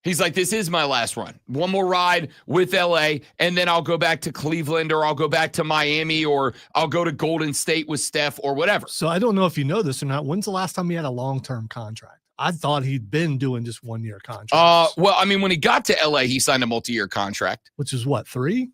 He's like, this is my last run. One more ride with LA, and then I'll go back to Cleveland, or I'll go back to Miami, or I'll go to Golden State with Steph, or whatever. So I don't know if you know this or not. When's the last time he had a long-term contract? I thought he'd been doing just 1-year contracts. Well, I mean, when he got to LA, he signed a multi-year contract. Which is what, 3?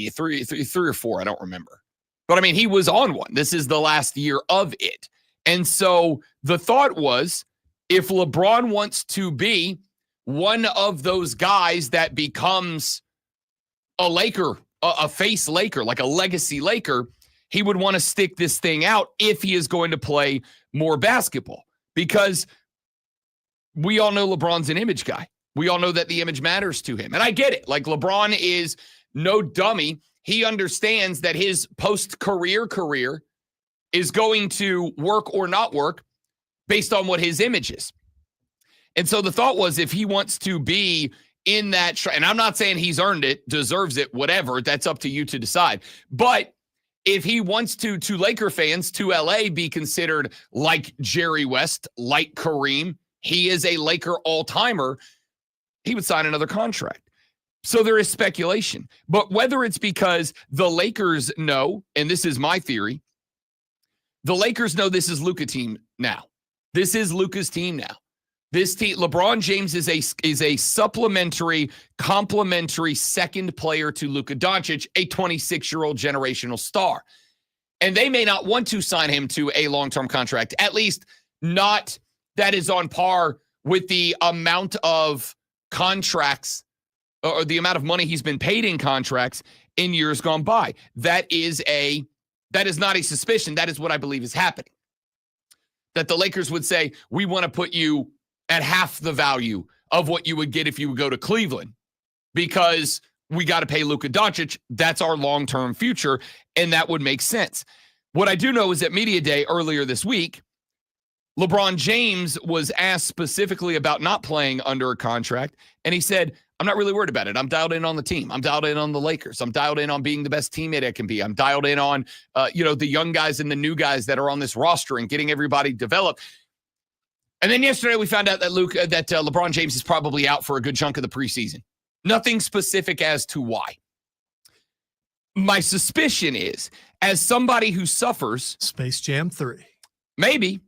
Three or 4, I don't remember. But I mean, he was on one. This is the last year of it. And so the thought was, if LeBron wants to be one of those guys that becomes a Laker, a face Laker, like a legacy Laker, he would want to stick this thing out if he is going to play more basketball. Because we all know LeBron's an image guy. We all know that the image matters to him. And I get it. Like, LeBron is no dummy. He understands that his post-career career is going to work or not work based on what his image is. And so the thought was, if he wants to be in that, and I'm not saying he's earned it, deserves it, whatever, that's up to you to decide. But if he wants to Laker fans, to LA, be considered like Jerry West, like Kareem, he is a Laker all-timer, he would sign another contract. So there is speculation. But whether it's because the Lakers know, and this is my theory, the Lakers know this is Luka's team now. This is Luka's team now. This team, LeBron James is a supplementary, complementary second player to Luka Doncic, a 26-year-old generational star. And they may not want to sign him to a long-term contract, at least not that is on par with the amount of contracts or the amount of money he's been paid in contracts in years gone by. That is not a suspicion. That is what I believe is happening. That the Lakers would say, we want to put you at half the value of what you would get if you would go to Cleveland, because we got to pay Luka Doncic. That's our long-term future, and that would make sense. What I do know is at Media Day earlier this week, LeBron James was asked specifically about not playing under a contract, and he said, I'm not really worried about it. I'm dialed in on the team. I'm dialed in on the Lakers. I'm dialed in on being the best teammate I can be. I'm dialed in on, the young guys and the new guys that are on this roster and getting everybody developed. And then yesterday we found out that LeBron James is probably out for a good chunk of the preseason. Nothing specific as to why. My suspicion is, as somebody who suffers... Space Jam 3. Maybe.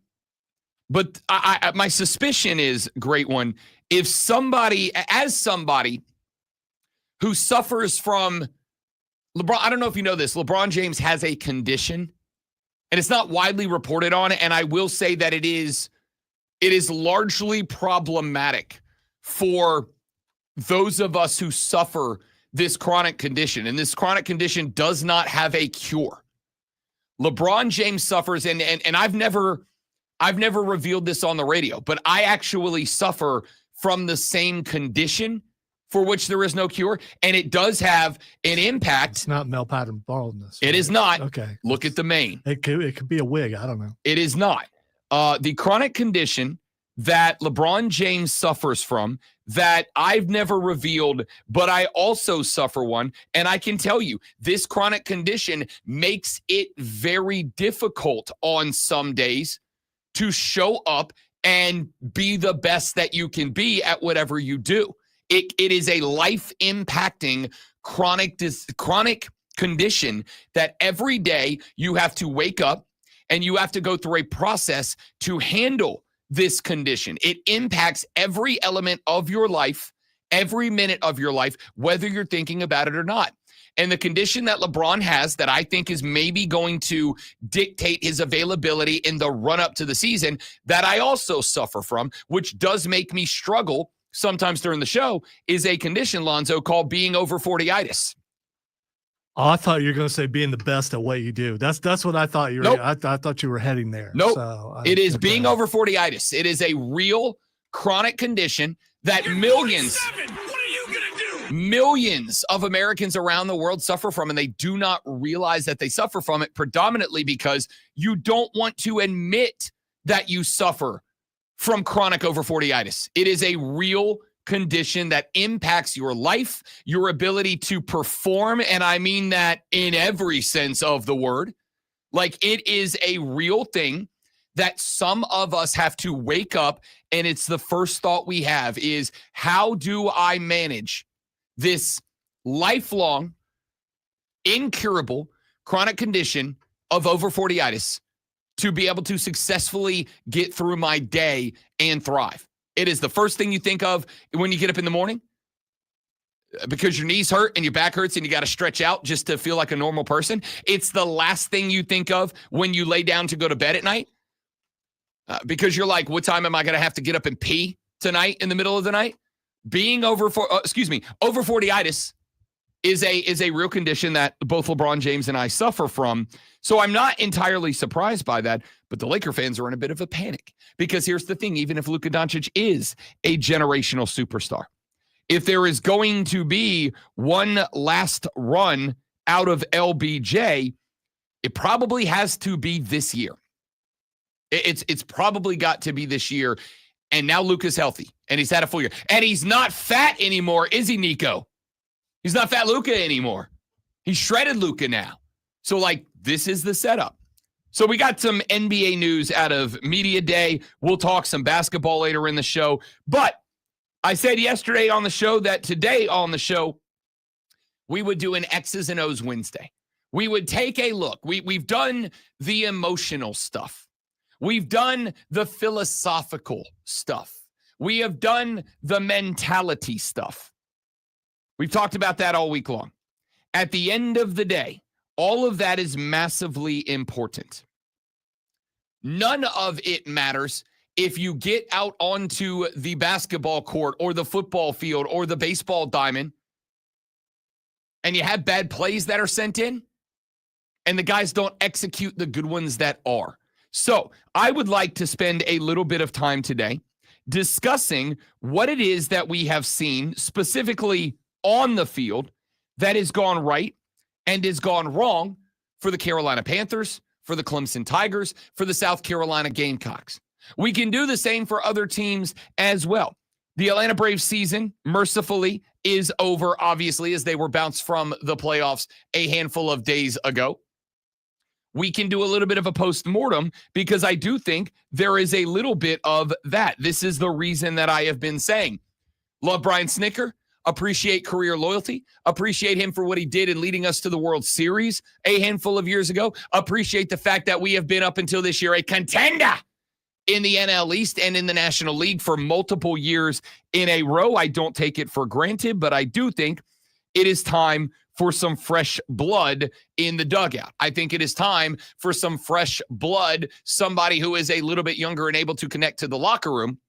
But my suspicion is, great one, if somebody who suffers from LeBron, I don't know if you know this, LeBron James has a condition, and it's not widely reported on, and I will say that it is largely problematic for those of us who suffer this chronic condition, and this chronic condition does not have a cure. LeBron James suffers, and I've never revealed this on the radio, but I actually suffer from the same condition for which there is no cure, and it does have an impact. It's not male pattern baldness. It is not. Okay. Look at the mane. It could be a wig. I don't know. It is not. The chronic condition that LeBron James suffers from, that I've never revealed, but I also suffer one, and I can tell you, this chronic condition makes it very difficult on some days to show up and be the best that you can be at whatever you do. It is a life-impacting chronic condition that every day you have to wake up and you have to go through a process to handle this condition. It impacts every element of your life, every minute of your life, whether you're thinking about it or not. And the condition that LeBron has that I think is maybe going to dictate his availability in the run-up to the season, that I also suffer from, which does make me struggle sometimes during the show, is a condition, Lonzo, called being over 40itis. Oh, I thought you were going to say being the best at what you do. That's what I thought you were. Nope. I thought you were heading there. Nope. So it is being over 40itis. It is a real chronic condition that millions of Americans around the world suffer from, and they do not realize that they suffer from it, predominantly because you don't want to admit that you suffer from chronic over 40itis. It is a real condition that impacts your life, your ability to perform, and I mean that in every sense of the word. Like, it is a real thing that some of us have to wake up, and it's the first thought we have is, how do I manage this lifelong, incurable, chronic condition of over 40itis to be able to successfully get through my day and thrive? It is the first thing you think of when you get up in the morning because your knees hurt and your back hurts and you got to stretch out just to feel like a normal person. It's the last thing you think of when you lay down to go to bed at night because you're like, what time am I going to have to get up and pee tonight in the middle of the night? Being over 40itis is a real condition that both LeBron James and I suffer from. So I'm not entirely surprised by that, but the Laker fans are in a bit of a panic because here's the thing, even if Luka Doncic is a generational superstar, if there is going to be one last run out of LBJ, it probably has to be this year. It's probably got to be this year. And now Luka's healthy and he's had a full year. And he's not fat anymore, is he, Nico? He's not fat Luka anymore. He's shredded Luka now. So, this is the setup. So we got some NBA news out of Media Day. We'll talk some basketball later in the show. But I said yesterday on the show that today on the show, we would do an X's and O's Wednesday. We would take a look. We've done the emotional stuff. We've done the philosophical stuff. We have done the mentality stuff. We've talked about that all week long. At the end of the day, all of that is massively important. None of it matters if you get out onto the basketball court or the football field or the baseball diamond and you have bad plays that are sent in and the guys don't execute the good ones that are. So I would like to spend a little bit of time today discussing what it is that we have seen specifically on the field that has gone right and has gone wrong for the Carolina Panthers, for the Clemson Tigers, for the South Carolina Gamecocks. We can do the same for other teams as well. The Atlanta Braves season, mercifully, is over, obviously, as they were bounced from the playoffs a handful of days ago. We can do a little bit of a post-mortem because I do think there is a little bit of that. This is the reason that I have been saying, love Brian Snicker, appreciate career loyalty, appreciate him for what he did in leading us to the World Series a handful of years ago, appreciate the fact that we have been up until this year a contender in the NL East and in the National League for multiple years in a row. I don't take it for granted, but I do think it is time for some fresh blood in the dugout. I think it is time for some fresh blood, somebody who is a little bit younger and able to connect to the locker room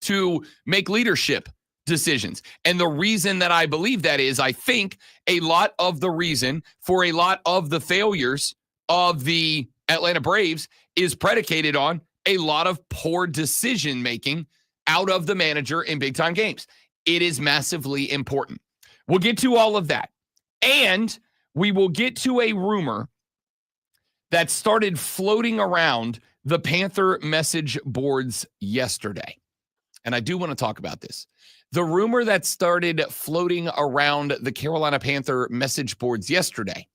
to make leadership decisions. And the reason that I believe that is, I think a lot of the reason for a lot of the failures of the Atlanta Braves is predicated on a lot of poor decision-making out of the manager in big-time games. It is massively important. We'll get to all of that. And we will get to a rumor that started floating around the Panther message boards yesterday. And I do want to talk about this. The rumor that started floating around the Carolina Panther message boards yesterday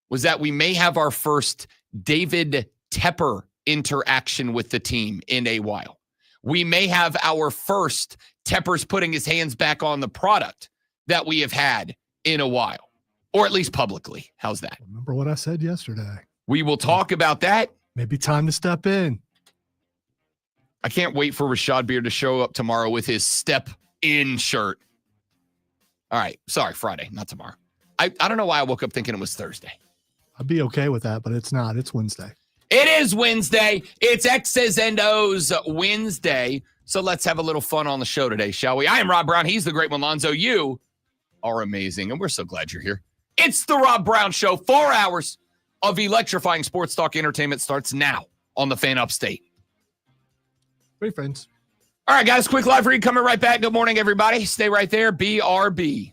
was that we may have our first David Tepper interaction with the team in a while. We may have our first Tepper's putting his hands back on the product that we have had in a while, or at least publicly. How's that? Remember what I said yesterday. We will talk about that. Maybe time to step in. I can't wait for Rashad Beard to show up tomorrow with his step in shirt. All right. Sorry, Friday, not tomorrow. I don't know why I woke up thinking it was Thursday. I'd be okay with that, but it's not. It's Wednesday. It is Wednesday. It's X's and O's Wednesday. So let's have a little fun on the show today, shall we? I am Rob Brown. He's the great one, Lonzo. You are amazing, and we're so glad you're here. It's the Rob Brown Show. 4 hours of electrifying sports talk entertainment starts now on the Fan Upstate. Great friends. All right, guys, quick live read coming right back. Good morning, everybody. Stay right there. BRB.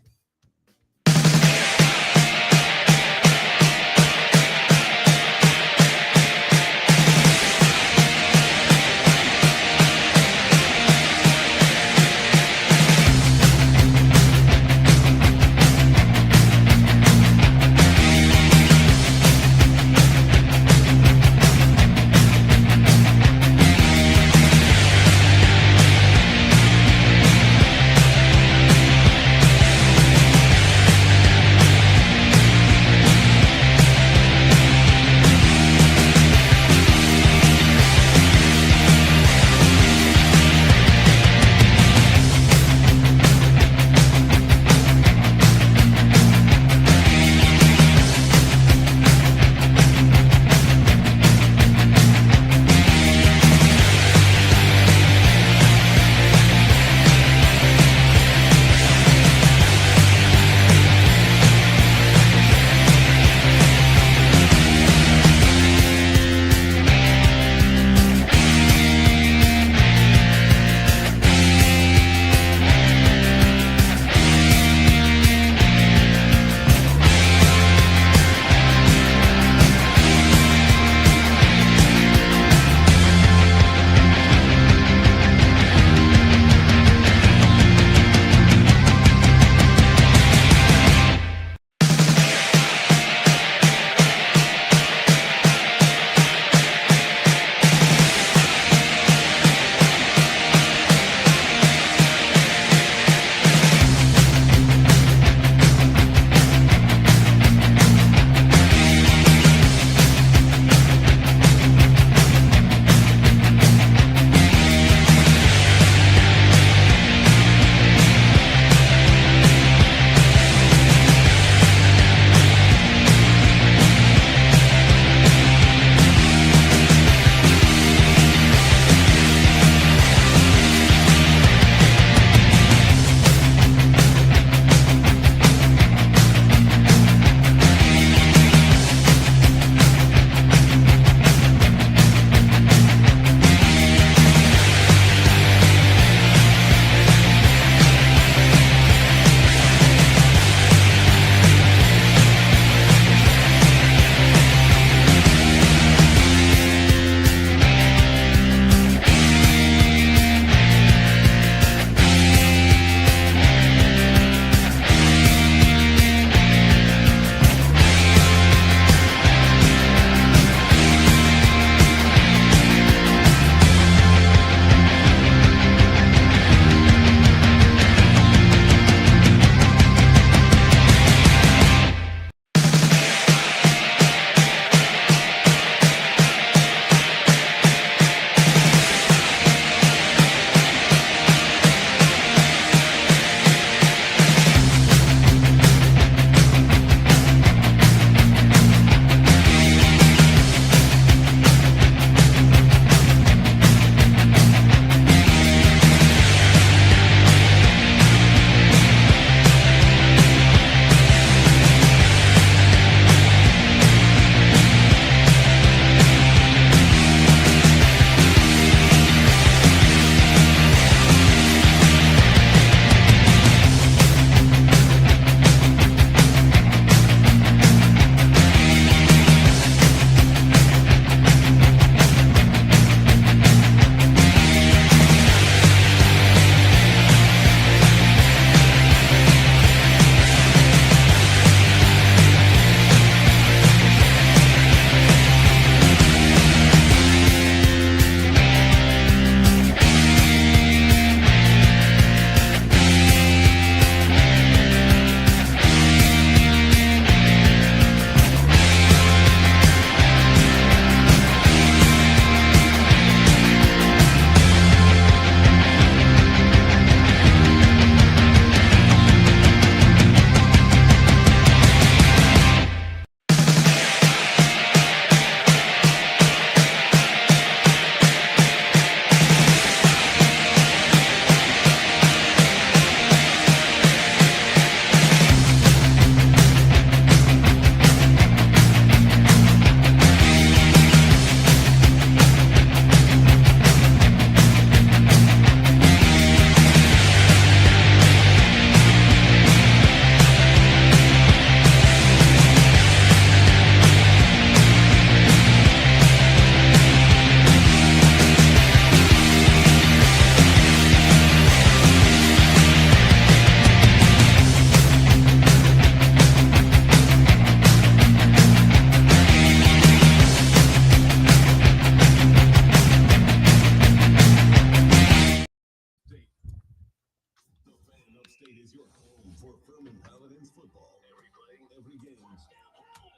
Upstate is your home for Furman Paladins football. Every play, every game,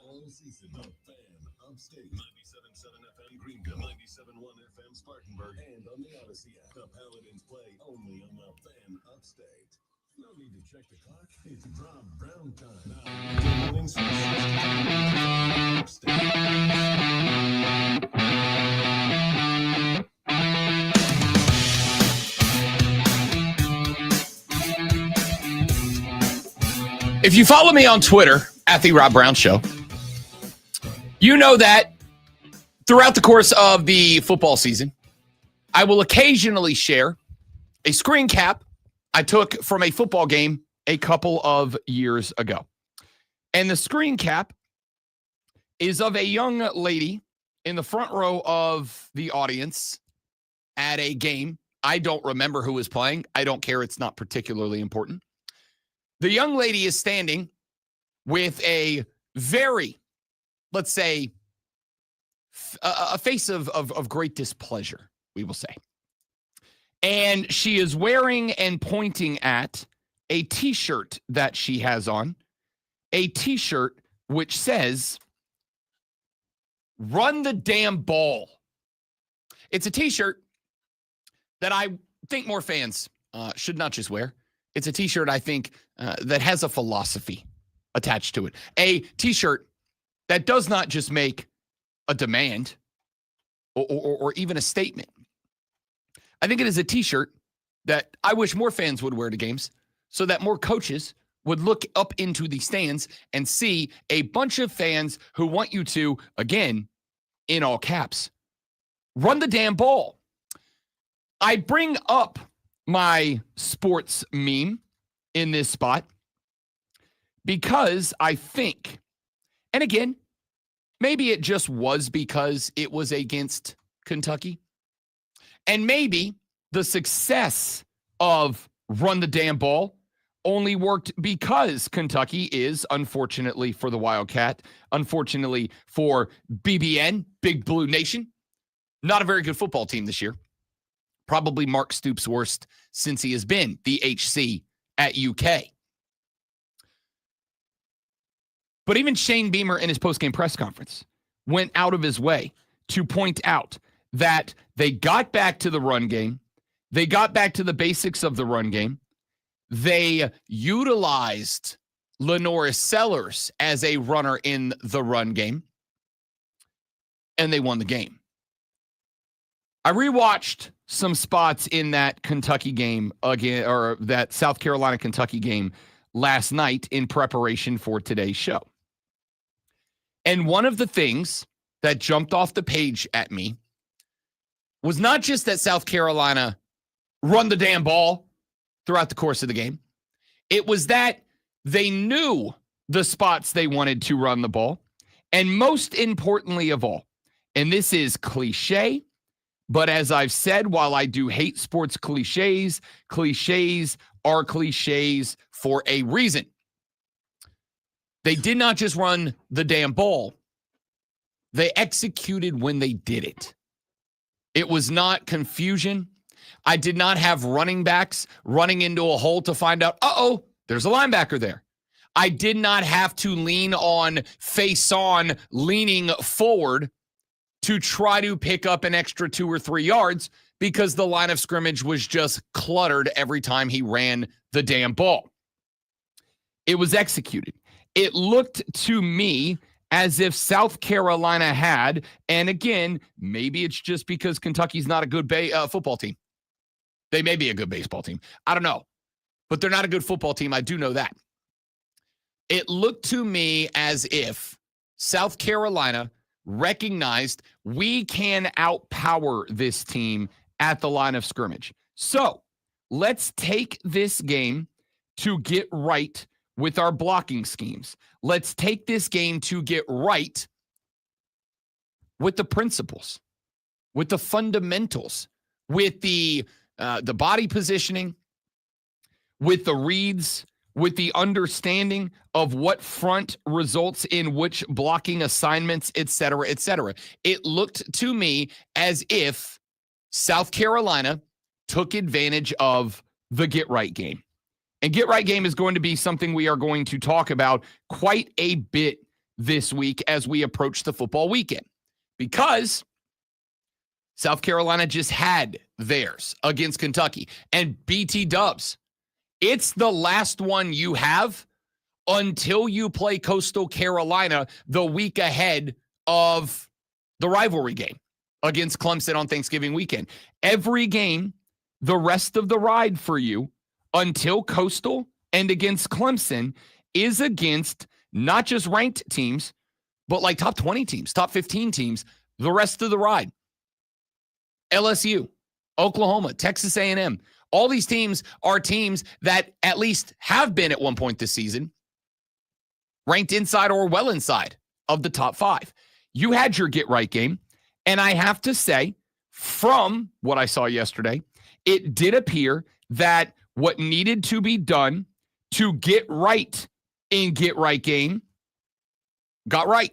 all season. The Fan Upstate. 97.7 FM Greenville, 97.1 FM Spartanburg, and on the Odyssey app. The Paladins play only on the Fan Upstate. No need to check the clock. It's Rob Brown time. Now, weekday mornings from 6 to 10 Upstate. If you follow me on Twitter, at the Rob Brown Show, you know that throughout the course of the football season, I will occasionally share a screen cap I took from a football game a couple of years ago. And the screen cap is of a young lady in the front row of the audience at a game. I don't remember who was playing. I don't care. It's not particularly important. The young lady is standing with a very, let's say, a face of great displeasure, we will say. And she is wearing and pointing at a T-shirt that she has on, a T-shirt which says, "Run the damn ball." It's a T-shirt that I think more fans should not just wear. It's a T-shirt, I think, that has a philosophy attached to it. A T-shirt that does not just make a demand or even a statement. I think it is a T-shirt that I wish more fans would wear to games so that more coaches would look up into the stands and see a bunch of fans who want you to, again, in all caps, run the damn ball. I bring up my sports meme in this spot because I think, and again, maybe it just was because it was against Kentucky. And maybe the success of run the damn ball only worked because Kentucky is, unfortunately for the Wildcat, unfortunately for BBN, Big Blue Nation, not a very good football team this year. Probably Mark Stoops' worst since he has been the HC at UK. But even Shane Beamer in his postgame press conference went out of his way to point out that they got back to the run game. They got back to the basics of the run game. They utilized Lenora Sellers as a runner in the run game, and they won the game. I rewatched some spots in that Kentucky game again, or that South Carolina-Kentucky game last night in preparation for today's show. And one of the things that jumped off the page at me was not just that South Carolina run the damn ball throughout the course of the game. It was that they knew the spots they wanted to run the ball. And most importantly of all, and this is cliche, but as I've said, while I do hate sports cliches, cliches are cliches for a reason. They did not just run the damn ball. They executed when they did it. It was not confusion. I did not have running backs running into a hole to find out, there's a linebacker there. I did not have to lean on face on, leaning forward to try to pick up an extra 2 or 3 yards because the line of scrimmage was just cluttered every time he ran the damn ball. It was executed. It looked to me as if South Carolina had, and again, maybe it's just because Kentucky's not a good football team. They may be a good baseball team. I don't know. But they're not a good football team. I do know that. It looked to me as if South Carolina recognized we can outpower this team at the line of scrimmage. So let's take this game to get right with our blocking schemes. Let's take this game to get right with the principles, with the fundamentals, with the body positioning, with the reads, with the understanding of what front results in which blocking assignments, et cetera, et cetera. It looked to me as if South Carolina took advantage of the get right game. And get right game is going to be something we are going to talk about quite a bit this week as we approach the football weekend, because South Carolina just had theirs against Kentucky. And BT Dubs, it's the last one you have until you play Coastal Carolina the week ahead of the rivalry game against Clemson on Thanksgiving weekend. Every game, the rest of the ride for you until Coastal and against Clemson is against not just ranked teams, but like top 20 teams, top 15 teams, the rest of the ride. LSU, Oklahoma, Texas A&M, all these teams are teams that at least have been at one point this season ranked inside or well inside of the top 5. You had your get right game, and I have to say, from what I saw yesterday, it did appear that what needed to be done to get right in get right game got right.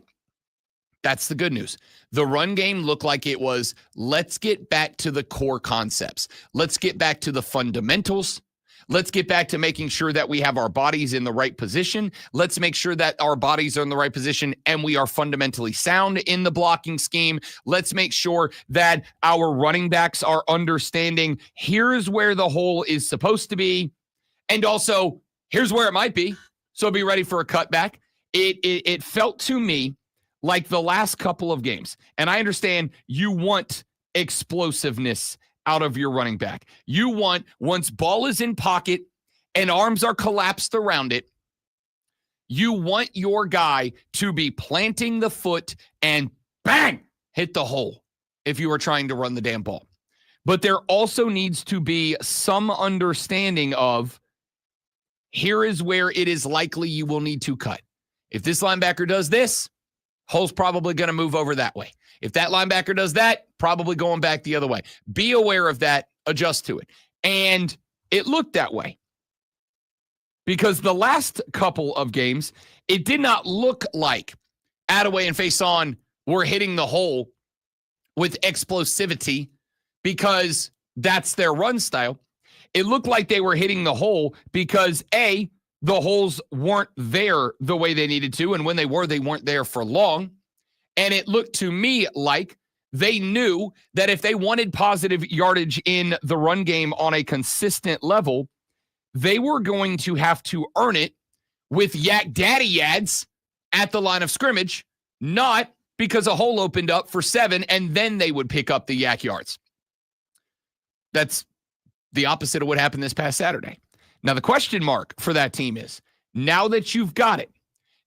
That's the good news. The run game looked like it was, let's get back to the core concepts. Let's get back to the fundamentals. Let's get back to making sure that we have our bodies in the right position. Let's make sure that our bodies are in the right position and we are fundamentally sound in the blocking scheme. Let's make sure that our running backs are understanding here's where the hole is supposed to be. And also, here's where it might be. So be ready for a cutback. It felt to me like the last couple of games. And I understand you want explosiveness out of your running back. You want, once ball is in pocket and arms are collapsed around it, you want your guy to be planting the foot and bang, hit the hole if you are trying to run the damn ball. But there also needs to be some understanding of here is where it is likely you will need to cut. If this linebacker does this, hole's probably going to move over that way. If that linebacker does that, probably going back the other way. Be aware of that, adjust to it. And it looked that way. Because the last couple of games, it did not look like Attaway and Faison were hitting the hole with explosivity because that's their run style. It looked like they were hitting the hole because, A, the holes weren't there the way they needed to, and when they were, they weren't there for long. And it looked to me like they knew that if they wanted positive yardage in the run game on a consistent level, they were going to have to earn it with yak daddy yads at the line of scrimmage, not because a hole opened up for 7 and then they would pick up the yak yards. That's the opposite of what happened this past Saturday. Now, the question mark for that team is, now that you've got it,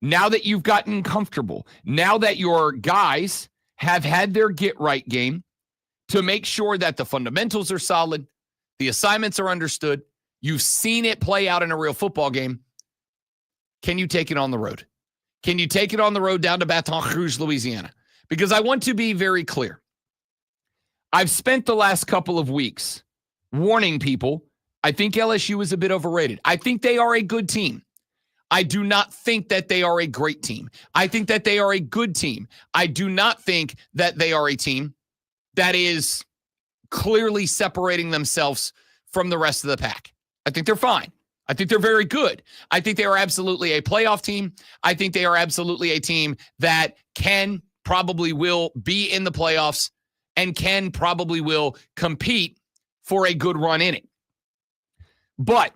now that you've gotten comfortable, now that your guys have had their get right game to make sure that the fundamentals are solid, the assignments are understood, you've seen it play out in a real football game, can you take it on the road? Can you take it on the road down to Baton Rouge, Louisiana? Because I want to be very clear. I've spent the last couple of weeks warning people, I think LSU is a bit overrated. I think they are a good team. I do not think that they are a great team. I think that they are a good team. I do not think that they are a team that is clearly separating themselves from the rest of the pack. I think they're fine. I think they're very good. I think they are absolutely a playoff team. I think they are absolutely a team that probably will be in the playoffs and probably will compete for a good run in it. But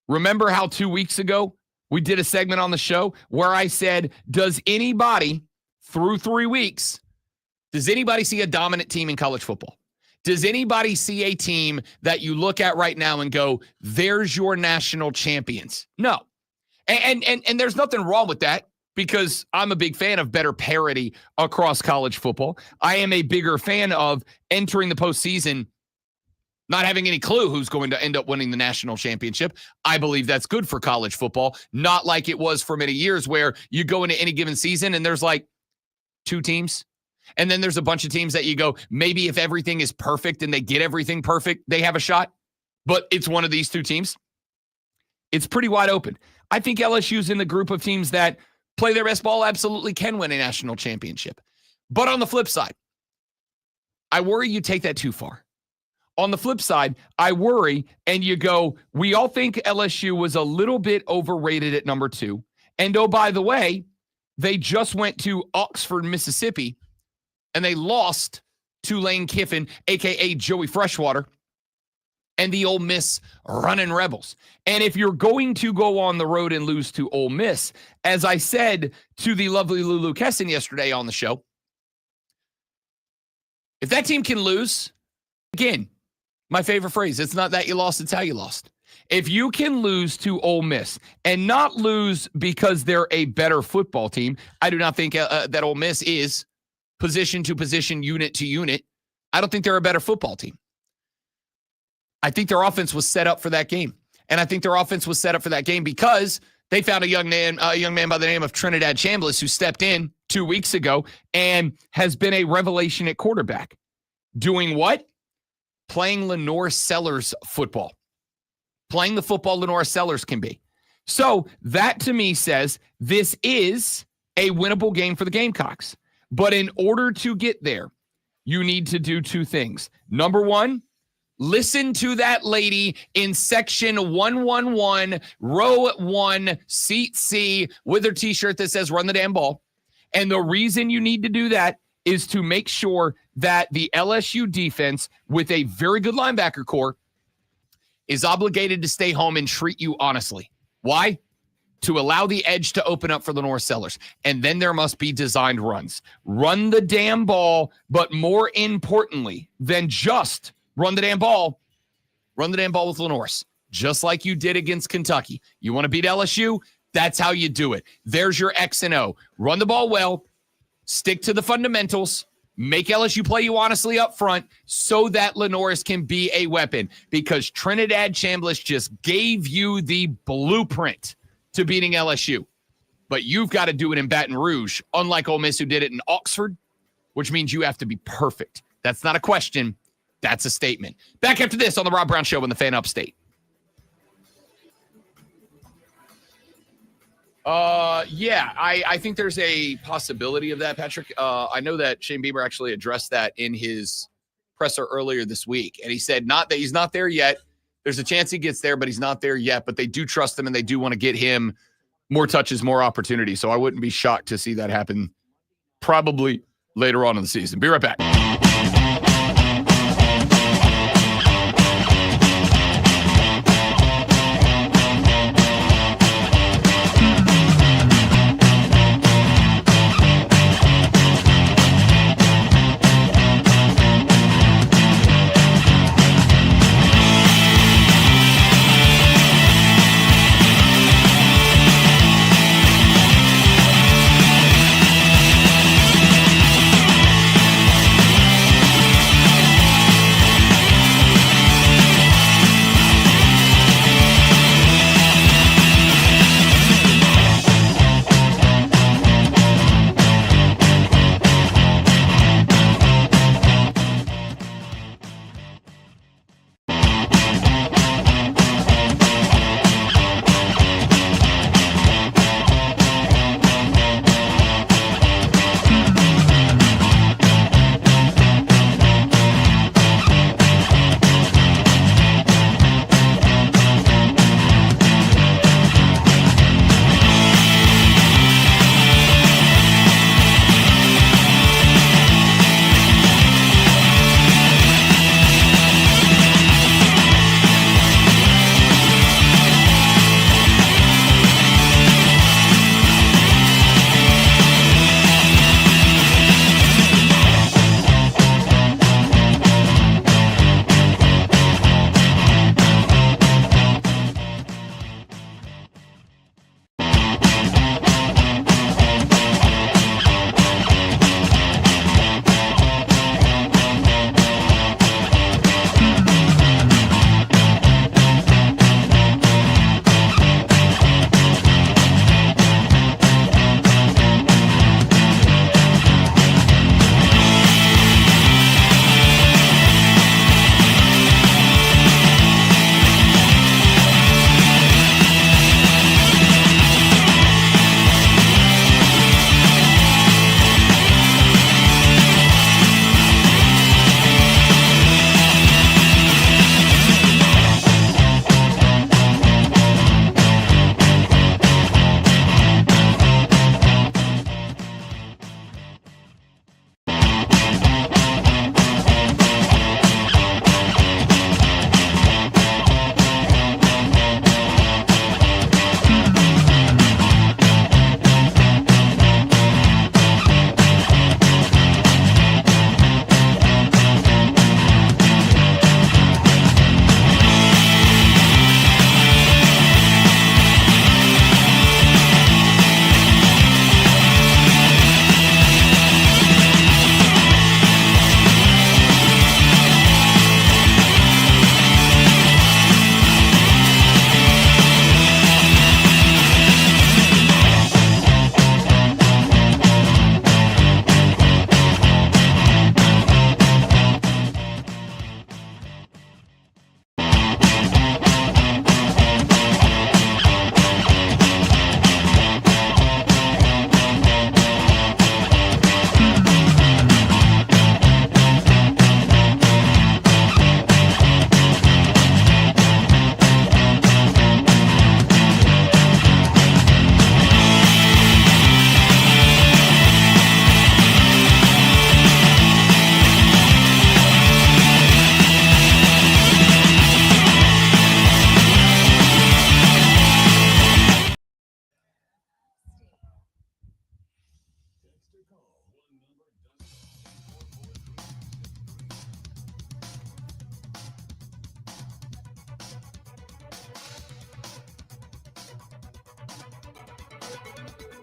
remember how 2 weeks ago we did a segment on the show where I said, does anybody through 3 weeks, does anybody see a dominant team in college football? Does anybody see a team that you look at right now and go, there's your national champions? No. And there's nothing wrong with that because I'm a big fan of better parity across college football. I am a bigger fan of entering the postseason not having any clue who's going to end up winning the national championship. I believe that's good for college football, not like it was for many years where you go into any given season and there's like 2 teams. And then there's a bunch of teams that you go, maybe if everything is perfect and they get everything perfect, they have a shot. But it's one of these 2 teams. It's pretty wide open. I think LSU's in the group of teams that play their best ball, absolutely can win a national championship. But on the flip side, I worry you take that too far. On the flip side, I worry, and you go, we all think LSU was a little bit overrated at number 2. And oh, by the way, they just went to Oxford, Mississippi, and they lost to Lane Kiffin, a.k.a. Joey Freshwater, and the Ole Miss Running Rebels. And if you're going to go on the road and lose to Ole Miss, as I said to the lovely Lulu Kesson yesterday on the show, if that team can lose, again, my favorite phrase, it's not that you lost, it's how you lost. If you can lose to Ole Miss and not lose because they're a better football team, I do not think that Ole Miss is position to position, unit to unit. I don't think they're a better football team. I think their offense was set up for that game. And I think their offense was set up for that game because they found a young man by the name of Trinidad Chambliss who stepped in 2 weeks ago and has been a revelation at quarterback. Doing what? Playing Lenore Sellers football. Playing the football Lenore Sellers can be. So that to me says this is a winnable game for the Gamecocks. But in order to get there, you need to do 2 things. Number 1, listen to that lady in section 111, row 1, seat C, with her t-shirt that says run the damn ball. And the reason you need to do that is to make sure that the LSU defense, with a very good linebacker core, is obligated to stay home and treat you honestly. Why? To allow the edge to open up for the North Sellers. And then there must be designed runs. Run the damn ball, but more importantly than just run the damn ball with Lenore's, just like you did against Kentucky. You want to beat LSU? That's how you do it. There's your X and O. Run the ball well, stick to the fundamentals, make LSU play you honestly up front so that Lenore's can be a weapon, because Trinidad Chambliss just gave you the blueprint to beating LSU. But you've got to do it in Baton Rouge, unlike Ole Miss, who did it in Oxford, which means you have to be perfect. That's not a question. That's a statement. Back after this on the Rob Brown Show on the Fan Upstate. I think there's a possibility of that, Patrick. I know that Shane Bieber actually addressed that in his presser earlier this week, and he said not that he's not there yet. There's a chance he gets there, but he's not there yet. But they do trust him, and they do want to get him more touches, more opportunities. So I wouldn't be shocked to see that happen probably later on in the season. Be right back.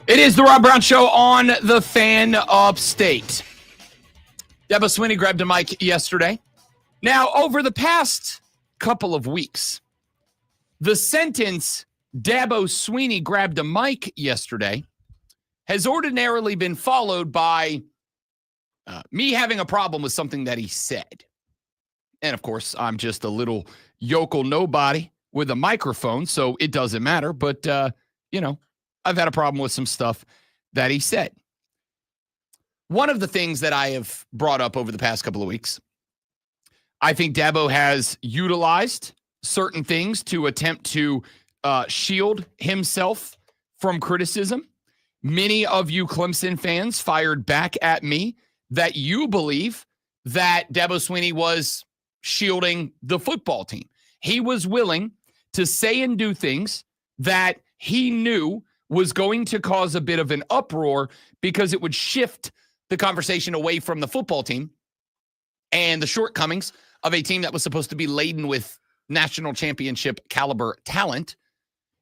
It is the Rob Brown Show on the Fan Upstate. Dabo Swinney grabbed a mic yesterday. Now, over the past couple of weeks, the sentence Dabo Swinney grabbed a mic yesterday has ordinarily been followed by me having a problem with something that he said. And of course, I'm just a little yokel nobody with a microphone, so it doesn't matter. But, I've had a problem with some stuff that he said. One of the things that I have brought up over the past couple of weeks, I think Dabo has utilized certain things to attempt to shield himself from criticism. Many of you Clemson fans fired back at me that you believe that Dabo Swinney was shielding the football team. He was willing to say and do things that he knew was going to cause a bit of an uproar because it would shift the conversation away from the football team and the shortcomings of a team that was supposed to be laden with national championship caliber talent,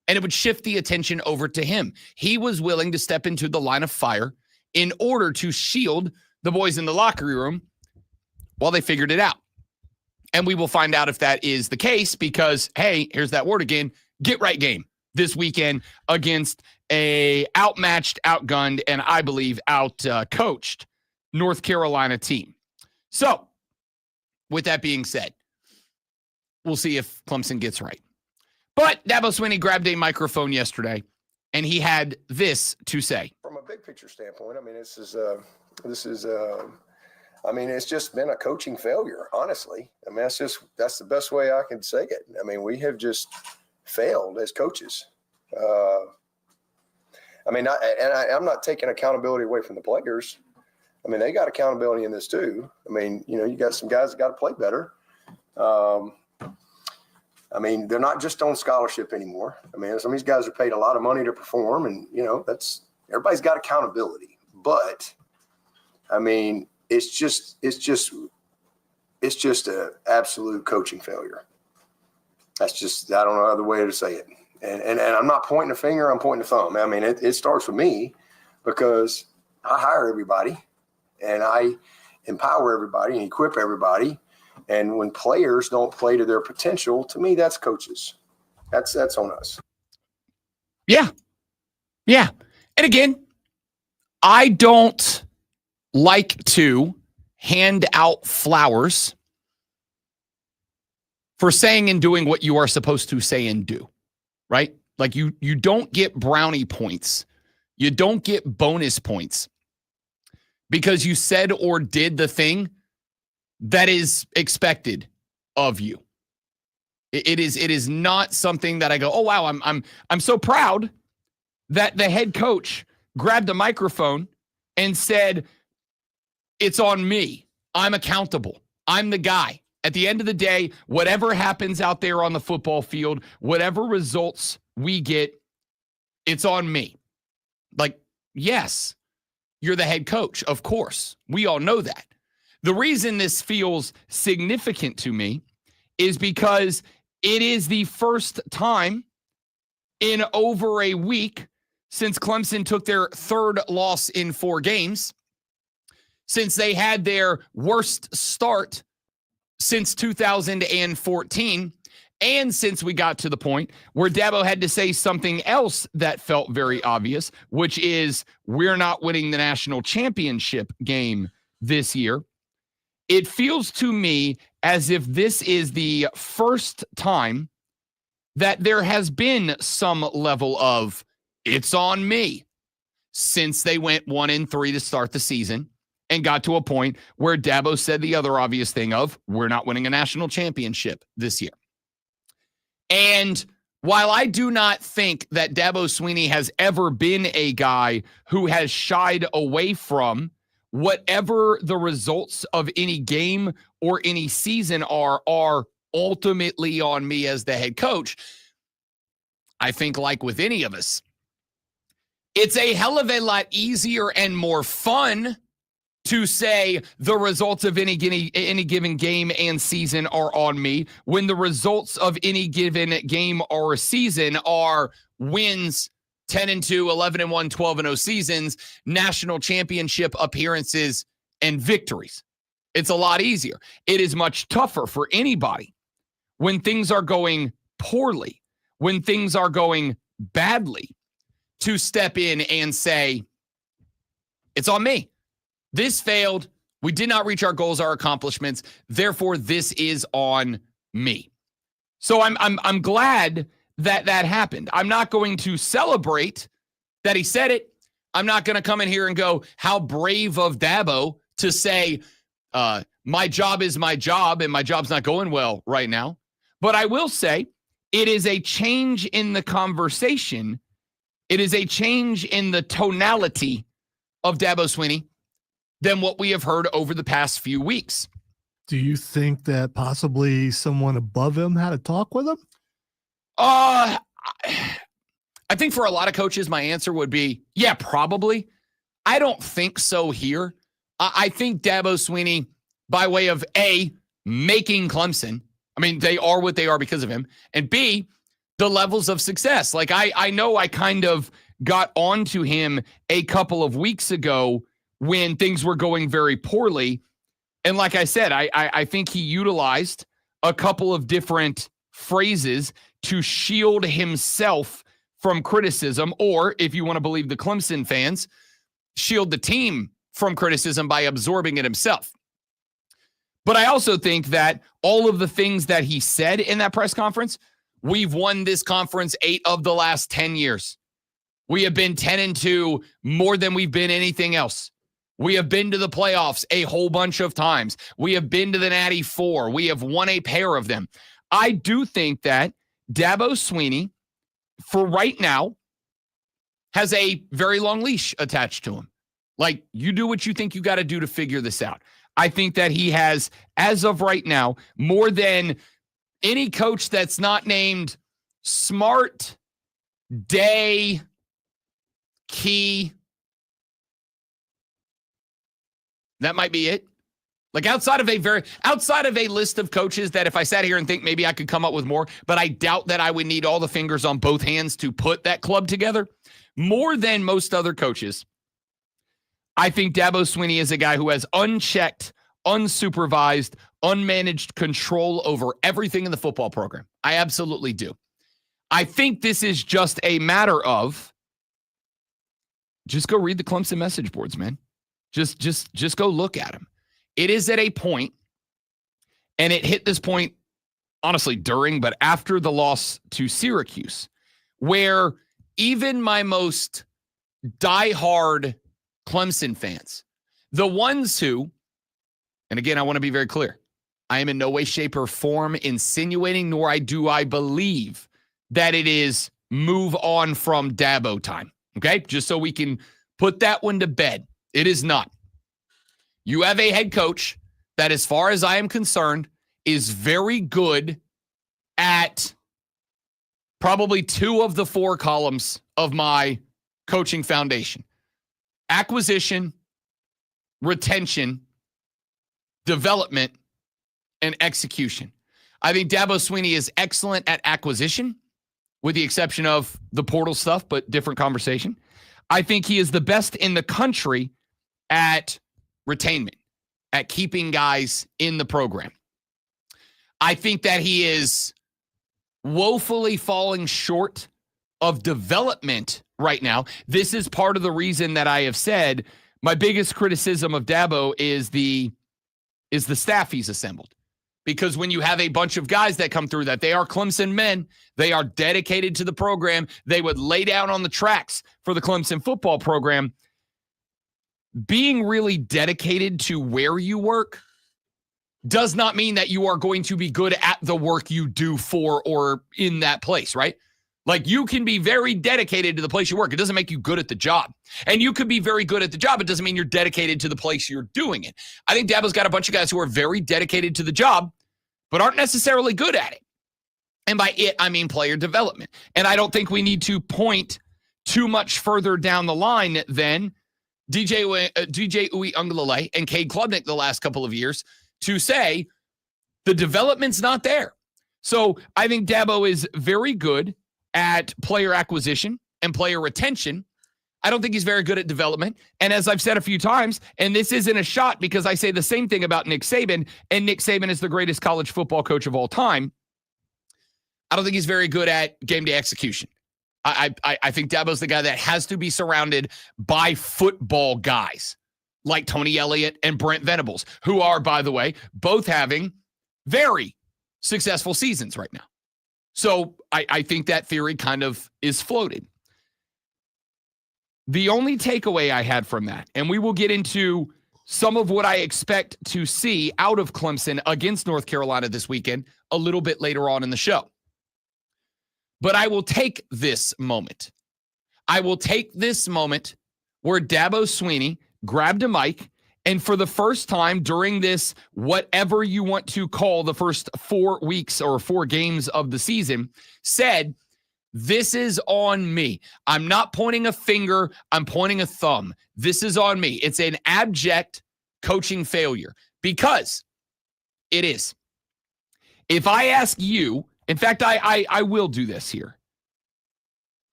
and it would shift the attention over to him. He was willing to step into the line of fire in order to shield the boys in the locker room while they figured it out. And we will find out if that is the case because, hey, here's that word again, get right game this weekend against a outmatched, outgunned, and I believe out-coached North Carolina team. So, with that being said, we'll see if Clemson gets right. But Dabo Swinney grabbed a microphone yesterday, and he had this to say. From a big picture standpoint, I mean, it's just been a coaching failure, honestly. I mean, that's the best way I can say it. I mean, we have just failed as coaches. I'm not taking accountability away from the players. I mean, they got accountability in this too. I mean, you got some guys that got to play better. I mean, they're not just on scholarship anymore. I mean, some of these guys are paid a lot of money to perform, and everybody's got accountability. But I mean, it's just an absolute coaching failure. That's just, I don't know other way to say it. And I'm not pointing a finger, I'm pointing a thumb. I mean, it starts with me because I hire everybody and I empower everybody and equip everybody. And when players don't play to their potential, to me, that's coaches. That's on us. Yeah. Yeah. And again, I don't like to hand out flowers for saying and doing what you are supposed to say and do, right? Like you don't get brownie points. You don't get bonus points because you said or did the thing that is expected of you. It is not something that I go, oh wow, I'm so proud that the head coach grabbed a microphone and said, it's on me. I'm accountable. I'm the guy. At the end of the day, whatever happens out there on the football field, whatever results we get, it's on me. Like, yes, you're the head coach. Of course. We all know that. The reason this feels significant to me is because it is the first time in over a week since Clemson took their third loss in 4 games, since they had their worst start since 2014, and since we got to the point where Dabo had to say something else that felt very obvious, which is we're not winning the national championship game this year. It feels to me as if this is the first time that there has been some level of it's on me since they went 1-3 to start the season and got to a point where Dabo said the other obvious thing of we're not winning a national championship this year. And while I do not think that Dabo Swinney has ever been a guy who has shied away from whatever the results of any game or any season are ultimately on me as the head coach, I think like with any of us, it's a hell of a lot easier and more fun to say the results of any given game and season are on me when the results of any given game or season are wins 10-2, 11-1, 12-0 seasons, national championship appearances, and victories. It's a lot easier. It is much tougher for anybody when things are going poorly, when things are going badly, to step in and say, it's on me. This failed. We did not reach our goals, our accomplishments. Therefore, this is on me. So I'm glad that happened. I'm not going to celebrate that he said it. I'm not going to come in here and go, how brave of Dabo to say, my job is my job and my job's not going well right now. But I will say it is a change in the conversation. It is a change in the tonality of Dabo Swinney than what we have heard over the past few weeks. Do you think that possibly someone above him had a talk with him? I think for a lot of coaches, my answer would be, yeah, probably. I don't think so here. I think Dabo Swinney, by way of A, making Clemson, I mean, they are what they are because of him, and B, the levels of success. Like, I know I kind of got onto him a couple of weeks ago when things were going very poorly. And like I said, I think he utilized a couple of different phrases to shield himself from criticism, or if you want to believe the Clemson fans, shield the team from criticism by absorbing it himself. But I also think that all of the things that he said in that press conference, we've won this conference 8 of the last 10 years. We have been 10-2 more than we've been anything else. We have been to the playoffs a whole bunch of times. We have been to the Natty 4. We have won a pair of them. I do think that Dabo Swinney, for right now, has a very long leash attached to him. Like, you do what you think you got to do to figure this out. I think that he has, as of right now, more than any coach that's not named Smart, Day, Key. That might be it. Like, outside of a list of coaches that if I sat here and think maybe I could come up with more, but I doubt that I would need all the fingers on both hands to put that club together. More than most other coaches, I think Dabo Swinney is a guy who has unchecked, unsupervised, unmanaged control over everything in the football program. I absolutely do. I think this is just a matter of just go read the Clemson message boards, man. Just go look at them. It is at a point, and it hit this point, honestly, during, but after the loss to Syracuse, where even my most diehard Clemson fans, the ones who, and again, I want to be very clear, I am in no way, shape, or form insinuating, nor do I believe that it is move on from Dabo time, okay? Just so we can put that one to bed. It is not. You have a head coach that, as far as I am concerned, is very good at probably 2 of the 4 columns of my coaching foundation: acquisition, retention, development, and execution. I think Dabo Swinney is excellent at acquisition, with the exception of the portal stuff, but different conversation. I think he is the best in the country at retainment, at keeping guys in the program. I think that he is woefully falling short of development right now. This is part of the reason that I have said my biggest criticism of Dabo is the staff he's assembled. Because when you have a bunch of guys that come through that, they are Clemson men, they are dedicated to the program, they would lay down on the tracks for the Clemson football program. Being really dedicated to where you work does not mean that you are going to be good at the work you do for or in that place, right? Like, you can be very dedicated to the place you work. It doesn't make you good at the job. And you could be very good at the job. It doesn't mean you're dedicated to the place you're doing it. I think Dabo's got a bunch of guys who are very dedicated to the job, but aren't necessarily good at it. And by it, I mean player development. And I don't think we need to point too much further down the line than DJ Uiagalelei and Cade Klubnik the last couple of years to say the development's not there. So I think Dabo is very good at player acquisition and player retention. I don't think he's very good at development. And as I've said a few times, and this isn't a shot because I say the same thing about Nick Saban, and Nick Saban is the greatest college football coach of all time. I don't think he's very good at game day execution. I think Dabo's the guy that has to be surrounded by football guys like Tony Elliott and Brent Venables, who are, by the way, both having very successful seasons right now. So I think that theory kind of is floated. The only takeaway I had from that, and we will get into some of what I expect to see out of Clemson against North Carolina this weekend a little bit later on in the show. But I will take this moment. I will take this moment where Dabo Swinney grabbed a mic and for the first time during this, whatever you want to call the first 4 weeks or 4 games of the season, said, this is on me. I'm not pointing a finger. I'm pointing a thumb. This is on me. It's an abject coaching failure because it is. If I ask you, in fact, I will do this here.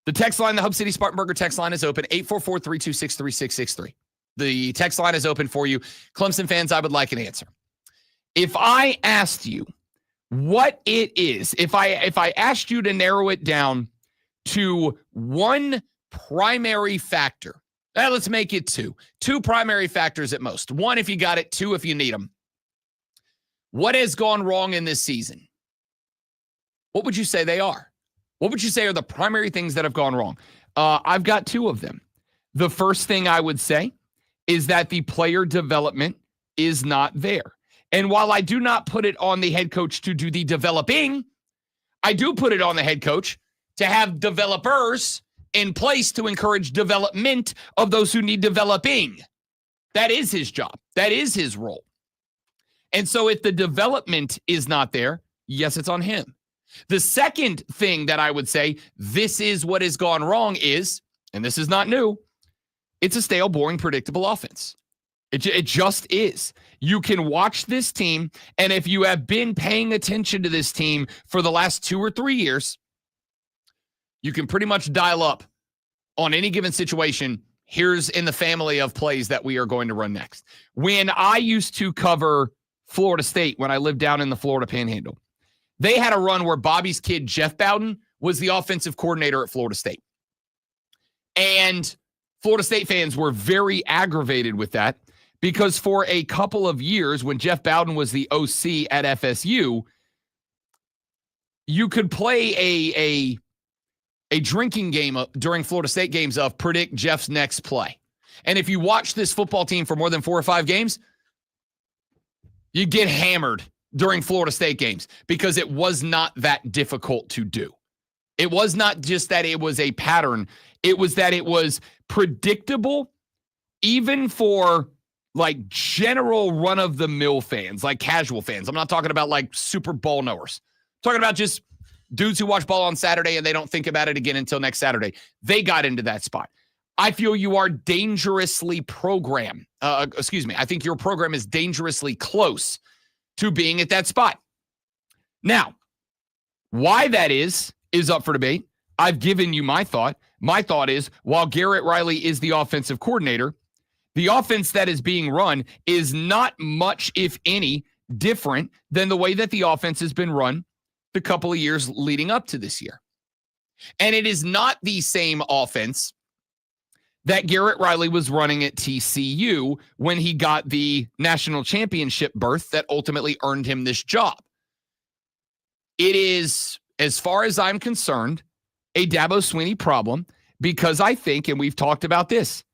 The text line, the Hub City Spartanburger text line is open, 844-326-3663. The text line is open for you. Clemson fans, I would like an answer. If I asked you what it is, if I asked you to narrow it down to one primary factor, let's make it 2. 2 primary factors at most. 1 if you got it, 2 if you need them. What has gone wrong in this season? What would you say they are? What would you say are the primary things that have gone wrong? I've got 2 of them. The first thing I would say is that the player development is not there. And while I do not put it on the head coach to do the developing, I do put it on the head coach to have developers in place to encourage development of those who need developing. That is his job. That is his role. And so if the development is not there, yes, it's on him. The second thing that I would say, this is what has gone wrong is, and this is not new, it's a stale, boring, predictable offense. It just is. You can watch this team, and if you have been paying attention to this team for the last 2 or 3 years, you can pretty much dial up on any given situation. Here's in the family of plays that we are going to run next. When I used to cover Florida State, when I lived down in the Florida Panhandle, they had a run where Bobby's kid, Jeff Bowden, was the offensive coordinator at Florida State. And Florida State fans were very aggravated with that because for a couple of years when Jeff Bowden was the OC at FSU, you could play a drinking game during Florida State games of predict Jeff's next play. And if you watch this football team for more than 4 or 5 games, you get hammered during Florida State games because it was not that difficult to do. It was not just that it was a pattern. It was that it was predictable even for like general run-of-the-mill fans, like casual fans. I'm not talking about like Super Bowl knowers. I'm talking about just dudes who watch ball on Saturday and they don't think about it again until next Saturday. They got into that spot. I feel you are dangerously programmed. I think your program is dangerously close to being at that spot. Now, why that is up for debate. I've given you my thought. My thought is, while Garrett Riley is the offensive coordinator, the offense that is being run is not much, if any, different than the way that the offense has been run the couple of years leading up to this year. And it is not the same offense that Garrett Riley was running at TCU when he got the national championship berth that ultimately earned him this job. It is, as far as I'm concerned, a Dabo Swinney problem because I think, and we've talked about this,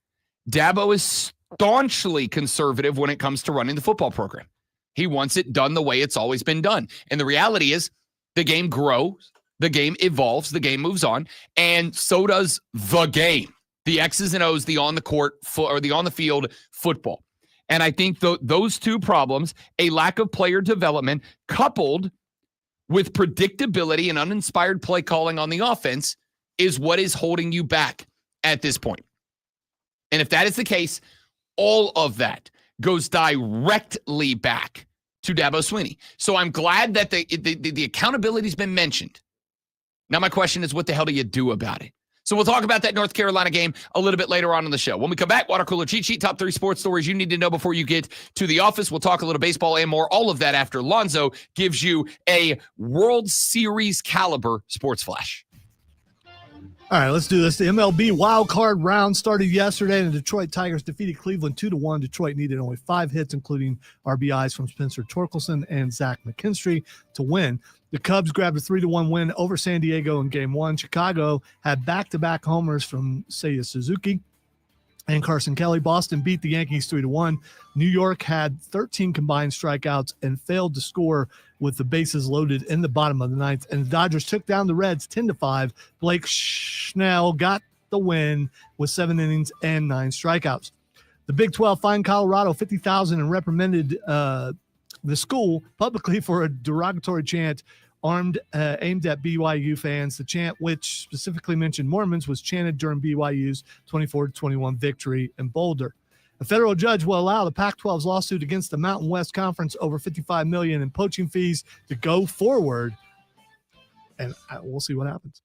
Dabo is staunchly conservative when it comes to running the football program. He wants it done the way it's always been done. And the reality is the game grows, the game evolves, the game moves on, and so does the game. The X's and O's, the on the court or the on the field football. And I think those 2 problems, a lack of player development coupled with predictability and uninspired play calling on the offense is what is holding you back at this point. And if that is the case, all of that goes directly back to Dabo Swinney. So I'm glad that the accountability has been mentioned. Now my question is, what the hell do you do about it? So we'll talk about that North Carolina game a little bit later on in the show. When we come back, Water Cooler Cheat Sheet, top 3 sports stories you need to know before you get to the office. We'll talk a little baseball and more. All of that after Lonzo gives you a World Series caliber sports flash. All right, let's do this. The MLB wild card round started yesterday, and the Detroit Tigers defeated Cleveland 2-1. Detroit needed only 5 hits, including RBIs from Spencer Torkelson and Zach McKinstry, to win. The Cubs grabbed a 3-1 win over San Diego in Game 1. Chicago had back-to-back homers from Seiya Suzuki and Carson Kelly. Boston beat the Yankees 3-1. New York had 13 combined strikeouts and failed to score with the bases loaded in the bottom of the ninth. And the Dodgers took down the Reds 10-5. Blake Snell got the win with 7 innings and 9 strikeouts. The Big 12 fined Colorado $50,000 and reprimanded the school publicly for a derogatory chant aimed at BYU fans. The chant, which specifically mentioned Mormons, was chanted during BYU's 24-21 victory in Boulder. A federal judge will allow the Pac-12's lawsuit against the Mountain West Conference over $55 million in poaching fees to go forward, and we'll see what happens.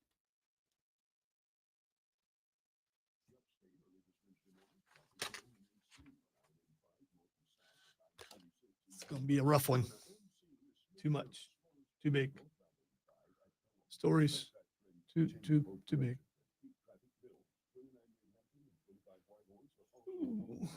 It's going to be a rough one. Too much. Too big. Stories. Too big. Ooh.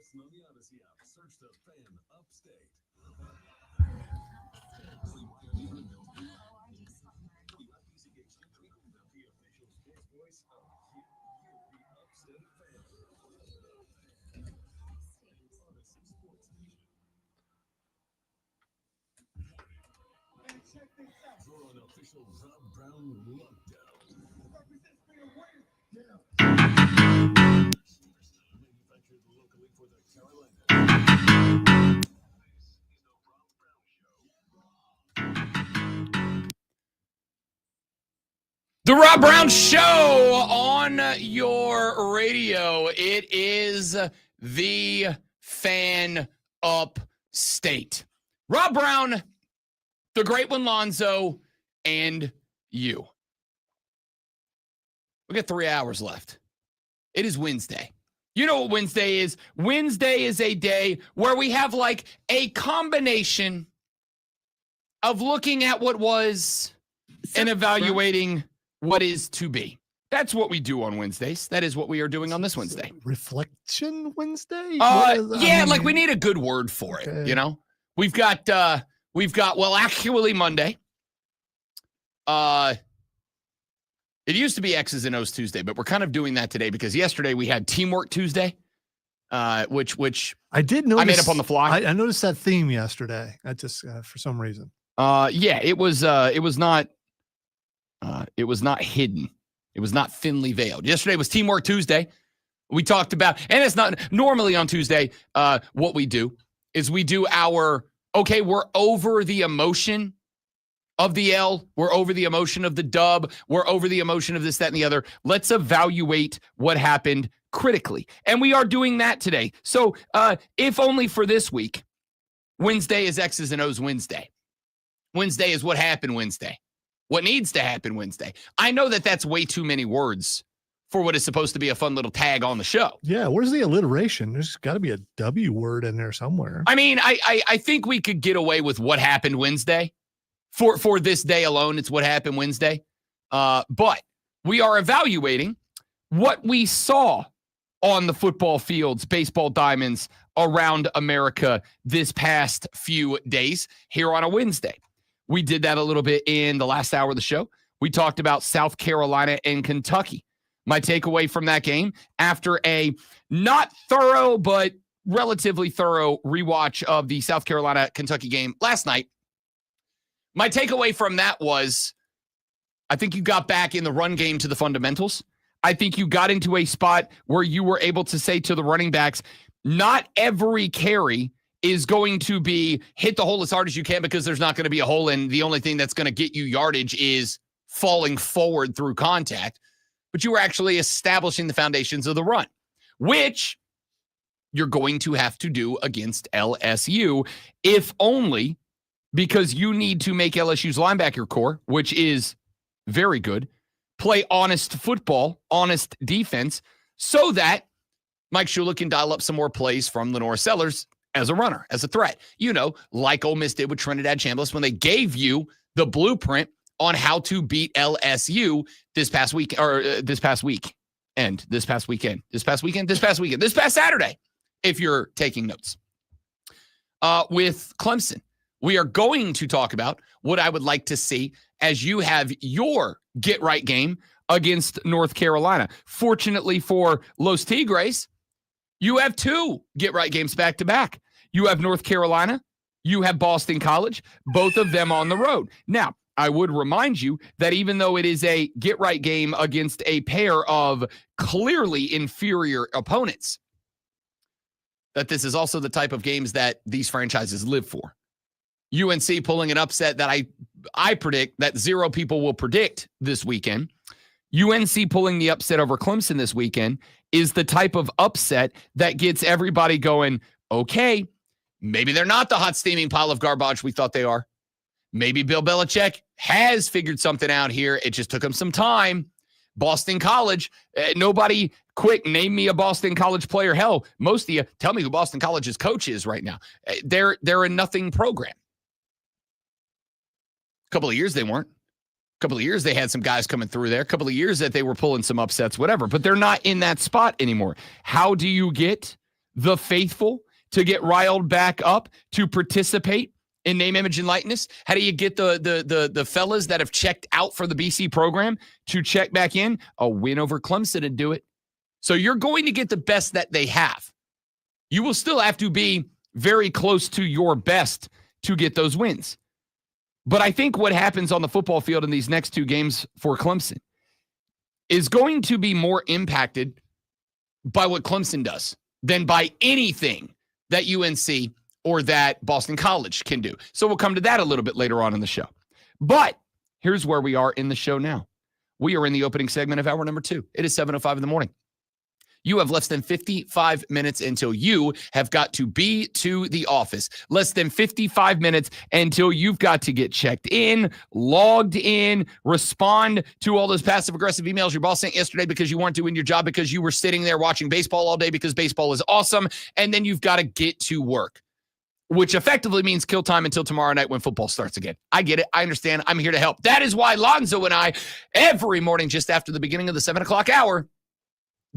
Listen on the Odyssey app. Search the Fan Upstate. For an official Rob Brown lockdown. Manufactured The Rob Brown Show on your radio. It is the Fan Upstate. Rob Brown, the great one, Lonzo, and you. We got 3 hours left. It is Wednesday. You know what Wednesday is? Wednesday is a day where we have like a combination of looking at what was and evaluating what is to be. That's what we do on Wednesdays. That is what we are doing on this Wednesday. Reflection Wednesday? Like we need a good word for it, you know? We've got well, actually Monday. It used to be X's and O's Tuesday, but we're kind of doing that today because yesterday we had Teamwork Tuesday, which I did notice. I made up on the fly. I noticed that theme yesterday. I just for some reason. It was not hidden. It was not thinly veiled. Yesterday was Teamwork Tuesday. We talked about, and it's not normally on Tuesday. What we do is we do we're over the emotion of the L. We're over the emotion of the dub. We're over the emotion of this, that, and the other. Let's evaluate what happened critically. And we are doing that today. So if only for this week, Wednesday is X's and O's Wednesday. Wednesday is what happened Wednesday. What needs to happen Wednesday. I know that that's way too many words for what is supposed to be a fun little tag on the show. Yeah, where's the alliteration? There's got to be a W word in there somewhere. I mean, I think we could get away with what happened Wednesday. For this day alone, it's what happened Wednesday. But we are evaluating what we saw on the football fields, baseball diamonds around America this past few days here on a Wednesday. We did that a little bit in the last hour of the show. We talked about South Carolina and Kentucky. My takeaway from that game after a not thorough, but relatively thorough rewatch of the South Carolina-Kentucky game last night. My takeaway from that was I think you got back in the run game to the fundamentals. I think you got into a spot where you were able to say to the running backs, not every carry is going to be hit the hole as hard as you can because there's not going to be a hole, and the only thing that's going to get you yardage is falling forward through contact. But you were actually establishing the foundations of the run, which you're going to have to do against LSU, if only because you need to make LSU's linebacker core, which is very good, play honest football, honest defense, so that Mike Shula can dial up some more plays from Lenore Sellers as a runner, as a threat. You know, like Ole Miss did with Trinidad Chambliss when they gave you the blueprint on how to beat LSU this past Saturday, if you're taking notes. With Clemson, we are going to talk about what I would like to see as you have your get-right game against North Carolina. Fortunately for Los Tigres, you have two get-right games back-to-back. You have North Carolina. You have Boston College, both of them on the road. Now, I would remind you that even though it is a get-right game against a pair of clearly inferior opponents, that this is also the type of games that these franchises live for. UNC pulling an upset that I predict that zero people will predict this weekend. UNC pulling the upset over Clemson this weekend is the type of upset that gets everybody going, okay, maybe they're not the hot steaming pile of garbage we thought they are. Maybe Bill Belichick has figured something out here. It just took him some time. Boston College, nobody quick, name me a Boston College player. Hell, most of you, tell me who Boston College's coach is right now. They're a nothing program. A couple of years they weren't. A couple of years they had some guys coming through there. A couple of years that they were pulling some upsets, whatever. But they're not in that spot anymore. How do you get the faithful to get riled back up to participate in name, image, and likeness? How do you get the fellas that have checked out for the BC program to check back in? A win over Clemson and do it. So you're going to get the best that they have. You will still have to be very close to your best to get those wins. But I think what happens on the football field in these next two games for Clemson is going to be more impacted by what Clemson does than by anything that UNC or that Boston College can do. So we'll come to that a little bit later on in the show. But here's where we are in the show now. We are in the opening segment of hour number 2. It is 7:05 in the morning. You have less than 55 minutes until you have got to be to the office. Less than 55 minutes until you've got to get checked in, logged in, respond to all those passive-aggressive emails your boss sent yesterday because you weren't doing your job because you were sitting there watching baseball all day because baseball is awesome, and then you've got to get to work, which effectively means kill time until tomorrow night when football starts again. I get it. I understand. I'm here to help. That is why Lonzo and I, every morning just after the beginning of the 7 o'clock hour,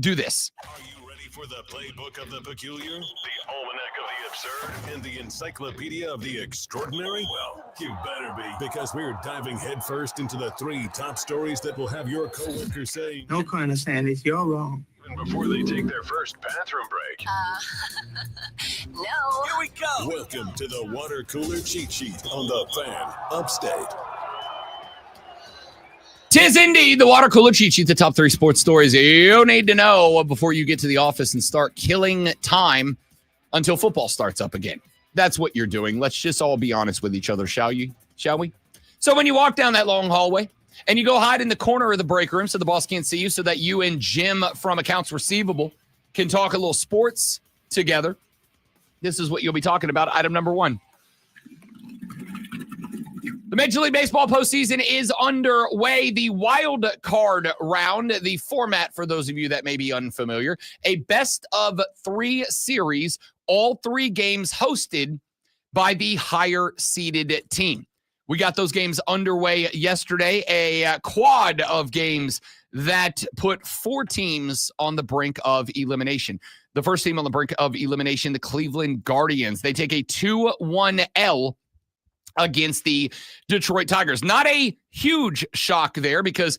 do this. Are you ready for the playbook of the peculiar, the almanac of the absurd, and the encyclopedia of the extraordinary? Well, you better be, because we're diving headfirst into the 3 top stories that will have your coworkers saying, "No, Colonel Sanders, you're wrong." even before they take their first bathroom break. No. Here we go. Welcome to the water cooler cheat sheet on the Fan Upstate. Tis indeed the water cooler cheat sheet, the top 3 sports stories you need to know before you get to the office and start killing time until football starts up again. That's what you're doing. Let's just all be honest with each other, shall we? So when you walk down that long hallway and you go hide in the corner of the break room so the boss can't see you, so that you and Jim from Accounts Receivable can talk a little sports together, this is what you'll be talking about. Item number 1. The Major League Baseball postseason is underway. The wild card round, the format for those of you that may be unfamiliar, a best of 3 series, all 3 games hosted by the higher seeded team. We got those games underway yesterday, a quad of games that put 4 teams on the brink of elimination. The first team on the brink of elimination, the Cleveland Guardians. They take a 2-1 L against the Detroit Tigers. Not a huge shock there because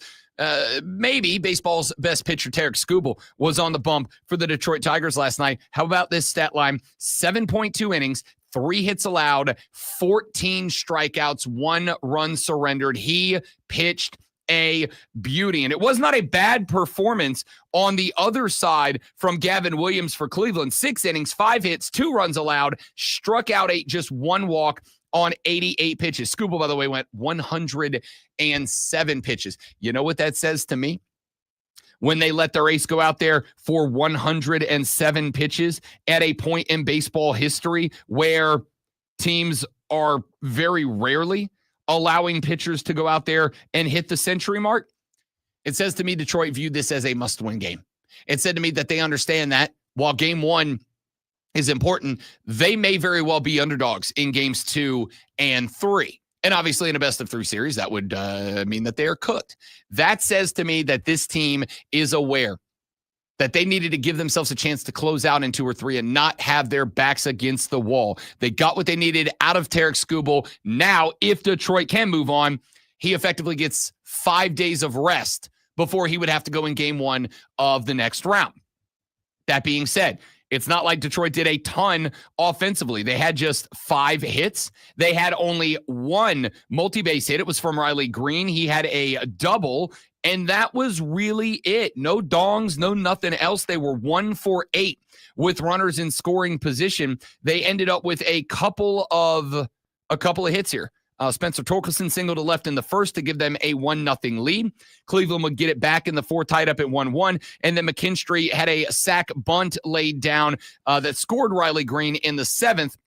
maybe baseball's best pitcher, Tarek Skubal, was on the bump for the Detroit Tigers last night. How about this stat line? 7.2 innings, 3 hits allowed, 14 strikeouts, 1 run surrendered. He pitched a beauty. And it was not a bad performance on the other side from Gavin Williams for Cleveland. 6 innings, 5 hits, 2 runs allowed, struck out 8, just 1 walk on 88 pitches. Skubal, by the way, went 107 pitches. You know what that says to me? When they let their ace go out there for 107 pitches at a point in baseball history where teams are very rarely allowing pitchers to go out there and hit the century mark, it says to me Detroit viewed this as a must-win game. It said to me that they understand that while game 1 is important, they may very well be underdogs in games 2 and 3. And obviously in a best of 3 series, that would mean that they are cooked. That says to me that this team is aware that they needed to give themselves a chance to close out in 2 or 3 and not have their backs against the wall. They got what they needed out of Tarek Skubal. Now, if Detroit can move on, he effectively gets 5 days of rest before he would have to go in game 1 of the next round. That being said, it's not like Detroit did a ton offensively. They had just 5 hits. They had only 1 multi-base hit. It was from Riley Green. He had a double, and that was really it. No dongs, no nothing else. They were 1 for 8 with runners in scoring position. They ended up with a couple of hits here. Spencer Torkelson singled to left in the first to give them a 1-0 lead. Cleveland would get it back in the 4th, tied up at 1-1. And then McKinstry had a sac bunt laid down that scored Riley Green in the 7th.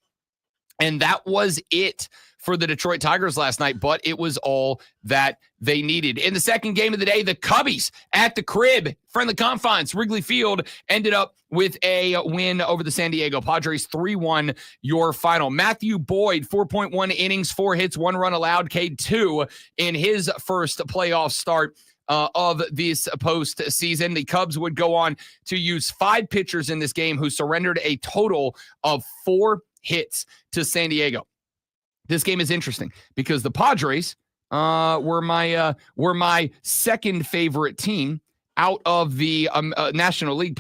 And that was it for the Detroit Tigers last night, but it was all that they needed. In the second game of the day, the Cubbies at the crib, friendly confines, Wrigley Field, ended up with a win over the San Diego Padres, 3-1 your final. Matthew Boyd, 4.1 innings, 4 hits, 1 run allowed, K2 in his first playoff start of this postseason. The Cubs would go on to use 5 pitchers in this game who surrendered a total of 4 hits to San Diego. This game is interesting because the Padres were my second favorite team out of the National League,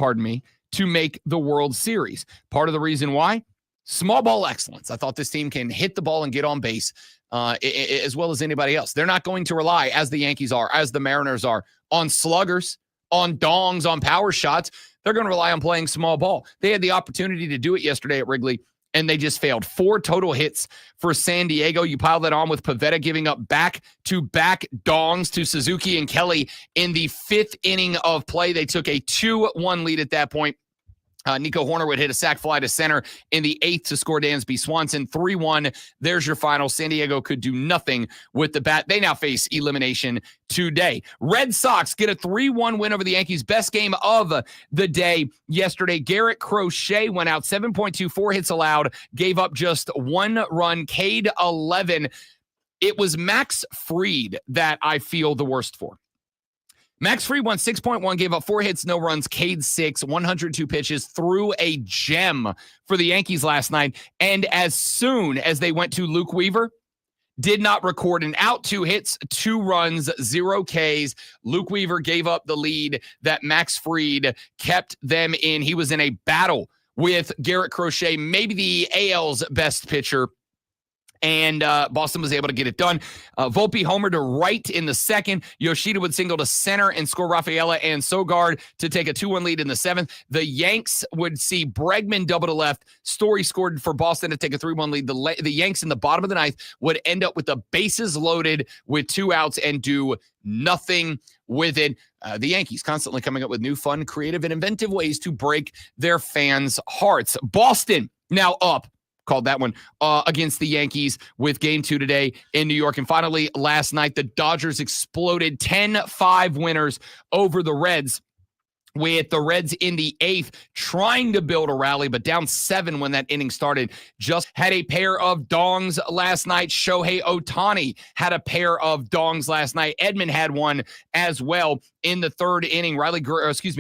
to make the World Series. Part of the reason why? Small ball excellence. I thought this team can hit the ball and get on base as well as anybody else. They're not going to rely, as the Yankees are, as the Mariners are, on sluggers, on dongs, on power shots. They're going to rely on playing small ball. They had the opportunity to do it yesterday at Wrigley, and they just failed. 4 total hits for San Diego. You pile that on with Pivetta giving up back-to-back dongs to Suzuki and Kelly in the 5th inning of play. They took a 2-1 lead at that point. Nico Horner would hit a sac fly to center in the 8th to score Dansby Swanson. 3-1. There's your final. San Diego could do nothing with the bat. They now face elimination today. Red Sox get a 3-1 win over the Yankees. Best game of the day yesterday. Garrett Crochet went out 7.24 hits allowed, gave up just 1 run, K'd 11. It was Max Fried that I feel the worst for. Max Fried won 6.1, gave up 4 hits, no runs, K'd 6, 102 pitches, threw a gem for the Yankees last night. And as soon as they went to Luke Weaver, did not record an out, 2 hits, 2 runs, 0 Ks. Luke Weaver gave up the lead that Max Fried kept them in. He was in a battle with Garrett Crochet, maybe the AL's best pitcher. And Boston was able to get it done. Volpe homer to right in the 2nd. Yoshida would single to center and score Rafaela and Sogard to take a 2-1 lead in the 7th. The Yanks would see Bregman double to left. Story scored for Boston to take a 3-1 lead. The Yanks in the bottom of the 9th would end up with the bases loaded with 2 outs and do nothing with it. The Yankees constantly coming up with new, fun, creative, and inventive ways to break their fans' hearts. Boston now up. Called that one against the Yankees with game 2 today in New York. And finally, last night, the Dodgers exploded 10-5 winners over the Reds, with the Reds in the 8th trying to build a rally, but down 7 when that inning started. Just had a pair of dongs last night. Shohei Ohtani had a pair of dongs last night. Edman had one as well in the 3rd inning.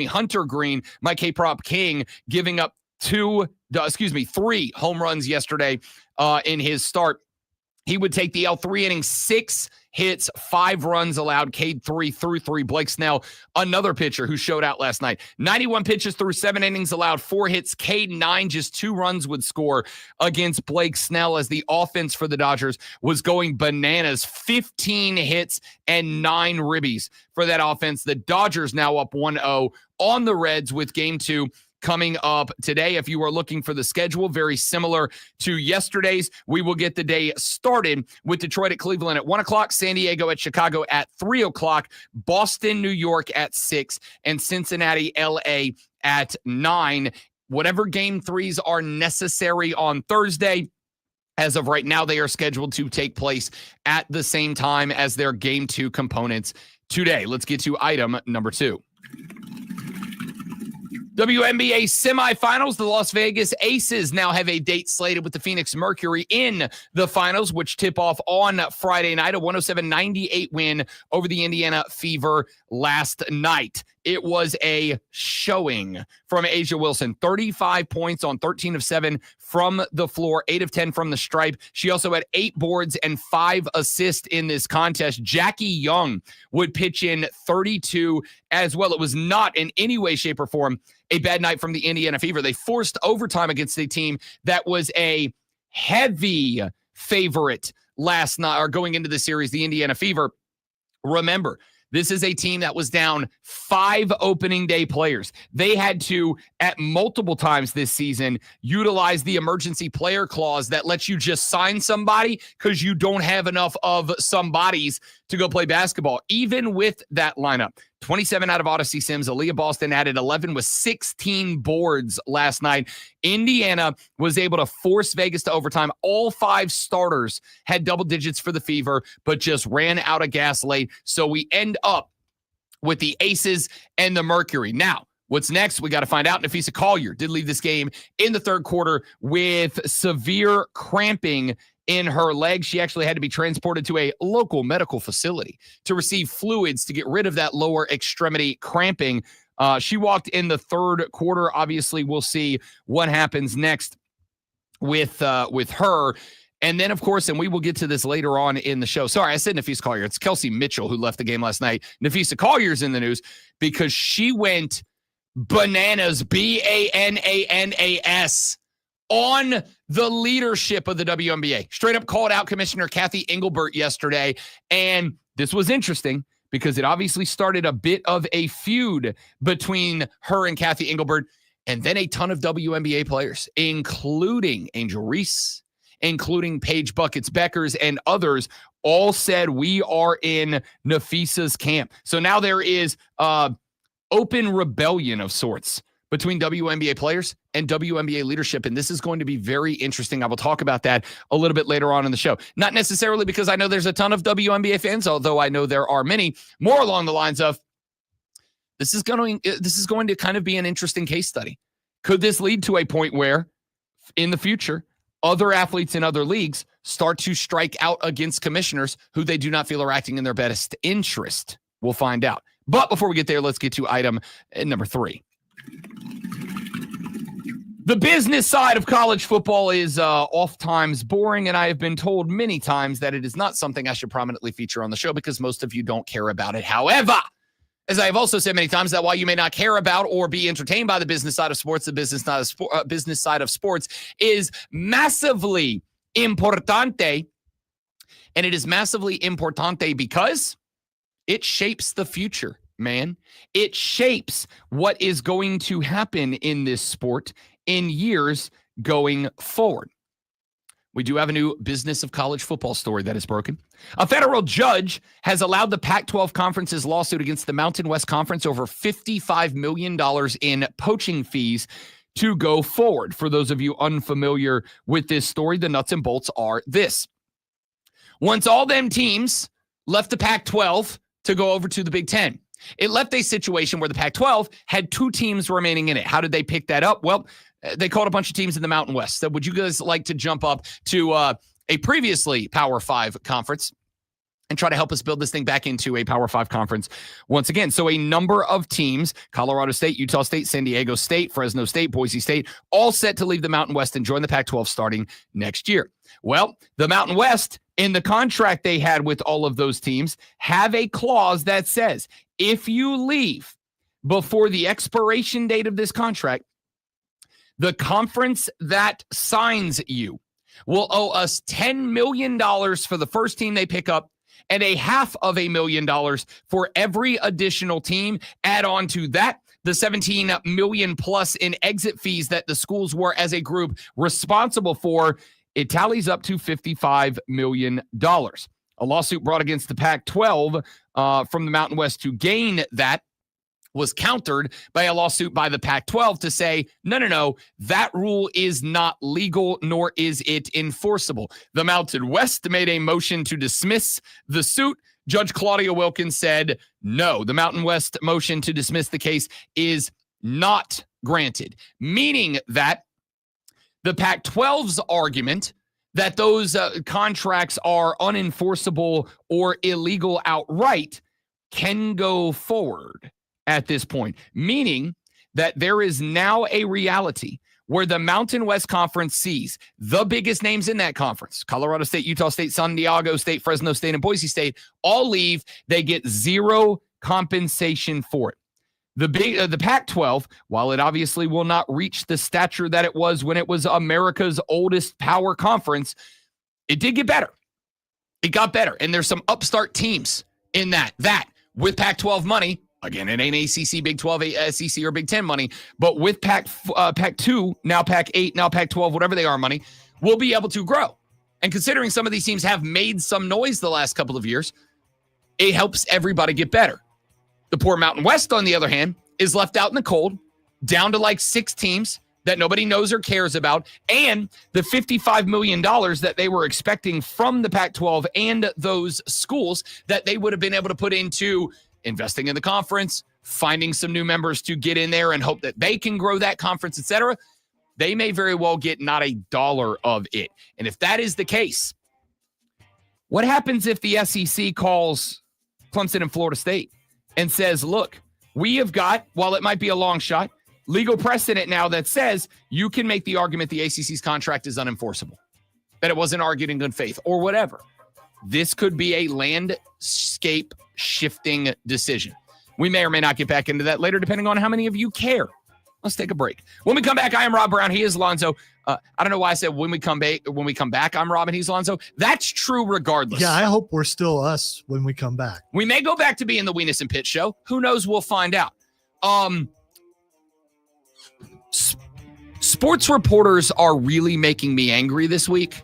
Hunter Green, my K-Prop King, giving up 3 home runs yesterday in his start. He would take the L, 3 innings, 6 hits, 5 runs allowed, K'd 3 through 3. Blake Snell, another pitcher who showed out last night. 91 pitches through 7 innings, allowed 4 hits, K'd 9, just 2 runs would score against Blake Snell as the offense for the Dodgers was going bananas. 15 hits and 9 ribbies for that offense. The Dodgers now up 1-0 on the Reds with game 2 coming up today. If you are looking for the schedule, very similar to yesterday's, we will get the day started with Detroit at Cleveland at 1 o'clock, San Diego at Chicago at 3 o'clock, Boston, New York at 6, and Cincinnati, LA at 9. Whatever game 3s are necessary on Thursday, as of right now, they are scheduled to take place at the same time as their game 2 components today. Let's get to item number 2. WNBA semifinals, the Las Vegas Aces now have a date slated with the Phoenix Mercury in the finals, which tip off on Friday night, a 107-98 win over the Indiana Fever last night. It was a showing from Asia Wilson. 35 points on 13 of 7 from the floor, 8 of 10 from the stripe. She also had 8 boards and 5 assists in this contest. Jackie Young would pitch in 32 as well. It was not in any way, shape, or form a bad night from the Indiana Fever. They forced overtime against a team that was a heavy favorite last night, or going into the series, the Indiana Fever. Remember, this is a team that was down 5 opening day players. They had to, at multiple times this season, utilize the emergency player clause that lets you just sign somebody because you don't have enough of somebodies to go play basketball. Even with that lineup, 27 out of Odyssey Sims, Aaliyah Boston added 11 with 16 boards last night. Indiana was able to force Vegas to overtime. All 5 starters had double digits for the Fever, but just ran out of gas late. So we end up with the Aces and the Mercury. Now, what's next? We got to find out. Nafisa Collier did leave this game in the 3rd quarter with severe cramping in her leg. She actually had to be transported to a local medical facility to receive fluids to get rid of that lower extremity cramping. She walked in the 3rd quarter. Obviously, we'll see what happens next with her. And then, of course, and we will get to this later on in the show. Sorry, I said Nafisa Collier. It's Kelsey Mitchell who left the game last night. Nafisa Collier's in the news because she went bananas, BANANAS, on the leadership of the WNBA. Straight up called out Commissioner Kathy Engelbert yesterday. And this was interesting because it obviously started a bit of a feud between her and Kathy Engelbert, and then a ton of WNBA players, including Angel Reese, including Paige Buckets Beckers, and others, all said we are in Nafisa's camp. So now there is open rebellion of sorts between WNBA players and WNBA leadership, and this is going to be very interesting. I will talk about that a little bit later on in the show. Not necessarily because I know there's a ton of WNBA fans, although I know there are many, more along the lines of this is going to kind of be an interesting case study. Could this lead to a point where in the future, other athletes in other leagues start to strike out against commissioners who they do not feel are acting in their best interest? We'll find out. But before we get there, let's get to item number 3. The business side of college football is oftentimes boring, and I have been told many times that it is not something I should prominently feature on the show because most of you don't care about it. However, as I have also said many times, that while you may not care about or be entertained by the business side of sports, the business side of sports is massively importante, and it is massively importante because it shapes the future, man. It shapes what is going to happen in this sport in years going forward. We do have a new business of college football story that is broken. A federal judge has allowed the Pac-12 Conference's lawsuit against the Mountain West Conference over $55 million in poaching fees to go forward. For those of you unfamiliar with this story, the nuts and bolts are this. Once all them teams left the Pac-12 to go over to the Big Ten, it left a situation where the Pac-12 had 2 teams remaining in it. How did they pick that up? Well, they called a bunch of teams in the Mountain West. So would you guys like to jump up to a previously Power 5 conference and try to help us build this thing back into a Power 5 conference once again? So a number of teams, Colorado State, Utah State, San Diego State, Fresno State, Boise State, all set to leave the Mountain West and join the Pac-12 starting next year. Well, the Mountain West, in the contract they had with all of those teams, have a clause that says, if you leave before the expiration date of this contract, the conference that signs you will owe us $10 million for the first team they pick up and $500,000 for every additional team. Add on to that the $17 million plus in exit fees that the schools were as a group responsible for. It tallies up to $55 million. A lawsuit brought against the Pac-12 from the Mountain West to gain that was countered by a lawsuit by the Pac-12 to say, no, that rule is not legal, nor is it enforceable. The Mountain West made a motion to dismiss the suit. Judge Claudia Wilkins said, no, the Mountain West motion to dismiss the case is not granted, meaning that the Pac-12's argument that those contracts are unenforceable or illegal outright can go forward at this point, meaning that there is now a reality where the Mountain West Conference sees the biggest names in that conference, Colorado State, Utah State, San Diego State, Fresno State, and Boise State, all leave. They get zero compensation for it. The Pac-12, while it obviously will not reach the stature that it was when it was America's oldest power conference, it did get better. It got better. And there's some upstart teams in that with Pac-12 money, again, it ain't ACC, Big 12, SEC, or Big 10 money, but with Pac-2, now Pac-8, now Pac-12, whatever they are money, will be able to grow. And considering some of these teams have made some noise the last couple of years, it helps everybody get better. The poor Mountain West, on the other hand, is left out in the cold, down to like 6 teams that nobody knows or cares about, and the $55 million that they were expecting from the Pac-12 and those schools that they would have been able to put into investing in the conference, finding some new members to get in there and hope that they can grow that conference, etc. They may very well get not a dollar of it. And if that is the case, what happens if the SEC calls Clemson and Florida State and says, look, we have got, while it might be a long shot, legal precedent now that says you can make the argument the ACC's contract is unenforceable, that it wasn't argued in good faith or whatever. This could be a landscape shifting decision. We may or may not get back into that later, depending on how many of you care Let's take a break. When we come back, I am Rob Brown. He is Lonzo. I don't know why I said when we come back, I'm Rob and he's Lonzo. That's true regardless. Yeah, I hope we're still us when we come back. We may go back to being the Weenus and Pitt show. Who knows? We'll find out. Sports reporters are really making me angry this week.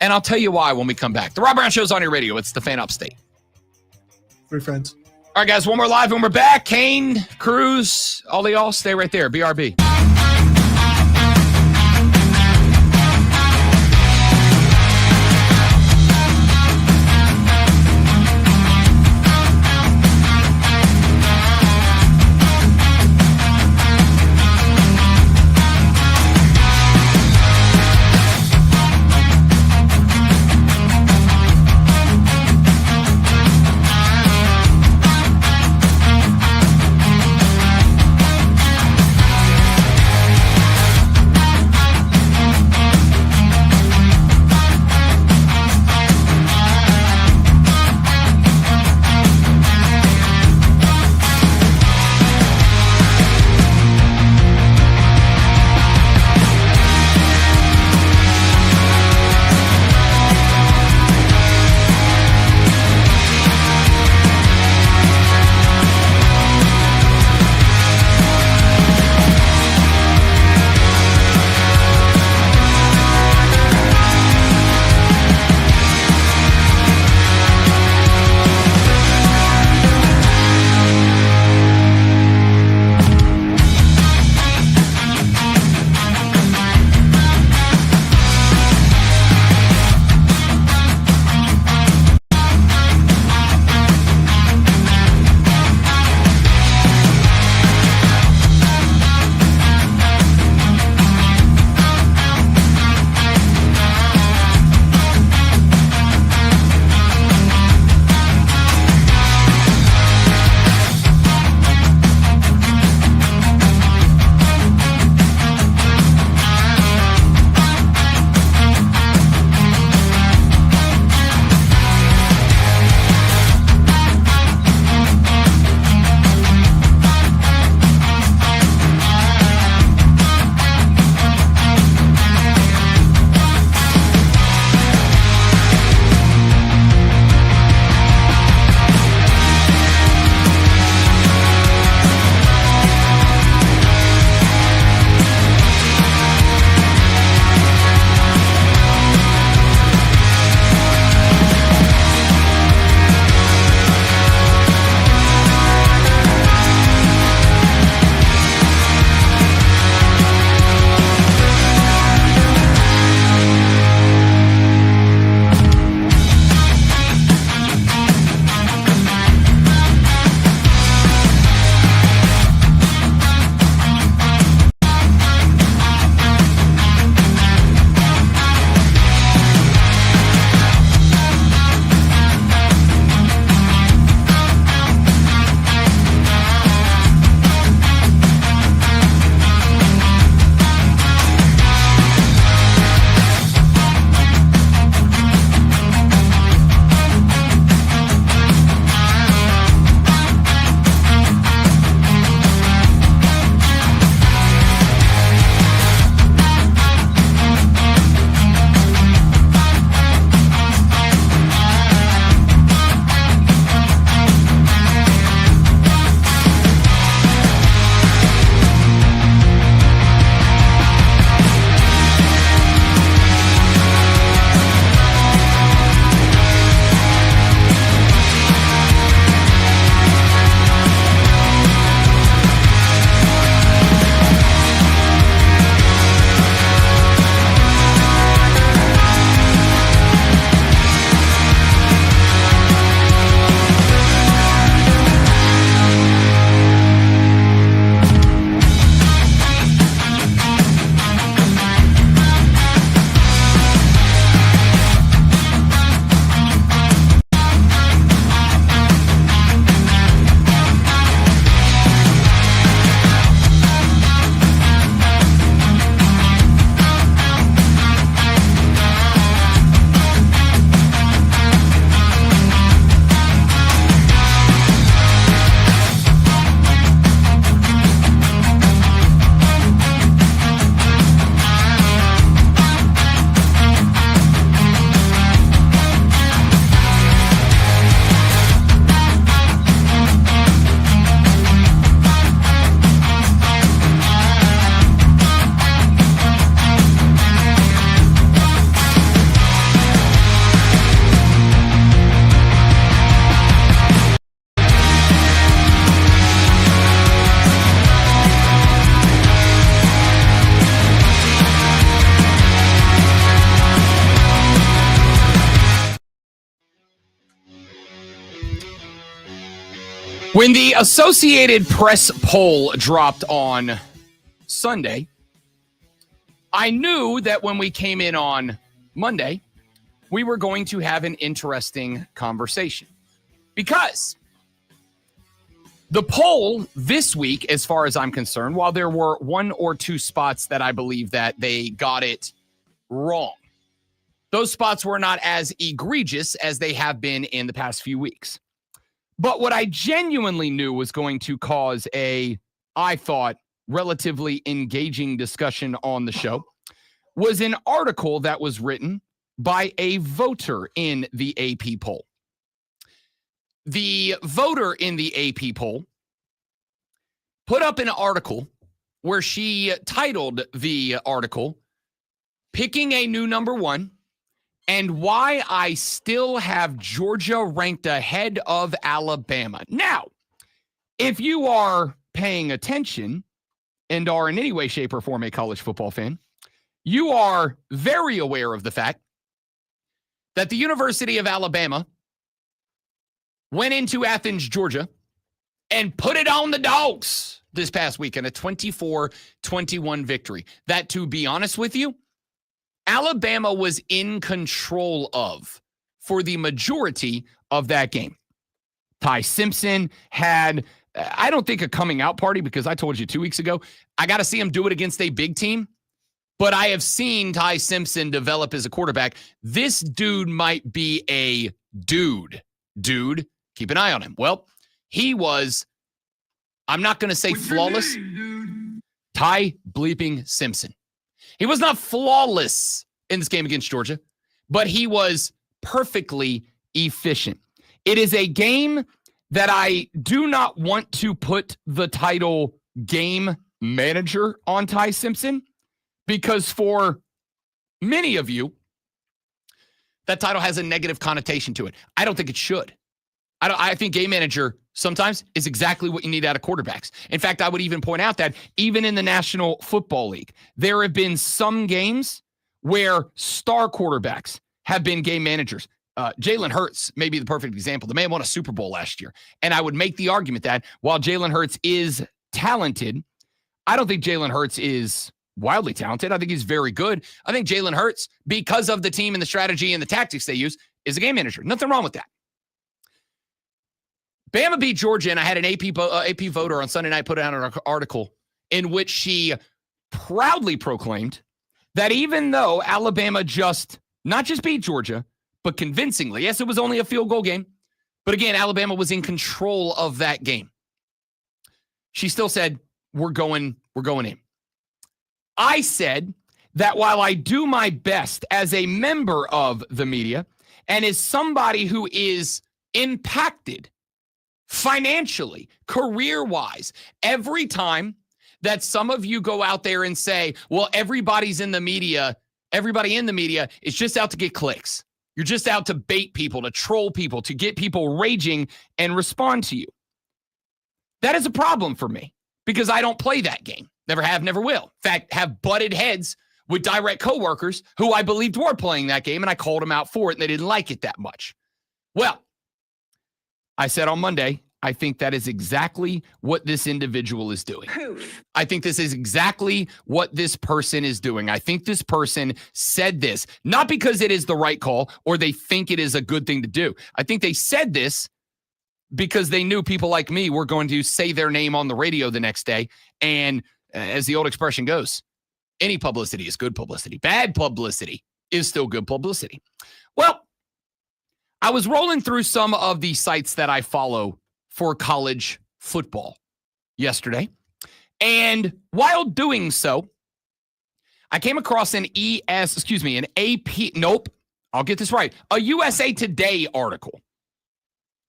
And I'll tell you why when we come back. The Rob Brown Show's on your radio. It's the Fan Upstate. Free friends. All right, guys, one more live and we're back. Kane, Cruz, all of y'all, stay right there. BRB. When the Associated Press poll dropped on Sunday, I knew that when we came in on Monday, we were going to have an interesting conversation. Because the poll this week, as far as I'm concerned, while there were one or two spots that I believe that they got it wrong, those spots were not as egregious as they have been in the past few weeks. But what I genuinely knew was going to cause I thought, relatively engaging discussion on the show was an article that was written by a voter in the AP poll. The voter in the AP poll put up an article where she titled the article, "Picking a New Number One and Why I Still Have Georgia Ranked Ahead of Alabama." Now, if you are paying attention and are in any way, shape, or form a college football fan, you are very aware of the fact that the University of Alabama went into Athens, Georgia, and put it on the dogs this past weekend, a 24-21 victory. That, to be honest with you, Alabama was in control of for the majority of that game. Ty Simpson had, I don't think a coming out party, because I told you 2 weeks ago, I got to see him do it against a big team. But I have seen Ty Simpson develop as a quarterback. This dude might be a dude. Keep an eye on him. Well, he was, I'm not going to say flawless. Ty bleeping Simpson. He was not flawless in this game against Georgia, but he was perfectly efficient. It is a game that I do not want to put the title game manager on Ty Simpson, because for many of you, that title has a negative connotation to it. I don't think it should. I think game manager sometimes is exactly what you need out of quarterbacks. In fact, I would even point out that even in the National Football League, there have been some games where star quarterbacks have been game managers. Jalen Hurts may be the perfect example. The man won a Super Bowl last year. And I would make the argument that while Jalen Hurts is talented, I don't think Jalen Hurts is wildly talented. I think he's very good. I think Jalen Hurts, because of the team and the strategy and the tactics they use, is a game manager. Nothing wrong with that. Bama beat Georgia, and I had an AP voter on Sunday night put out an article in which she proudly proclaimed that even though Alabama not just beat Georgia, but convincingly, yes, it was only a field goal game, but again, Alabama was in control of that game. She still said, we're going in. I said that while I do my best as a member of the media and as somebody who is impacted financially, career-wise, every time that some of you go out there and say, well, everybody in the media is just out to get clicks. You're just out to bait people, to troll people, to get people raging and respond to you. That is a problem for me because I don't play that game. Never have, never will. In fact, have butted heads with direct coworkers who I believed were playing that game, and I called them out for it, and they didn't like it that much. Well, I said on Monday, I think that is exactly what this individual is doing. I think this is exactly what this person is doing. I think this person said this, not because it is the right call or they think it is a good thing to do. I think they said this because they knew people like me were going to say their name on the radio the next day. And as the old expression goes, any publicity is good publicity. Bad publicity is still good publicity. Well, I was rolling through some of the sites that I follow for college football yesterday. And while doing so, I came across an I'll get this right, a USA Today article.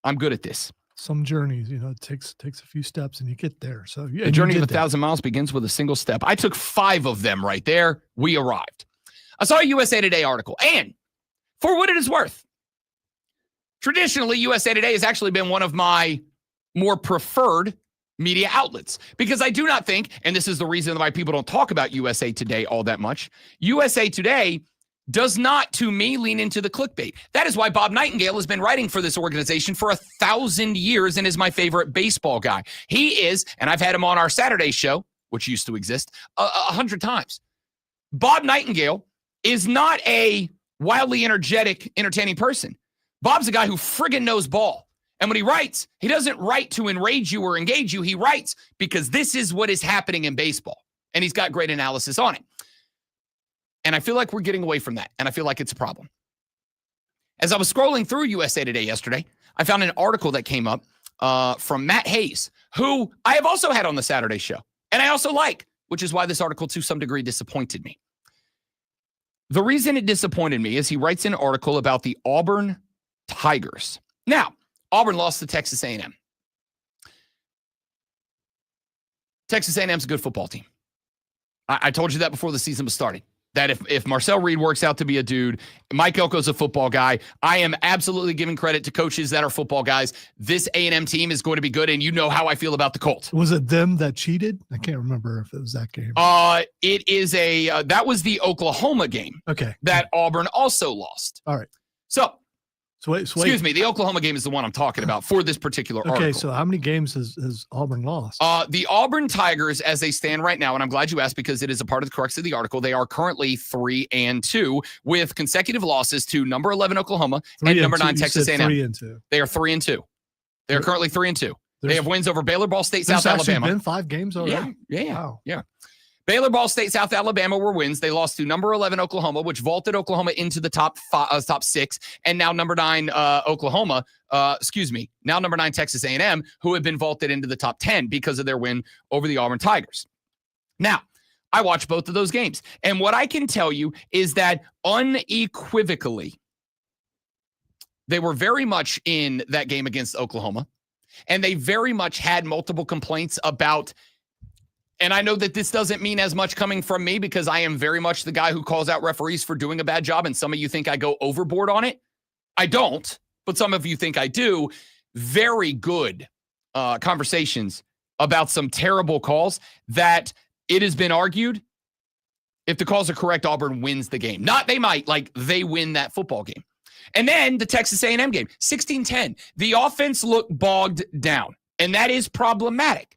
I'm good at this. Some journeys, it takes a few steps and you get there. So yeah, the journey of 1,000 miles begins with a single step. I took 5 of them right there. We arrived. I saw a USA Today article, and for what it is worth, traditionally, USA Today has actually been one of my more preferred media outlets because I do not think, and this is the reason why people don't talk about USA Today all that much, USA Today does not, to me, lean into the clickbait. That is why Bob Nightingale has been writing for this organization for 1,000 years and is my favorite baseball guy. He is, and I've had him on our Saturday show, which used to exist, 100 times. Bob Nightingale is not a wildly energetic, entertaining person. Bob's a guy who friggin' knows ball. And when he writes, he doesn't write to enrage you or engage you. He writes because this is what is happening in baseball. And he's got great analysis on it. And I feel like we're getting away from that. And I feel like it's a problem. As I was scrolling through USA Today yesterday, I found an article that came up from Matt Hayes, who I have also had on the Saturday show. And I also like, which is why this article to some degree disappointed me. The reason it disappointed me is he writes an article about the Auburn Tigers. Now, Auburn lost to Texas A&M. Texas A&M's a good football team. I told you that before the season was starting. That if Marcel Reed works out to be a dude, Mike Elko's a football guy. I am absolutely giving credit to coaches that are football guys. This A&M team is going to be good, and you know how I feel about the Colts. Was it them that cheated? I can't remember if it was that game. It is that was the Oklahoma game. Okay. That Auburn also lost. All right. So wait. Excuse me. The Oklahoma game is the one I'm talking about for this particular article. Okay, so how many games has Auburn lost? The Auburn Tigers, as they stand right now, and I'm glad you asked because it is a part of the crux of the article, they are currently 3-2 with consecutive losses to number 11 Oklahoma and number 9 Texas A&M. 3-2. They are 3-2. They are currently 3-2. They have wins over Baylor, Ball State, There's South Alabama. Been 5 games already. Yeah. Wow. Yeah. Baylor, Ball State, South Alabama were wins. They lost to number 11 Oklahoma, which vaulted Oklahoma into the top 6, and now number 9 now number 9 Texas A&M, who have been vaulted into the top 10 because of their win over the Auburn Tigers. Now, I watched both of those games, and what I can tell you is that unequivocally, they were very much in that game against Oklahoma, and they very much had multiple complaints about. And I know that this doesn't mean as much coming from me because I am very much the guy who calls out referees for doing a bad job. And some of you think I go overboard on it. I don't, but some of you think I do. Very good conversations about some terrible calls that it has been argued. If the calls are correct, Auburn wins the game. Not they might, like they win that football game. And then the Texas A&M game, 16-10. The offense looked bogged down, and that is problematic.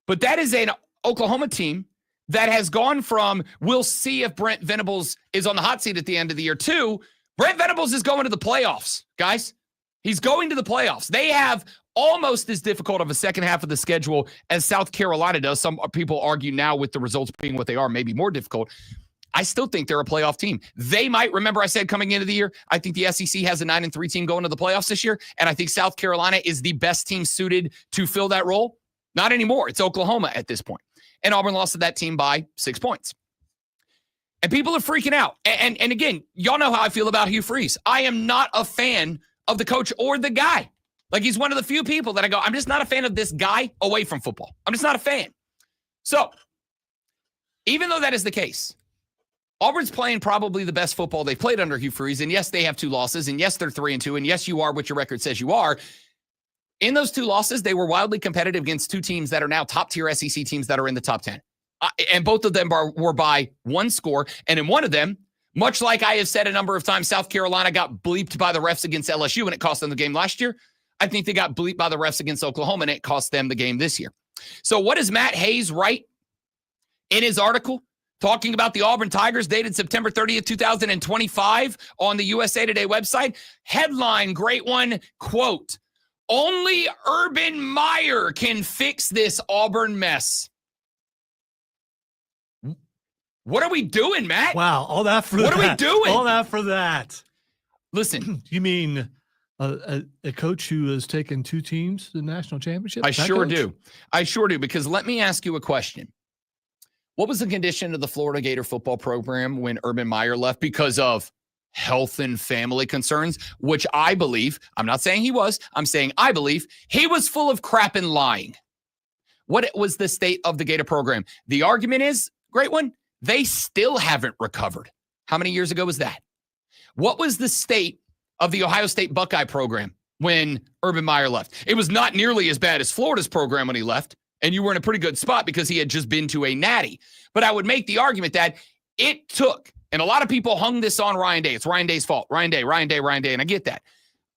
But that is an Oklahoma team that has gone from, we'll see if Brent Venables is on the hot seat at the end of the year, to Brent Venables is going to the playoffs, guys. He's going to the playoffs. They have almost as difficult of a second half of the schedule as South Carolina does. Some people argue now with the results being what they are, maybe more difficult. I still think they're a playoff team. They might, remember I said coming into the year, I think the SEC has a 9-3 team going to the playoffs this year, and I think South Carolina is the best team suited to fill that role. Not anymore. It's Oklahoma at this point. And Auburn lost to that team by 6 points. And people are freaking out. And again, y'all know how I feel about Hugh Freeze. I am not a fan of the coach or the guy. Like, he's one of the few people that I go, I'm just not a fan of this guy away from football. I'm just not a fan. So, even though that is the case, Auburn's playing probably the best football they've played under Hugh Freeze. And yes, they have 2 losses. And yes, they're 3-2. And yes, you are what your record says you are. In those 2 losses, they were wildly competitive against 2 teams that are now top-tier SEC teams that are in the top 10. And both of them were by 1 score. And in one of them, much like I have said a number of times, South Carolina got bleeped by the refs against LSU and it cost them the game last year. I think they got bleeped by the refs against Oklahoma and it cost them the game this year. So what does Matt Hayes write in his article talking about the Auburn Tigers dated September 30th, 2025 on the USA Today website? Headline, great one, quote, "Only Urban Meyer can fix this Auburn mess." What are we doing, Matt? Wow, all that for what that. What are we doing? All that for that. Listen. You mean a coach who has taken 2 teams to the national championship? I sure do. I sure do, because let me ask you a question. What was the condition of the Florida Gator football program when Urban Meyer left because of health and family concerns, which I believe, I'm not saying he was, I'm saying I believe he was full of crap and lying. What was the state of the Gator program? The argument is, great one, they still haven't recovered. How many years ago was that? What was the state of the Ohio State Buckeye program when Urban Meyer left? It was not nearly as bad as Florida's program when he left, and you were in a pretty good spot because he had just been to a natty. But I would make the argument that it took And a lot of people hung this on Ryan Day. It's Ryan Day's fault. Ryan Day. And I get that.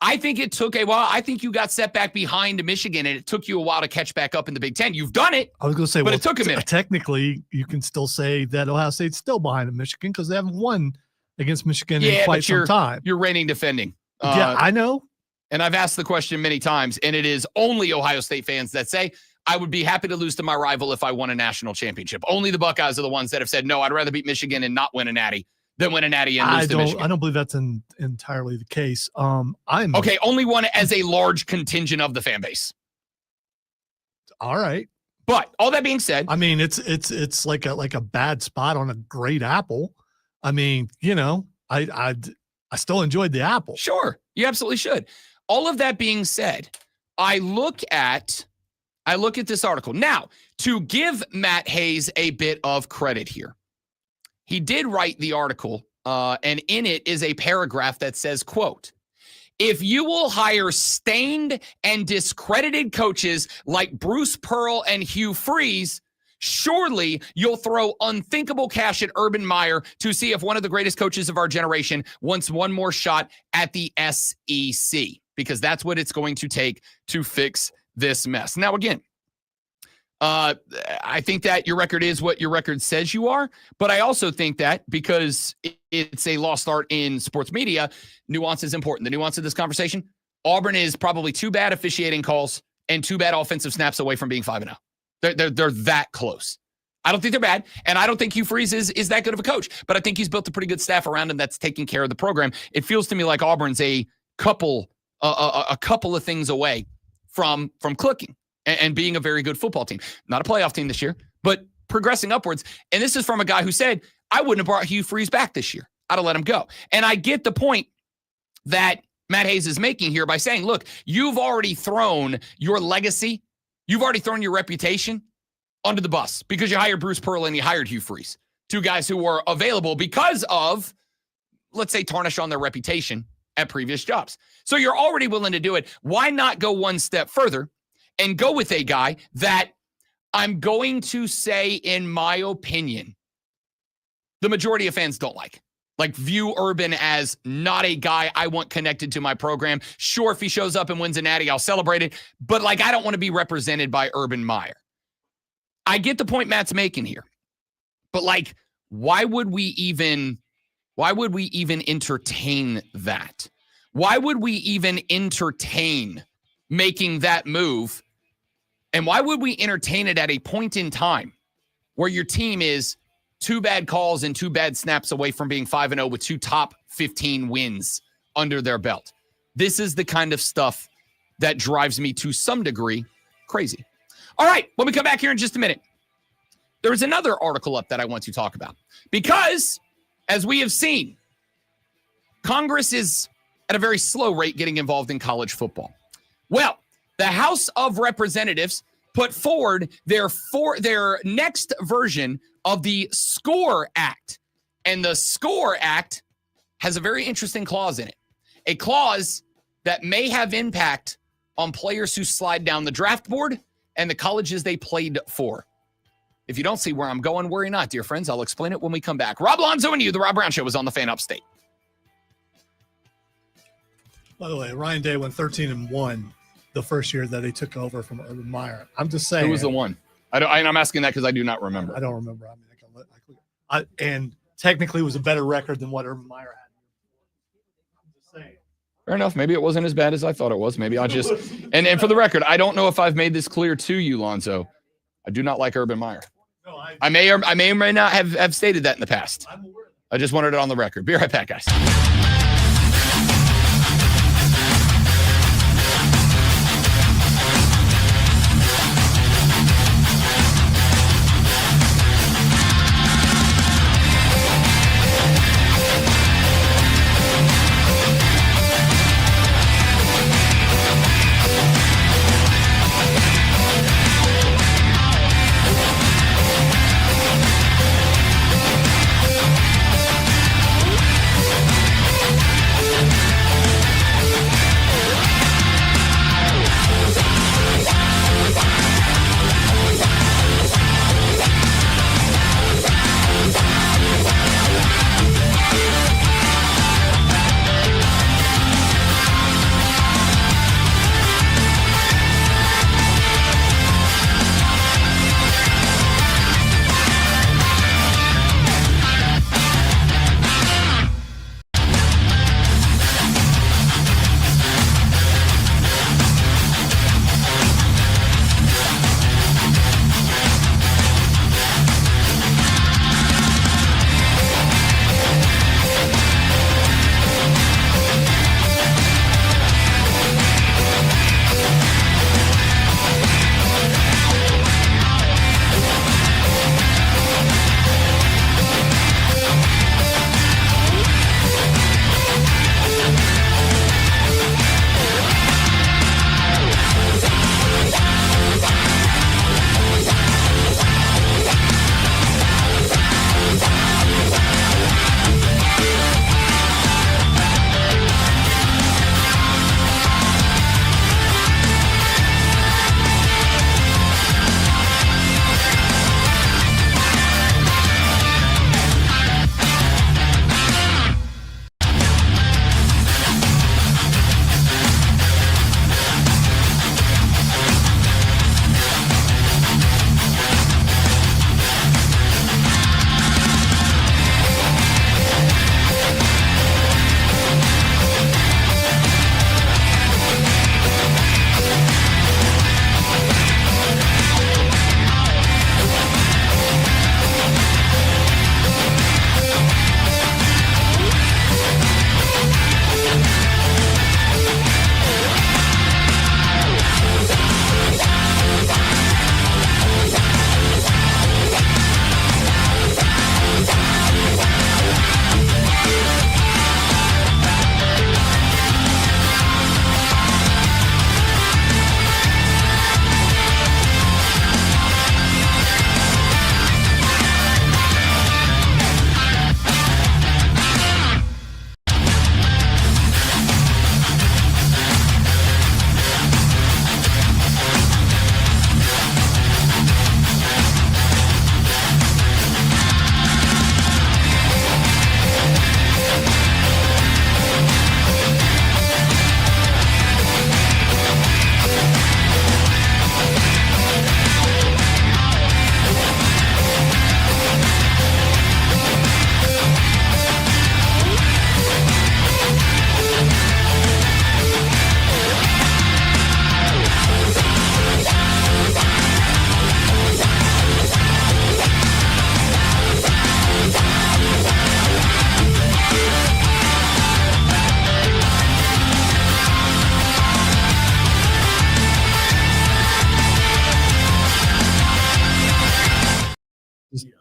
I think it took a while. I think you got set back behind Michigan, and it took you a while to catch back up in the Big Ten. You've done it. I was going to say, but it took a minute. Technically, you can still say that Ohio State's still behind Michigan because they haven't won against Michigan in quite some time. You're reigning defending. Yeah, I know. And I've asked the question many times, and it is only Ohio State fans that say, I would be happy to lose to my rival if I won a national championship. Only the Buckeyes are the ones that have said, no, I'd rather beat Michigan and not win a natty than win a natty and lose to Michigan. I don't believe that's entirely the case. Okay, only one as a large contingent of the fan base. All right. But all that being said, I mean, it's like a bad spot on a great apple. I mean, I still enjoyed the apple. Sure, you absolutely should. All of that being said, I look at this article. Now, to give Matt Hayes a bit of credit here, he did write the article, and in it is a paragraph that says, quote, if you will hire stained and discredited coaches like Bruce Pearl and Hugh Freeze, surely you'll throw unthinkable cash at Urban Meyer to see if one of the greatest coaches of our generation wants one more shot at the SEC, because that's what it's going to take to fix this mess. Now, again, I think that your record is what your record says you are, but I also think that because it's a lost art in sports media, nuance is important. The nuance of this conversation, Auburn is probably 2 bad officiating calls and 2 bad offensive snaps away from being 5-0. They're that close. I don't think they're bad, and I don't think Hugh Freeze is that good of a coach, but I think he's built a pretty good staff around him that's taking care of the program. It feels to me like Auburn's a couple of things away from clicking and being a very good football team. Not a playoff team this year, but progressing upwards. And this is from a guy who said, I wouldn't have brought Hugh Freeze back this year. I'd have let him go. And I get the point that Matt Hayes is making here by saying, look, you've already thrown your legacy, you've already thrown your reputation under the bus because you hired Bruce Pearl and you hired Hugh Freeze, 2 guys who were available because of, let's say, tarnish on their reputation at previous jobs. So you're already willing to do it. Why not go one step further and go with a guy that I'm going to say, in my opinion, the majority of fans don't like? Like, view Urban as not a guy I want connected to my program. Sure, if he shows up and wins a natty, I'll celebrate it. But, like, I don't want to be represented by Urban Meyer. I get the point Matt's making here. But, like, why would we even entertain that? Why would we even entertain making that move? And why would we entertain it at a point in time where your team is 2 bad calls and 2 bad snaps away from being 5-0 with 2 top 15 wins under their belt? This is the kind of stuff that drives me to some degree crazy. All right, when we come back here in just a minute, there's another article up that I want to talk about because, as we have seen, Congress is at a very slow rate getting involved in college football. Well, the House of Representatives put forward their next version of the SCORE Act. And the SCORE Act has a very interesting clause in it. A clause that may have impact on players who slide down the draft board and the colleges they played for. If you don't see where I'm going, worry not, dear friends. I'll explain it when we come back. Rob Lonzo and you, The Rob Brown Show, is on the Fan Upstate. By the way, Ryan Day went 13-1 the first year that he took over from Urban Meyer. I'm just saying. Who was the one? I'm asking that because I do not remember. I don't remember. I mean, and technically it was a better record than what Urban Meyer had. I'm just saying. Fair enough. Maybe it wasn't as bad as I thought it was. Maybe I'll just and for the record, I don't know if I've made this clear to you, Lonzo. I do not like Urban Meyer. No, I may or may not have stated that in the past. I just wanted it on the record. Be right back, guys.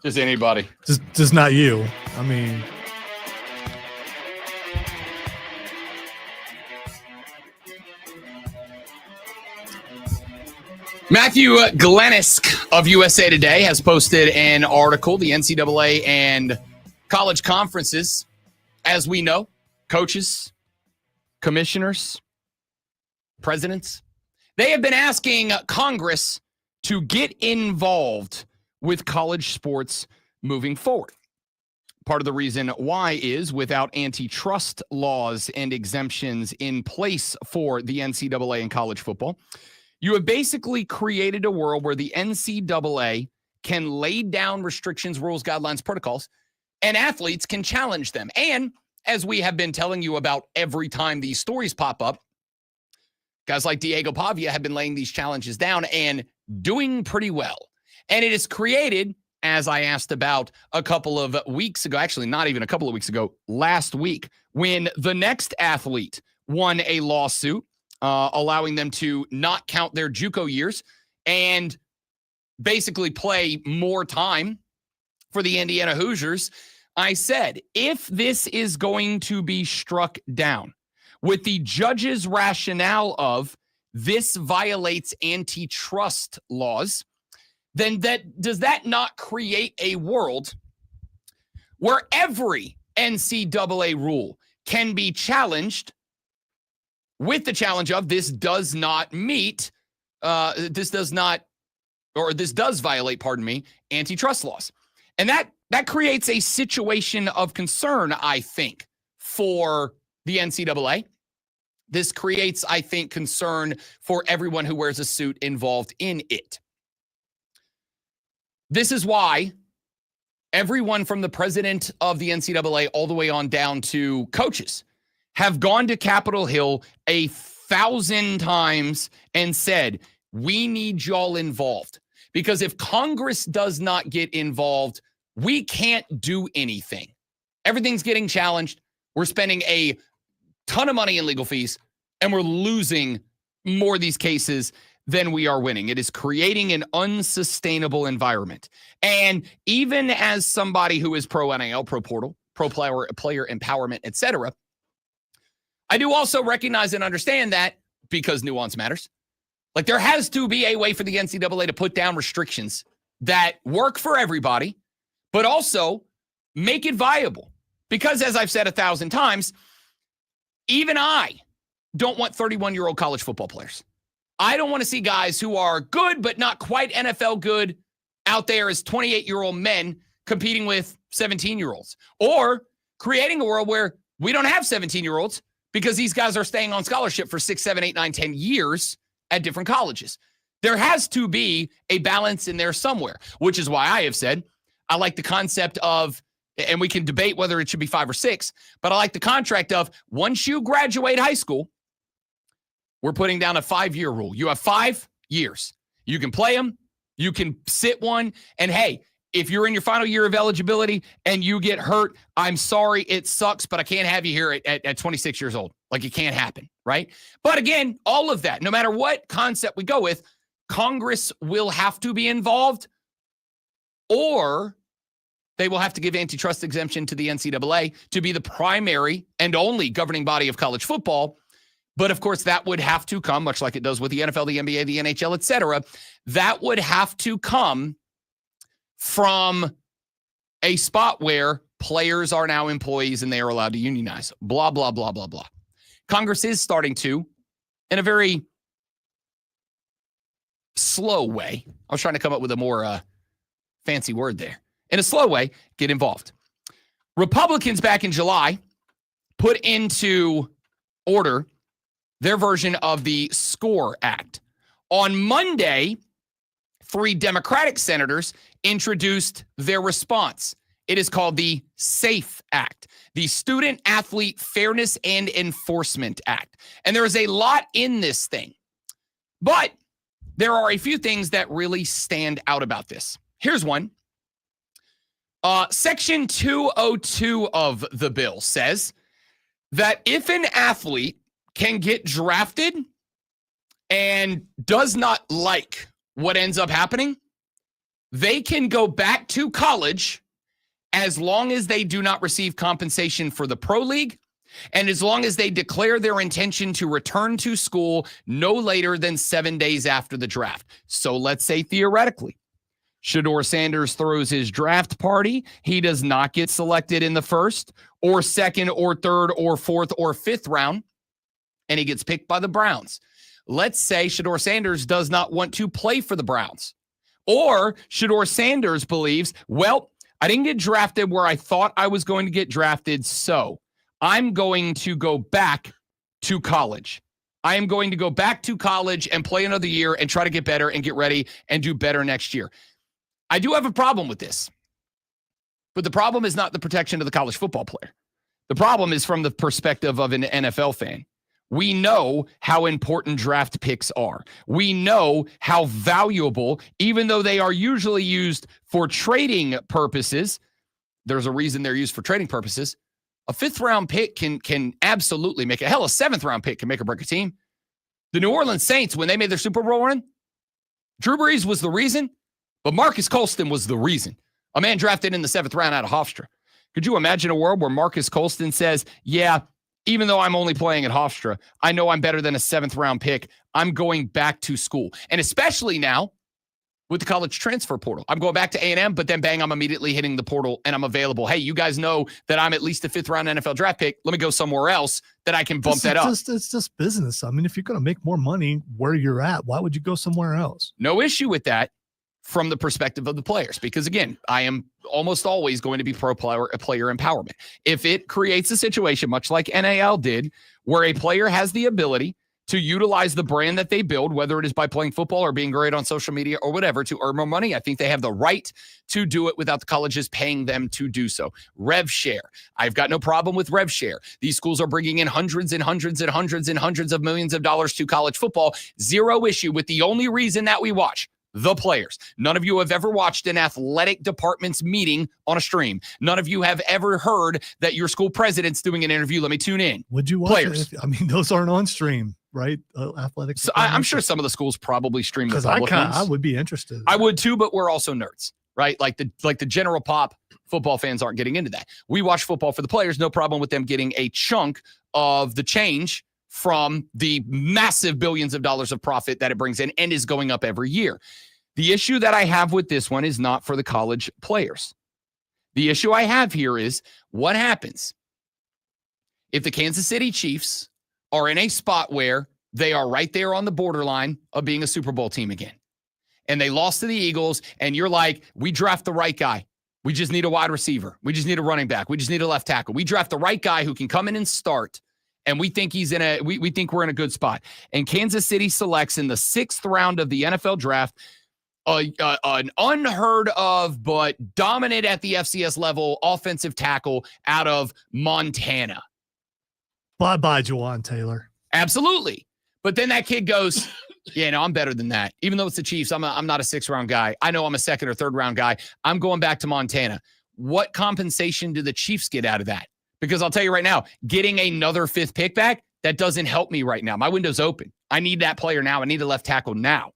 Just anybody. Just not you. I mean, Matthew Glenisk of USA Today has posted an article, the NCAA and college conferences, as we know, coaches, commissioners, presidents, they have been asking Congress to get involved with college sports moving forward. Part of the reason why is without antitrust laws and exemptions in place for the NCAA and college football, you have basically created a world where the NCAA can lay down restrictions, rules, guidelines, protocols, and athletes can challenge them. And as we have been telling you about every time these stories pop up, guys like Diego Pavia have been laying these challenges down and doing pretty well. And it has created, as I asked about a couple of weeks ago, actually not even a couple of weeks ago, last week, when the next athlete won a lawsuit allowing them to not count their JUCO years and basically play more time for the Indiana Hoosiers. I said, if this is going to be struck down with the judge's rationale of this violates antitrust laws, then does that not create a world where every NCAA rule can be challenged with the challenge of this does not meet, this does violate, antitrust laws. And that creates a situation of concern, I think, for the NCAA. This creates, I think, concern for everyone who wears a suit involved in it. This is why everyone from the president of the NCAA all the way on down to coaches have gone to Capitol Hill 1,000 times and said, we need y'all involved. Because if Congress does not get involved, we can't do anything. Everything's getting challenged. We're spending a ton of money in legal fees, and we're losing more of these cases than we are winning. It is creating an unsustainable environment. And even as somebody who is pro NIL, pro portal, pro player empowerment, etc., I do also recognize and understand that, because nuance matters, like there has to be a way for the NCAA to put down restrictions that work for everybody, but also make it viable. Because as I've said 1,000 times, even I don't want 31-year-old college football players. I don't want to see guys who are good but not quite NFL good out there as 28-year-old men competing with 17-year-olds, or creating a world where we don't have 17-year-olds because these guys are staying on scholarship for 6, 7, 8, 9, 10 years at different colleges. There has to be a balance in there somewhere, which is why I have said I like the concept of, and we can debate whether it should be 5 or 6, but I like the contract of once you graduate high school, we're putting down a 5-year rule. You have 5 years. You can play them. You can sit one. And hey, if you're in your final year of eligibility and you get hurt, I'm sorry, it sucks, but I can't have you here at 26 years old. Like, it can't happen, right? But again, all of that, no matter what concept we go with, Congress will have to be involved, or they will have to give antitrust exemption to the NCAA to be the primary and only governing body of college football. But of course, that would have to come, much like it does with the NFL, the NBA, the NHL, et cetera, that would have to come from a spot where players are now employees and they are allowed to unionize. Blah, blah, blah, blah, blah. Congress is starting to, in a very slow way, I was trying to come up with a more fancy word there, in a slow way, get involved. Republicans back in July put into order their version of the SCORE Act. On Monday, 3 Democratic senators introduced their response. It is called the SAFE Act, the Student Athlete Fairness and Enforcement Act. And there is a lot in this thing, but there are a few things that really stand out about this. Here's one. Section 202 of the bill says that if an athlete can get drafted and does not like what ends up happening, they can go back to college as long as they do not receive compensation for the pro league and as long as they declare their intention to return to school no later than 7 days after the draft. So let's say theoretically, Shedeur Sanders throws his draft party. He does not get selected in the first or second or third or fourth or fifth round, and he gets picked by the Browns. Let's say Shedeur Sanders does not want to play for the Browns. Or Shedeur Sanders believes, well, I didn't get drafted where I thought I was going to get drafted, so I'm going to go back to college. I am going to go back to college and play another year and try to get better and get ready and do better next year. I do have a problem with this, but the problem is not the protection of the college football player. The problem is from the perspective of an NFL fan. We know how important draft picks are. We know how valuable, even though they are usually used for trading purposes. There's a reason they're used for trading purposes. A fifth-round pick can absolutely make it. Hell, a seventh-round pick can make or break a team. The New Orleans Saints, when they made their Super Bowl run, Drew Brees was the reason, but Marcus Colston was the reason. A man drafted in the seventh round out of Hofstra. Could you imagine a world where Marcus Colston says, yeah, even though I'm only playing at Hofstra, I know I'm better than a seventh-round pick. I'm going back to school. And especially now with the college transfer portal. I'm going back to A&M, but then bang, I'm immediately hitting the portal and I'm available. Hey, you guys know that I'm at least a fifth-round NFL draft pick. Let me go somewhere else that I can bump that up. It's just business. I mean, if you're going to make more money where you're at, why would you go somewhere else? No issue with that from the perspective of the players, because again, I am almost always going to be player empowerment. If it creates a situation much like NAL did, where a player has the ability to utilize the brand that they build, whether it is by playing football or being great on social media or whatever, to earn more money, I think they have the right to do it without the colleges paying them to do so. Rev share. I've got no problem with rev share. These schools are bringing in hundreds and hundreds and hundreds and hundreds of millions of dollars to college football. Zero issue with the only reason that we watch. The players. None of you have ever watched an athletic department's meeting on a stream. None of you have ever heard that your school president's doing an interview. Let me tune in. Would you watch players? I mean, those aren't on stream, right? Athletic. So I'm sure some of the schools probably stream the because public ones. I would be interested. I would too, but we're also nerds, right? Like the general pop football fans aren't getting into that. We watch football for the players. No problem with them getting a chunk of the change from the massive billions of dollars of profit that it brings in and is going up every year. The issue that I have with this one is not for the college players. The issue I have here is what happens if the Kansas City Chiefs are in a spot where they are right there on the borderline of being a Super Bowl team again, and they lost to the Eagles, and you're like, we draft the right guy. We just need a wide receiver. We just need a running back. We just need a left tackle. We draft the right guy who can come in and start. And we think we think we're in a good spot. And Kansas City selects in the 6th round of the NFL draft an unheard of but dominant at the FCS level offensive tackle out of Montana. Bye-bye, Juwan Taylor. Absolutely. But then that kid goes, yeah, no, I'm better than that. Even though it's the Chiefs, I'm not a 6th-round guy. I know I'm a 2nd or 3rd-round guy. I'm going back to Montana. What compensation do the Chiefs get out of that? Because I'll tell you right now, getting another 5th pick back, that doesn't help me right now. My window's open. I need that player now. I need a left tackle now.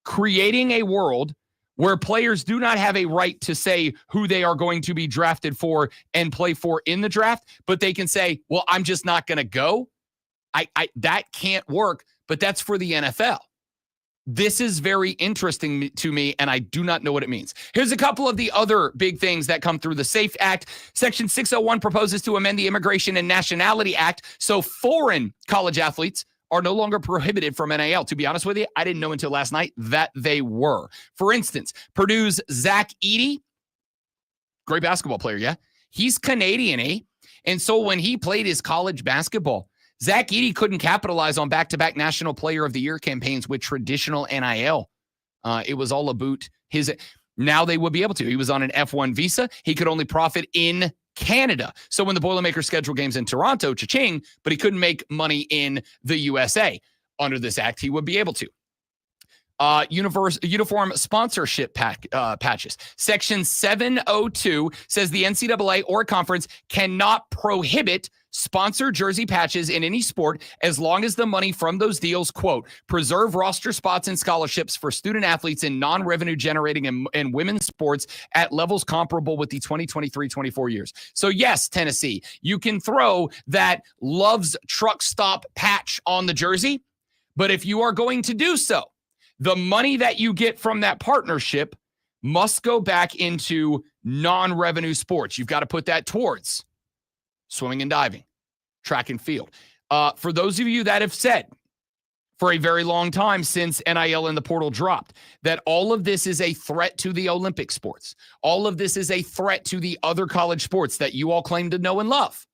Creating a world where players do not have a right to say who they are going to be drafted for and play for in the draft, but they can say, well, I'm just not going to go. That can't work, but that's for the NFL. This is very interesting to me, and I do not know what it means. Here's a couple of the other big things that come through the SAFE Act. Section 601 proposes to amend the Immigration and Nationality Act so foreign college athletes are no longer prohibited from NIL. To be honest with you, I didn't know until last night that they were. For instance, Purdue's Zach Edey, great basketball player, yeah? He's Canadian, eh? And so when he played his college basketball, Zach Edey couldn't capitalize on back-to-back National Player of the Year campaigns with traditional NIL. It was all about his. Now they would be able to. He was on an F1 visa. He could only profit in Canada. So when the Boilermakers scheduled games in Toronto, cha-ching, but he couldn't make money in the USA. Under this act, he would be able to. Uniform sponsorship patches. Section 702 says the NCAA or conference cannot prohibit sponsor jersey patches in any sport as long as the money from those deals, quote, preserve roster spots and scholarships for student athletes in non-revenue generating and women's sports at levels comparable with the 2023-24 years. So yes, Tennessee, you can throw that Love's Truck Stop patch on the jersey, but if you are going to do so, the money that you get from that partnership must go back into non-revenue sports. You've got to put that towards swimming and diving, track and field. For those of you that have said for a very long time since NIL and the portal dropped that all of this is a threat to the Olympic sports, all of this is a threat to the other college sports that you all claim to know and love,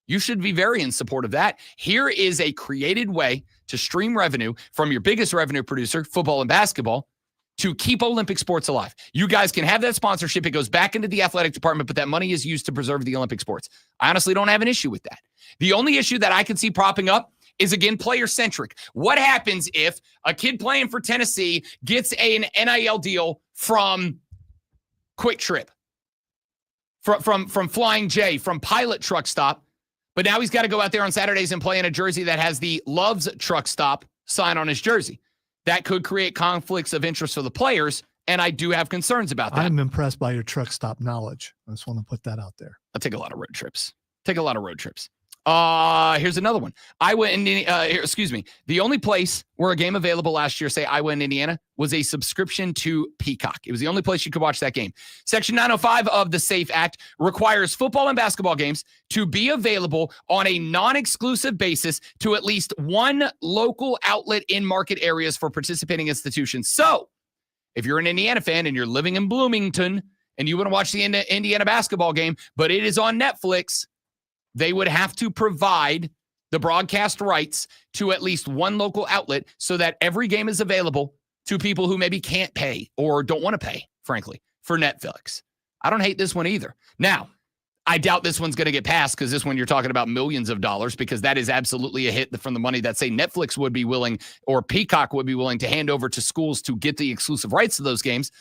you should be very in support of that. Here is a created way to stream revenue from your biggest revenue producer, football and basketball, to keep Olympic sports alive. You guys can have that sponsorship. It goes back into the athletic department, but that money is used to preserve the Olympic sports. I honestly don't have an issue with that. The only issue that I can see propping up is, again, player-centric. What happens if a kid playing for Tennessee gets an NIL deal from Quick Trip, from Flying J, from Pilot Truck Stop, but now he's got to go out there on Saturdays and play in a jersey that has the Love's Truck Stop sign on his jersey? That could create conflicts of interest for the players, and I do have concerns about that. I'm impressed by your truck stop knowledge. I just want to put that out there. I take a lot of road trips. Here's another one. The only place where a game available last year, say Iowa and Indiana, was a subscription to Peacock. It was the only place you could watch that game. Section 905 of the SAFE Act requires football and basketball games to be available on a non-exclusive basis to at least one local outlet in market areas for participating institutions. So if you're an Indiana fan and you're living in Bloomington and you want to watch the Indiana basketball game, but it is on Netflix, they would have to provide the broadcast rights to at least one local outlet so that every game is available to people who maybe can't pay or don't want to pay, frankly, for Netflix. I don't hate this one either. Now, I doubt this one's going to get passed because this one you're talking about millions of dollars, because that is absolutely a hit from the money that, say, Netflix would be willing or Peacock would be willing to hand over to schools to get the exclusive rights to those games.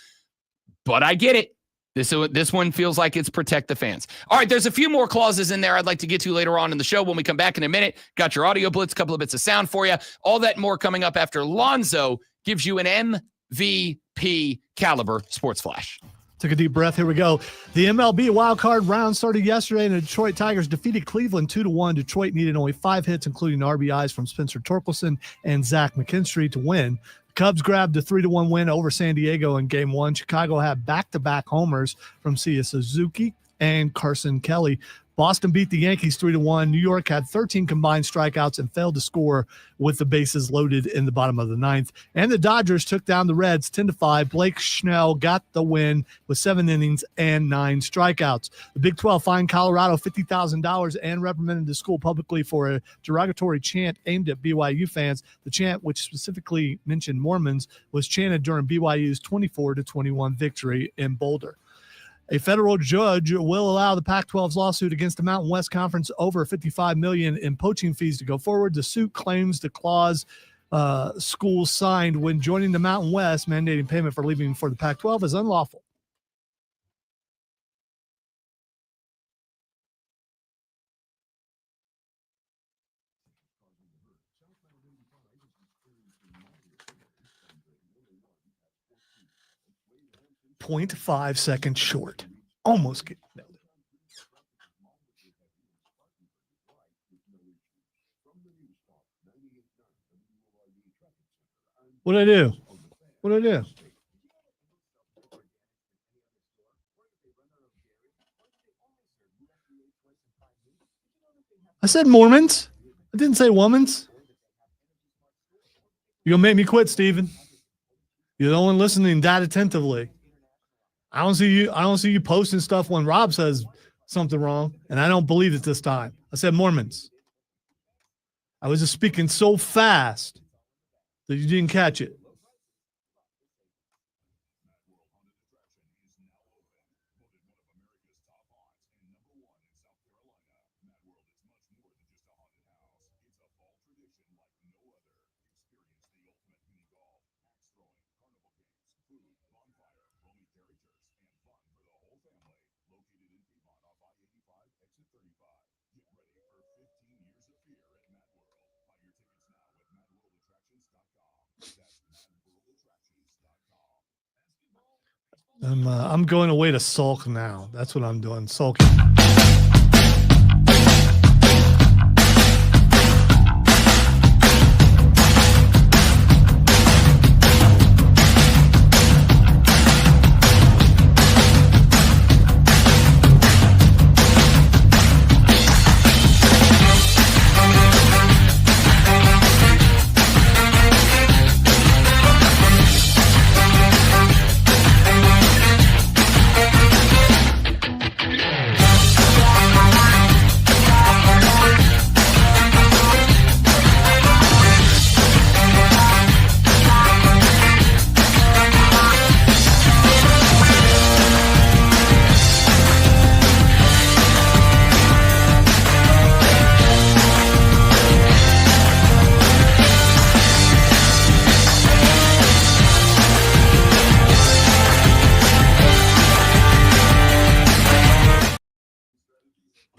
But I get it. This one feels like it's protect the fans. All right, there's a few more clauses in there I'd like to get to later on in the show when we come back in a minute. Got your audio blitz, a couple of bits of sound for you. All that and more coming up after Lonzo gives you an MVP caliber sports flash. Took a deep breath. Here we go. The MLB wildcard round started yesterday, and the Detroit Tigers defeated Cleveland 2-1. Detroit needed only 5 hits, including RBIs from Spencer Torkelson and Zach McKinstry to win. Cubs grabbed a 3-1 win over San Diego in Game 1. Chicago had back-to-back homers from Sia Suzuki and Carson Kelly. Boston beat the Yankees 3-1. New York had 13 combined strikeouts and failed to score with the bases loaded in the bottom of the ninth. And the Dodgers took down the Reds 10-5. Blake Snell got the win with 7 innings and 9 strikeouts. The Big 12 fined Colorado $50,000 and reprimanded the school publicly for a derogatory chant aimed at BYU fans. The chant, which specifically mentioned Mormons, was chanted during BYU's 24-21 victory in Boulder. A federal judge will allow the Pac-12's lawsuit against the Mountain West Conference over $55 million in poaching fees to go forward. The suit claims the clause schools signed when joining the Mountain West, mandating payment for leaving for the Pac-12, is unlawful. .5 seconds short. Almost get nailed it. What did I do? I said Mormons. I didn't say womans. You're going to make me quit, Steven. You're the one listening that attentively. I don't see you posting stuff when Rob says something wrong, and I don't believe it this time. I said Mormons. I was just speaking so fast that you didn't catch it. I'm going away to sulk now. That's what I'm doing. Sulking.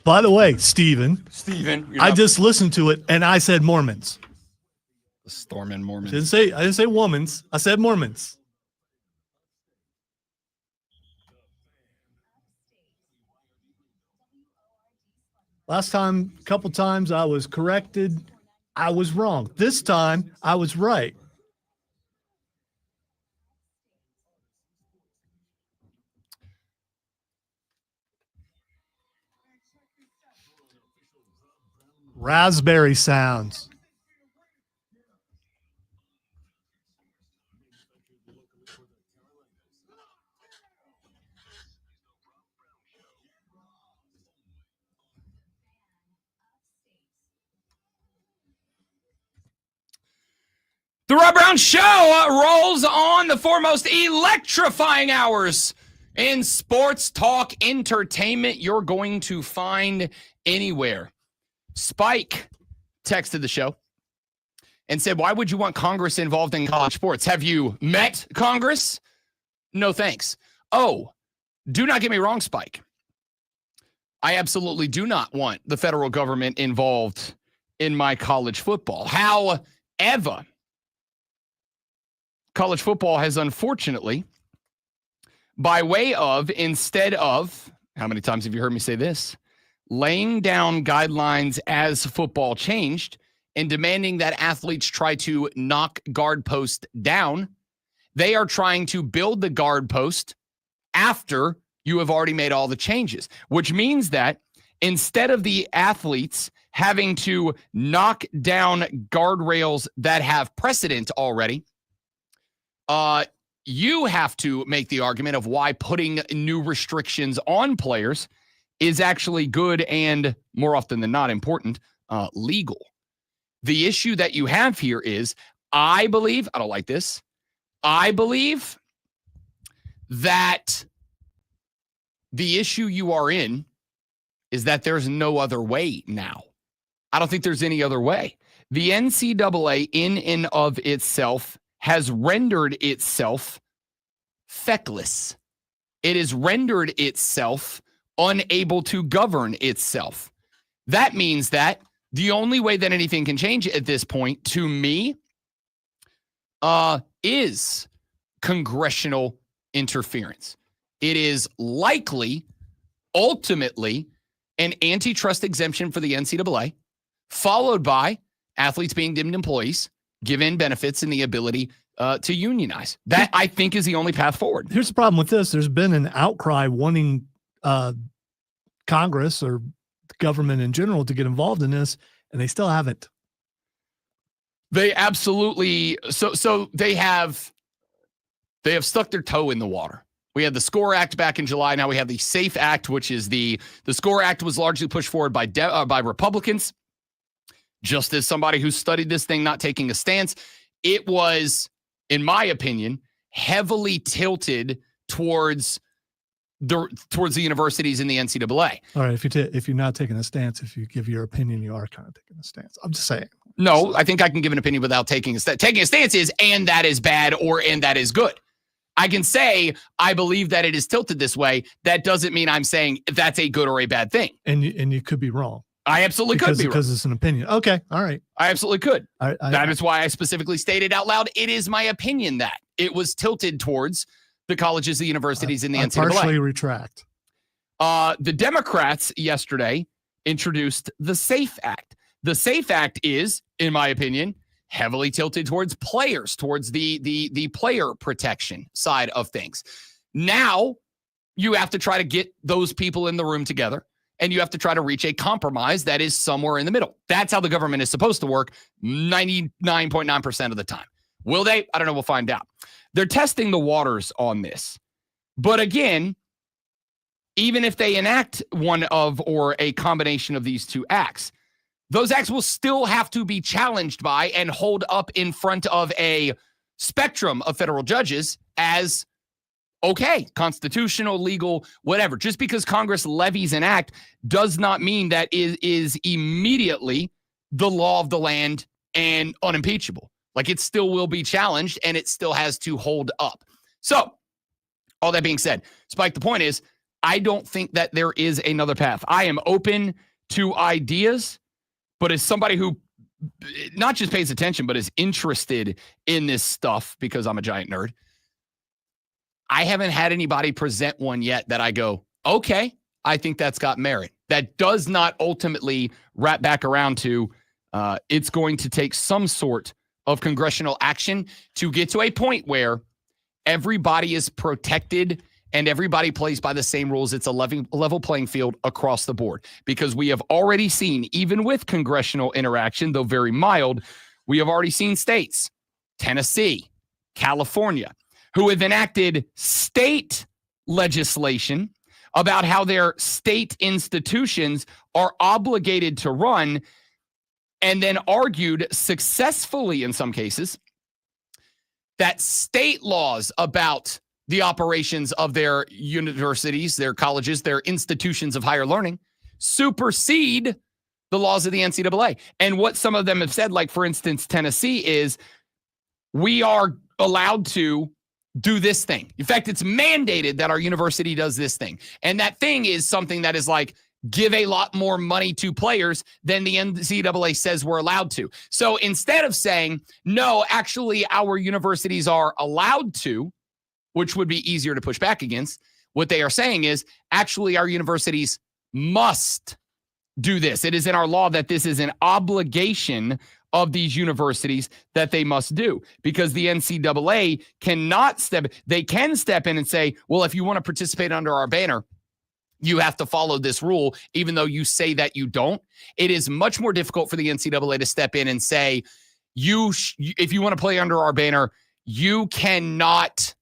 By the way, Steven, I just listened to it and I said Mormons. The Stormin' Mormons. I didn't say womans. I said Mormons. Last time, a couple times I was corrected. I was wrong. This time I was right. Raspberry sounds. The Rob Brown Show rolls on, the foremost electrifying hours in sports talk entertainment you're going to find anywhere. Spike texted the show and said, why would you want Congress involved in college sports? Have you met Congress? No, thanks. Oh, do not get me wrong, Spike. I absolutely do not want the federal government involved in my college football. However, college football has unfortunately, by way of, instead of, how many times have you heard me say this? Laying down guidelines as football changed and demanding that athletes try to knock guard post down, they are trying to build the guard post after you have already made all the changes, which means that instead of the athletes having to knock down guardrails that have precedent already, you have to make the argument of why putting new restrictions on players is actually good and, more often than not, important, legal. The issue that you have here is, I believe, I don't like this, I believe that the issue you are in is that there's no other way now. I don't think there's any other way. The NCAA in and of itself has rendered itself feckless. It has rendered itself unable to govern itself. That means that the only way that anything can change at this point, to me, is congressional interference. It is likely, ultimately, an antitrust exemption for the NCAA, followed by athletes being deemed employees, given benefits and the ability to unionize. That, I think, is the only path forward. Here's the problem with this. There's been an outcry wanting Congress or the government in general to get involved in this, and they still haven't. They absolutely so they have stuck their toe in the water. We had the SCORE Act back in July. Now we have the SAFE Act, which is the SCORE Act was largely pushed forward by Republicans. Just as somebody who studied this thing not taking a stance, it was, in my opinion, heavily tilted towards the universities in the NCAA. All right, if you're not taking a stance, if you give your opinion, you are kind of taking a stance. I'm just saying. No, I think I can give an opinion without taking a stance. Taking a stance is, and that is bad, or and that is good. I can say I believe that it is tilted this way. That doesn't mean I'm saying that's a good or a bad thing. And you could be wrong. I absolutely could be wrong. Because it's an opinion. Okay, all right. I absolutely could. That is why I specifically stated out loud, it is my opinion that it was tilted towards the colleges, the universities, and the I NCAA. partially retract. The Democrats yesterday introduced the SAFE Act. The SAFE Act is, in my opinion, heavily tilted towards players, towards the player protection side of things. Now you have to try to get those people in the room together, and you have to try to reach a compromise that is somewhere in the middle. That's how the government is supposed to work 99.9% of the time. Will they? I don't know. We'll find out. They're testing the waters on this. But again, even if they enact one of or a combination of these two acts, those acts will still have to be challenged by and hold up in front of a spectrum of federal judges as okay, constitutional, legal, whatever. Just because Congress levies an act does not mean that it is immediately the law of the land and unimpeachable. Like, it still will be challenged and it still has to hold up. So, all that being said, Spike, the point is, I don't think that there is another path. I am open to ideas, but as somebody who not just pays attention, but is interested in this stuff because I'm a giant nerd, I haven't had anybody present one yet that I go, okay, I think that's got merit. That does not ultimately wrap back around to it's going to take some sort of congressional action to get to a point where everybody is protected and everybody plays by the same rules. It's a level playing field across the board, because we have already seen, even with congressional interaction, though very mild, we have already seen states, Tennessee, California, who have enacted state legislation about how their state institutions are obligated to run, and then argued successfully in some cases that state laws about the operations of their universities, their colleges, their institutions of higher learning supersede the laws of the NCAA. And what some of them have said, like, for instance, Tennessee, is we are allowed to do this thing. In fact, it's mandated that our university does this thing. And that thing is something that is like, give a lot more money to players than the NCAA says we're allowed to. So instead of saying, no, actually our universities are allowed to, which would be easier to push back against, what they are saying is, actually our universities must do this. It is in our law that this is an obligation of these universities that they must do, because the NCAA cannot they can step in and say, well, if you want to participate under our banner, you have to follow this rule, even though you say that you don't. It is much more difficult for the NCAA to step in and say, if you want to play under our banner, you cannot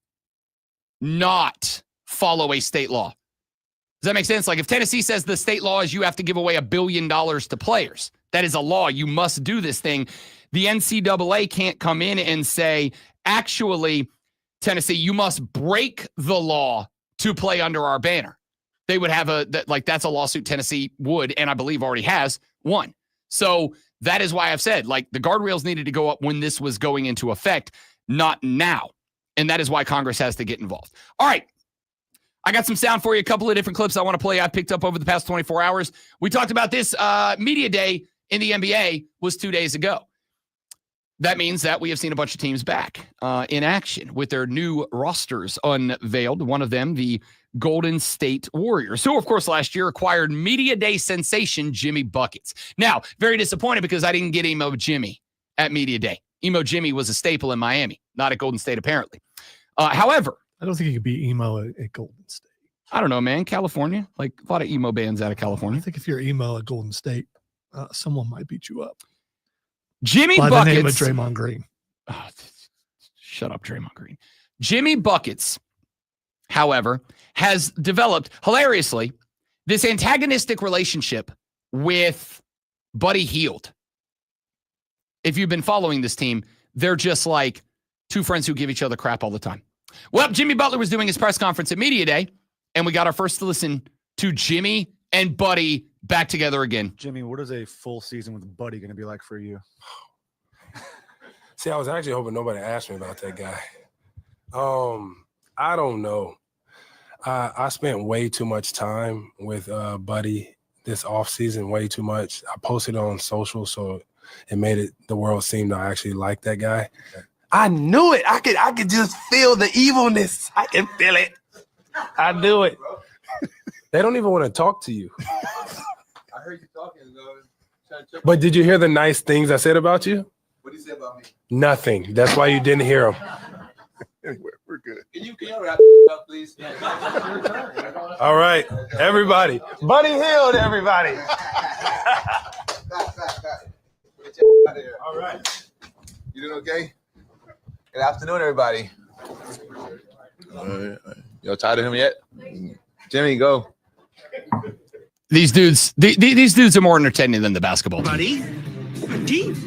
not follow a state law. Does that make sense? Like, if Tennessee says the state law is you have to give away $1 billion to players, that is a law. You must do this thing. The NCAA can't come in and say, actually, Tennessee, you must break the law to play under our banner. They would have that's a lawsuit Tennessee would, and I believe already has, won. So that is why I've said, like, the guardrails needed to go up when this was going into effect, not now. And that is why Congress has to get involved. All right. I got some sound for you, a couple of different clips I want to play I picked up over the past 24 hours. We talked about this. Media day in the NBA was 2 days ago. That means that we have seen a bunch of teams back in action with their new rosters unveiled. One of them, the Golden State Warriors, who, of course, last year acquired Media Day sensation Jimmy Buckets. Now, very disappointed because I didn't get Emo Jimmy at Media Day. Emo Jimmy was a staple in Miami, not at Golden State, apparently. However, I don't think you could be emo at Golden State. I don't know, man. California, like a lot of emo bands out of California. I think if you're emo at Golden State, someone might beat you up. Jimmy by Buckets. the name of Draymond Green. Oh, shut up, Draymond Green. Jimmy Buckets, however, has developed, hilariously, this antagonistic relationship with Buddy Hield. If you've been following this team, they're just like two friends who give each other crap all the time. Well, Jimmy Butler was doing his press conference at Media Day, and we got our first to listen to Jimmy and Buddy back together again. Jimmy, what is a full season with Buddy going to be like for you? See, I was actually hoping nobody asked me about that guy. I don't know. I spent way too much time with Buddy this offseason, way too much. I posted on social, so it made the world seem to actually like that guy. I knew it. I could just feel the evilness. I can feel it. I knew it. They don't even want to talk to you. I heard you talking, though. But did you hear the nice things I said about you? What did you say about me? Nothing. That's why you didn't hear them. Anyway, we're good. Can you wrap up, please? All right, everybody. Buddy Hill, everybody. All right. You doing okay? Good afternoon, everybody. You tired of him yet? Jimmy, go. These dudes are more entertaining than the basketball team.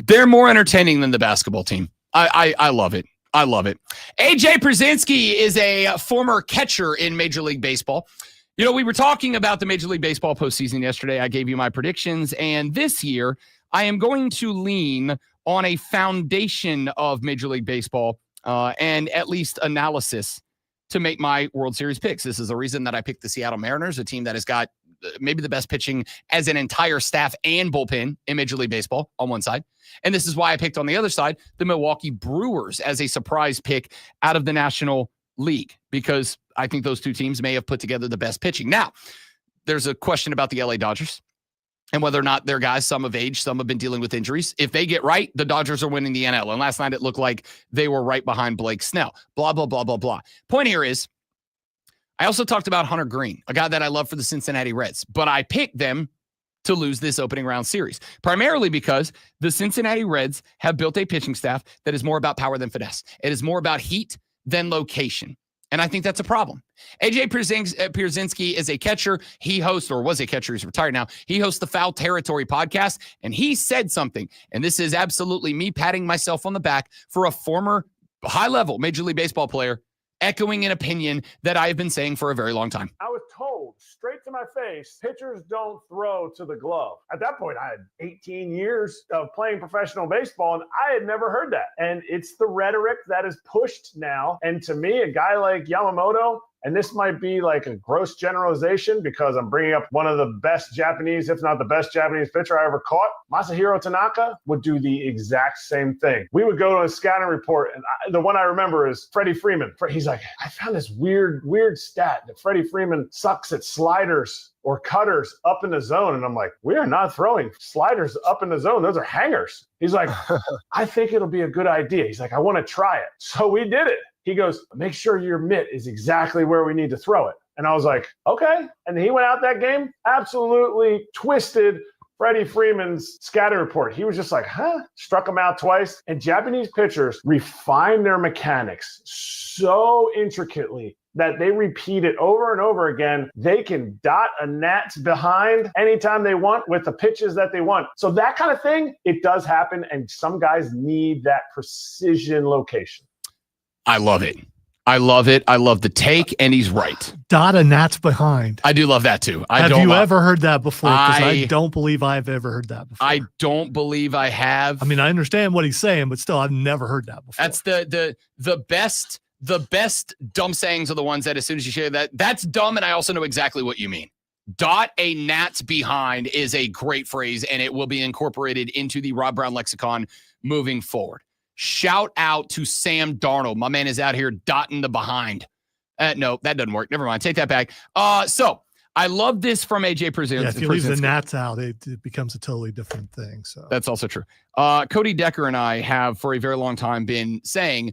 They're more entertaining than the basketball team. I love it. I love it. AJ Przinsky is a former catcher in Major League Baseball. You know, we were talking about the Major League Baseball postseason yesterday. I gave you my predictions, and this year I am going to lean on a foundation of Major League Baseball and at least analysis to make my World Series picks. This is the reason that I picked the Seattle Mariners, a team that has got maybe the best pitching as an entire staff and bullpen in Major League Baseball on one side. And this is why I picked on the other side, the Milwaukee Brewers as a surprise pick out of the National League, because I think those two teams may have put together the best pitching. Now, there's a question about the LA Dodgers and whether or not their guys, some of age, some have been dealing with injuries. If they get right, the Dodgers are winning the NL. And last night it looked like they were right behind Blake Snell. Blah, blah, blah, blah, blah. Point here is, I also talked about Hunter Green, a guy that I love for the Cincinnati Reds, but I picked them to lose this opening round series, primarily because the Cincinnati Reds have built a pitching staff that is more about power than finesse. It is more about heat than location. And I think that's a problem. AJ Przinsky is a catcher. He hosts, or was a catcher, he's retired now. He hosts the Foul Territory podcast, and he said something, and this is absolutely me patting myself on the back for a former high-level Major League Baseball player, echoing an opinion that I have been saying for a very long time. I was told straight to my face, pitchers don't throw to the glove. At that point, I had 18 years of playing professional baseball, and I had never heard that. And it's the rhetoric that is pushed now. And to me, a guy like Yamamoto, and this might be like a gross generalization because I'm bringing up one of the best Japanese, if not the best Japanese pitcher I ever caught, Masahiro Tanaka, would do the exact same thing. We would go to a scouting report, and the one I remember is Freddie Freeman. He's like, I found this weird stat that Freddie Freeman sucks at sliders or cutters up in the zone. And I'm like, we are not throwing sliders up in the zone. Those are hangers. He's like, I think it'll be a good idea. He's like, I want to try it. So we did it. He goes, make sure your mitt is exactly where we need to throw it. And I was like, okay. And he went out that game, absolutely twisted Freddie Freeman's scouting report. He was just like, struck him out twice. And Japanese pitchers refine their mechanics so intricately that they repeat it over and over again. They can dot a gnat's behind anytime they want with the pitches that they want. So that kind of thing, it does happen. And some guys need that precision location. I love it. I love it. I love the take, and he's right. Dot a gnat's behind. I do love that too. Have you ever heard that before? Because I don't believe I've ever heard that before. I don't believe I have. I mean, I understand what he's saying, but still, I've never heard that before. That's the best dumb sayings are the ones that as soon as you share that's dumb, and I also know exactly what you mean. Dot a gnat's behind is a great phrase, and it will be incorporated into the Rob Brown lexicon moving forward. Shout out to Sam Darnold. My man is out here dotting the behind. No, that doesn't work. Never mind. Take that back. So I love this from AJ Przinsky. Yeah, if you leave the gnats out, it becomes a totally different thing. So that's also true. Cody Decker and I have for a very long time been saying,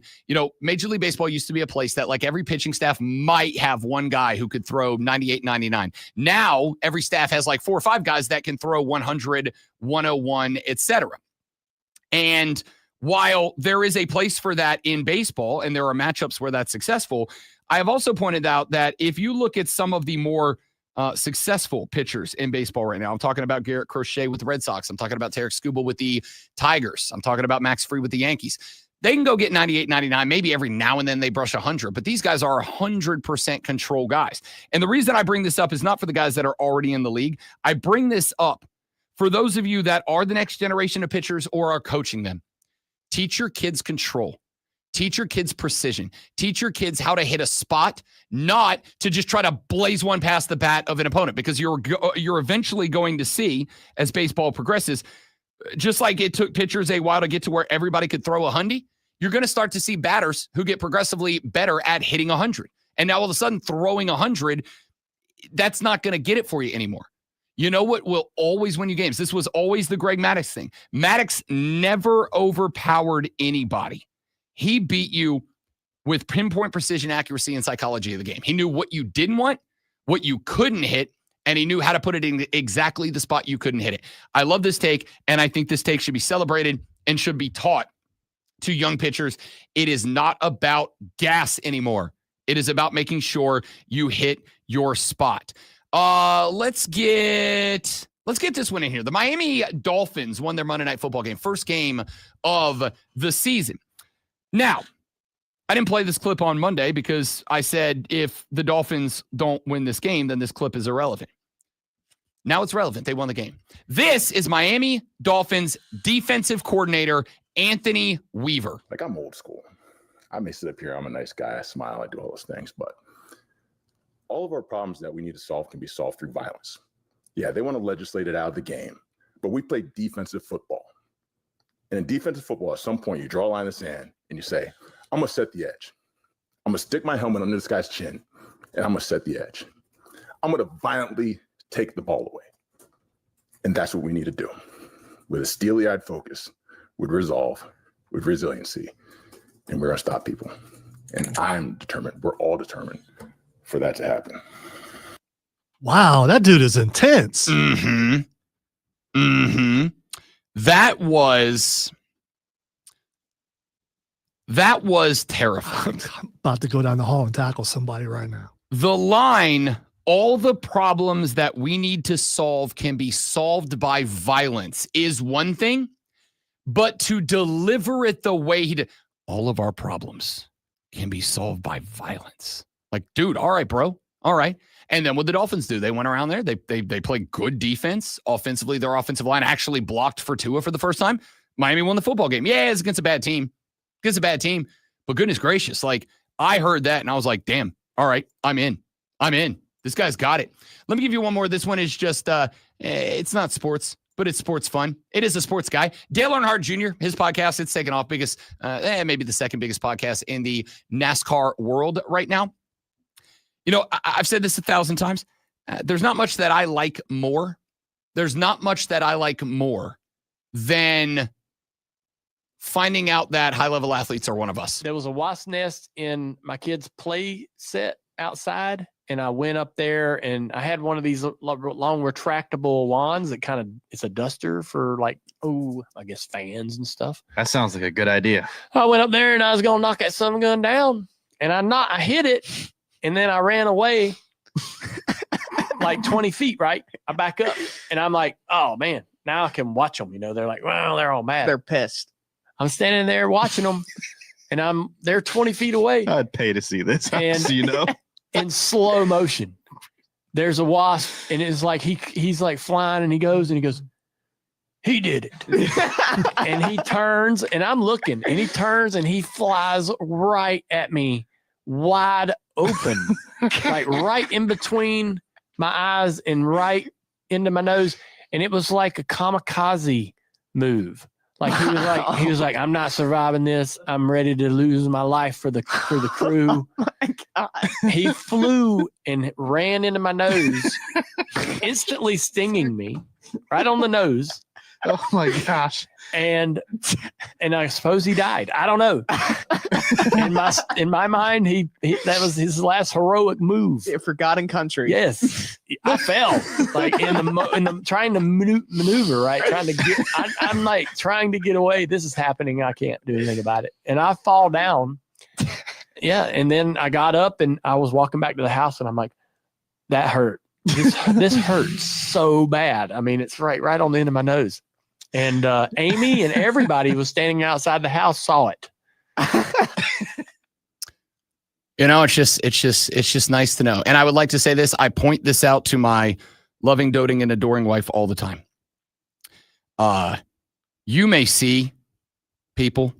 Major League Baseball used to be a place that like every pitching staff might have one guy who could throw 98, 99. Now every staff has like 4 or 5 guys that can throw 100, 101, etc. And while there is a place for that in baseball, and there are matchups where that's successful, I have also pointed out that if you look at some of the more successful pitchers in baseball right now, I'm talking about Garrett Crochet with the Red Sox. I'm talking about Tarek Skubal with the Tigers. I'm talking about Max Fried with the Yankees. They can go get 98, 99. Maybe every now and then they brush 100, but these guys are 100% control guys. And the reason I bring this up is not for the guys that are already in the league. I bring this up for those of you that are the next generation of pitchers or are coaching them. Teach your kids control. Teach your kids precision. Teach your kids how to hit a spot, not to just try to blaze one past the bat of an opponent, because you're eventually going to see, as baseball progresses, just like it took pitchers a while to get to where everybody could throw a hundy, you're going to start to see batters who get progressively better at hitting 100. And now all of a sudden throwing 100, that's not going to get it for you anymore. You know what will always win you games? This was always the Greg Maddux thing. Maddux never overpowered anybody. He beat you with pinpoint precision, accuracy, and psychology of the game. He knew what you didn't want, what you couldn't hit, and he knew how to put it in exactly the spot you couldn't hit it. I love this take, and I think this take should be celebrated and should be taught to young pitchers. It is not about gas anymore. It is about making sure you hit your spot. Let's get this one in here. The Miami Dolphins won their Monday Night Football game, first game of the season. Now, I didn't play this clip on Monday because I said if the Dolphins don't win this game, then this clip is irrelevant. Now it's relevant. They won the game. This is Miami Dolphins defensive coordinator Anthony Weaver. Like, I'm old school. I may sit up here, I'm a nice guy, I smile, I do all those things, but all of our problems that we need to solve can be solved through violence. Yeah, they want to legislate it out of the game, but we play defensive football. And in defensive football, at some point, you draw a line in the sand and you say, I'm going to set the edge. I'm going to stick my helmet under this guy's chin, and I'm going to set the edge. I'm going to violently take the ball away. And that's what we need to do with a steely-eyed focus, with resolve, with resiliency, and we're going to stop people. And I'm determined, we're all determined for that to happen. Wow, that dude is intense. Mm-hmm. Mm-hmm. That was terrifying. I'm about to go down the hall and tackle somebody right now. The line, all the problems that we need to solve can be solved by violence, is one thing, but to deliver it the way he did, all of our problems can be solved by violence. Like, dude, all right, bro. All right. And then what the Dolphins do? They went around there. They played good defense. Offensively, their offensive line actually blocked for Tua for the first time. Miami won the football game. Yeah, it's against a bad team. Against a bad team. But goodness gracious, like, I heard that and I was like, damn, all right, I'm in. This guy's got it. Let me give you one more. This one is just, it's not sports, but it's sports fun. It is a sports guy. Dale Earnhardt Jr., his podcast, it's taken off. Biggest, maybe the second biggest podcast in the NASCAR world right now. You know, I've said this 1,000 times. There's not much that I like more. There's not much that I like more than finding out that high-level athletes are one of us. There was a wasp nest in my kid's play set outside, and I went up there, and I had one of these long retractable wands that kind of, it's a duster for, like, I guess fans and stuff. That sounds like a good idea. I went up there, and I was going to knock that son of a gun down, and I hit it, and then I ran away like 20 feet, right? I back up, and I'm like, oh, man, now I can watch them. You know, they're like, well, they're all mad. They're pissed. I'm standing there watching them, and they're 20 feet away. I'd pay to see this, and so you know. In slow motion, there's a wasp, and it's like he's like flying, and he goes, he did it. And he turns, and I'm looking, and he turns, and he flies right at me, wide open, like right in between my eyes and right into my nose. And it was like a kamikaze move. Like he was like, I'm not surviving this. I'm ready to lose my life for the crew. Oh my God. He flew and ran into my nose, instantly stinging me right on the nose. Oh my gosh. And I suppose he died. I don't know. In my mind, he that was his last heroic move. Yeah, forgotten country. Yes, I fell like in the trying to maneuver, right? Trying to get. I'm like trying to get away. This is happening. I can't do anything about it, and I fall down. Yeah, and then I got up and I was walking back to the house, and I'm like, that hurt. This hurts so bad. I mean, it's right on the end of my nose. And Amy and everybody was standing outside the house, saw it. You know, it's just nice to know. And I would like to say this. I point this out to my loving, doting, and adoring wife all the time. You may see people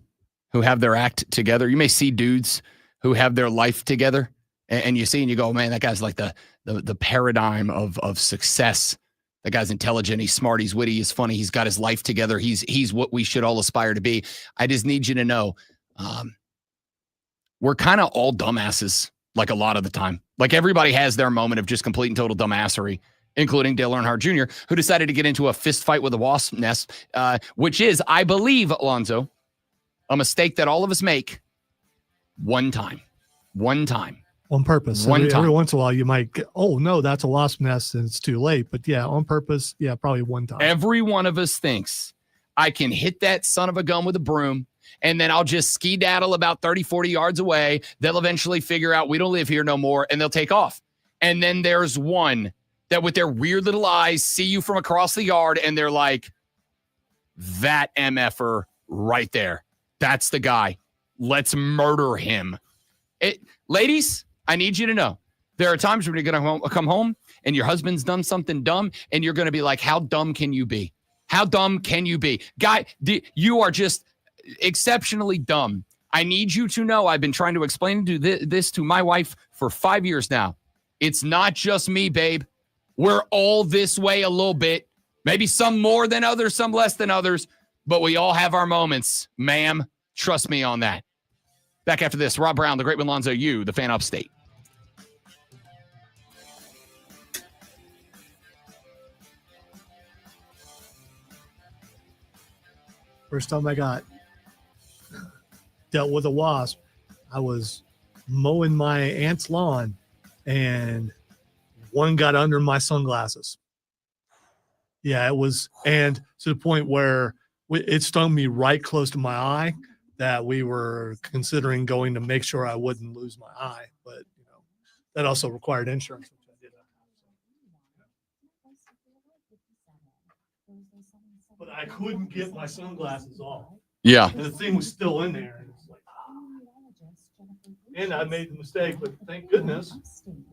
who have their act together. You may see dudes who have their life together, and you see and you go, man, that guy's like the paradigm of success. That guy's intelligent. He's smart. He's witty. He's funny. He's got his life together. He's what we should all aspire to be. I just need you to know, we're kind of all dumbasses, like a lot of the time. Like everybody has their moment of just complete and total dumbassery, including Dale Earnhardt Jr., who decided to get into a fist fight with a wasp nest, which is, I believe, Alonzo, a mistake that all of us make one time. On purpose. Every once in a while, you might get, oh, no, that's a wasp nest and it's too late. But yeah, on purpose, yeah, probably one time. Every one of us thinks, I can hit that son of a gun with a broom, and then I'll just ski-daddle about 30, 40 yards away. They'll eventually figure out we don't live here no more, and they'll take off. And then there's one that with their weird little eyes see you from across the yard, and they're like, that MFer right there. That's the guy. Let's murder him. Ladies, I need you to know, there are times when you're going to come home and your husband's done something dumb, and you're going to be like, how dumb can you be? How dumb can you be? Guy, you are just exceptionally dumb. I need you to know, I've been trying to explain this to my wife for 5 years now. It's not just me, babe. We're all this way a little bit. Maybe some more than others, some less than others, but we all have our moments, ma'am. Trust me on that. Back after this, Rob Brown, the Great One Lonzo, you, the fan upstate. First time I dealt with a wasp, I was mowing my aunt's lawn and one got under my sunglasses. Yeah, it was, and to the point where it stung me right close to my eye, that we were considering going to make sure I wouldn't lose my eye. But, that also required insurance, which I did not have. But I couldn't get my sunglasses off. Yeah. And the thing was still in there. And, it's like, and I made the mistake, but thank goodness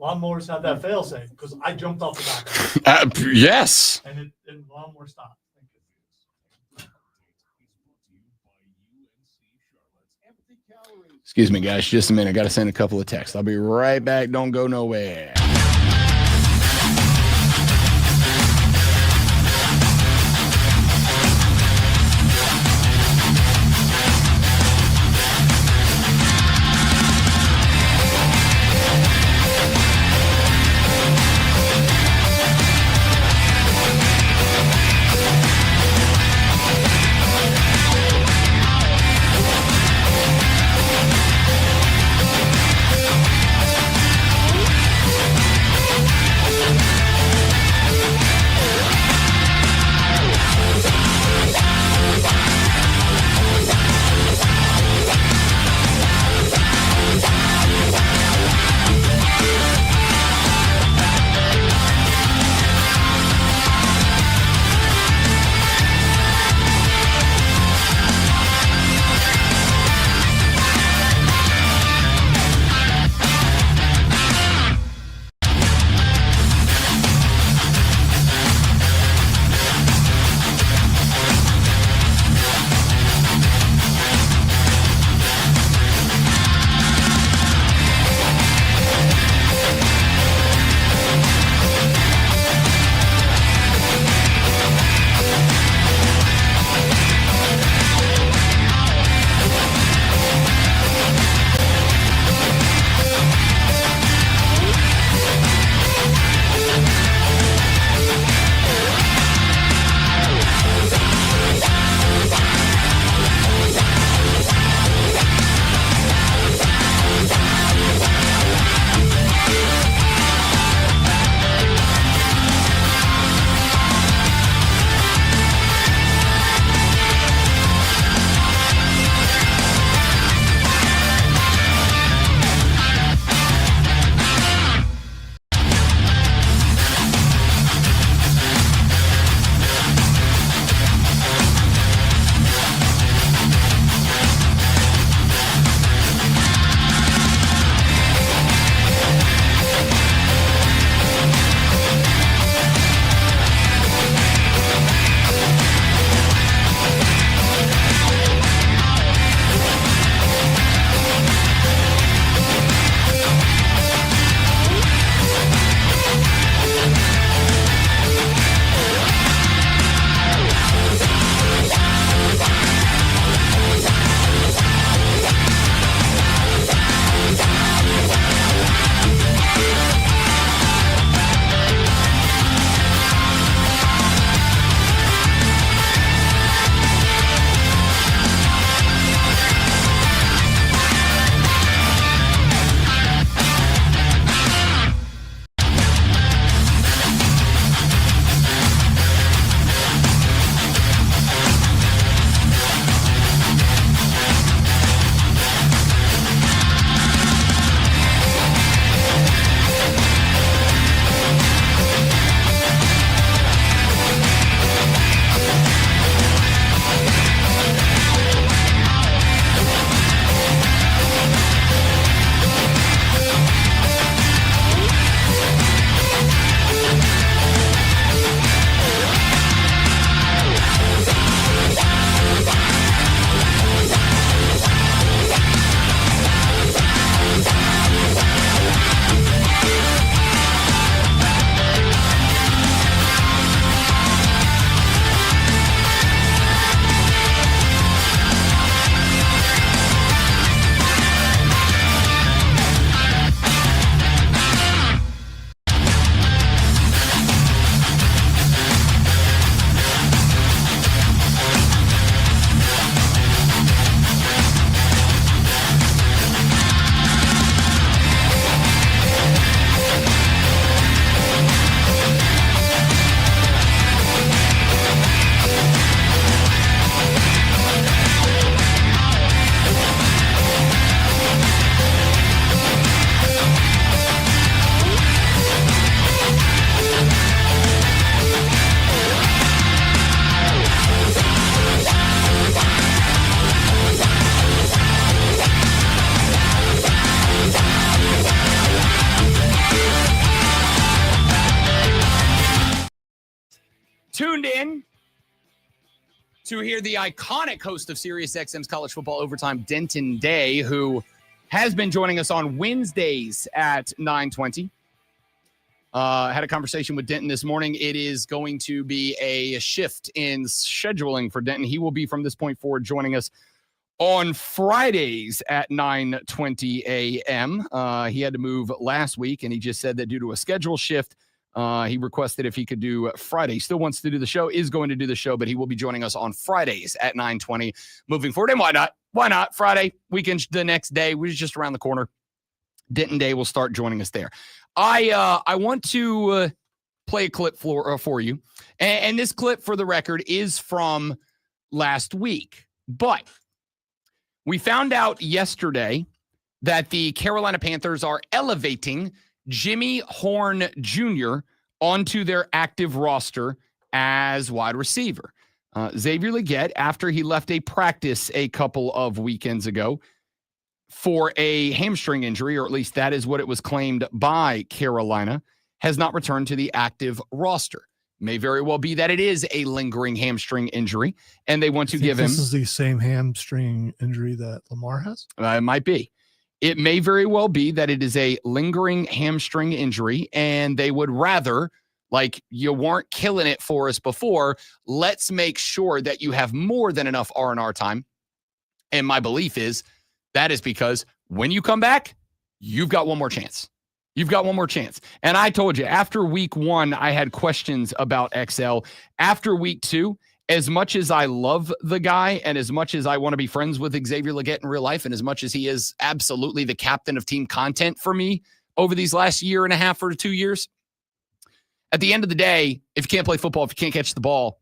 lawnmowers have that fail safe because I jumped off the back. Yes. And the lawnmower stopped. Excuse me, guys. Just a minute. I got to send a couple of texts. I'll be right back. Don't go nowhere. tuned in to hear the iconic host of SiriusXM's College Football Overtime, Denton Day, who has been joining us on Wednesdays at 9:20. Had a conversation with Denton this morning. It is going to be a shift in scheduling for Denton. He will be from this point forward joining us on Fridays at 9:20 a.m. He had to move last week, and he just said that due to a schedule shift, he requested if he could do Friday. He still wants to do the show, is going to do the show, but he will be joining us on Fridays at 9:20 moving forward. And why not? Why not? Friday, weekend, the next day, we're just around the corner. Denton Day will start joining us there. I want to play a clip for you. And this clip, for the record, is from last week. But we found out yesterday that the Carolina Panthers are elevating Jimmy Horn Jr. onto their active roster as wide receiver. Xavier Legette, after he left a practice a couple of weekends ago for a hamstring injury, or at least that is what it was claimed by Carolina, has not returned to the active roster. May very well be that it is a lingering hamstring injury, and they want to give him. This is the same hamstring injury that Lamar has? It might be. It may very well be that it is a lingering hamstring injury, and they would rather, like, you weren't killing it for us before, let's make sure that you have more than enough R&R time. And my belief is that is because when you come back, you've got one more chance. You've got one more chance. And I told you, after week 1, I had questions about XL. After week 2, as much as I love the guy and as much as I want to be friends with Xavier Legette in real life, and as much as he is absolutely the captain of team content for me over these last year and a half or 2 years, at the end of the day, if you can't play football, if you can't catch the ball,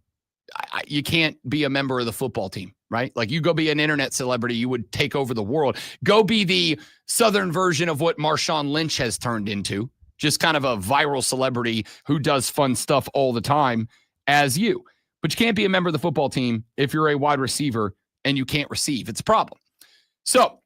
you can't be a member of the football team, right? Like, you go be an internet celebrity, you would take over the world. Go be the Southern version of what Marshawn Lynch has turned into, just kind of a viral celebrity who does fun stuff all the time as you. But you can't be a member of the football team if you're a wide receiver and you can't receive. It's a problem. So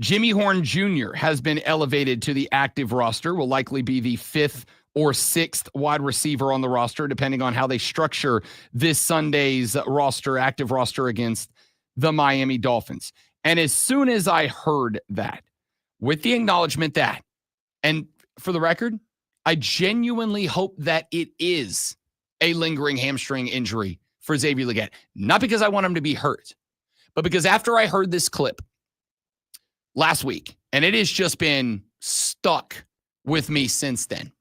Jimmy Horn Jr. has been elevated to the active roster, will likely be the 5th or 6th wide receiver on the roster, depending on how they structure this Sunday's roster, active roster against the Miami Dolphins. And as soon as I heard that, with the acknowledgement that, and for the record, I genuinely hope that it is a lingering hamstring injury for Xavier Legette, not because I want him to be hurt, but because after I heard this clip last week, and it has just been stuck with me since then.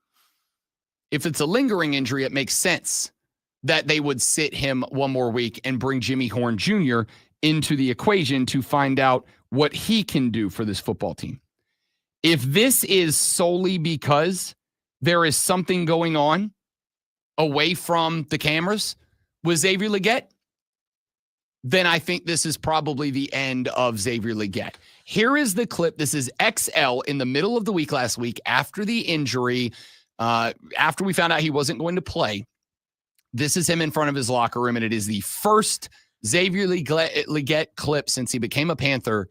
If it's a lingering injury, it makes sense that they would sit him one more week and bring Jimmy Horn Jr. into the equation to find out what he can do for this football team. If this is solely because there is something going on away from the cameras with Xavier Legette, then I think this is probably the end of Xavier Legette. Here is the clip. This is XL in the middle of the week last week after the injury. After we found out he wasn't going to play, this is him in front of his locker room, and it is the first Xavier Legette clip since he became a Panther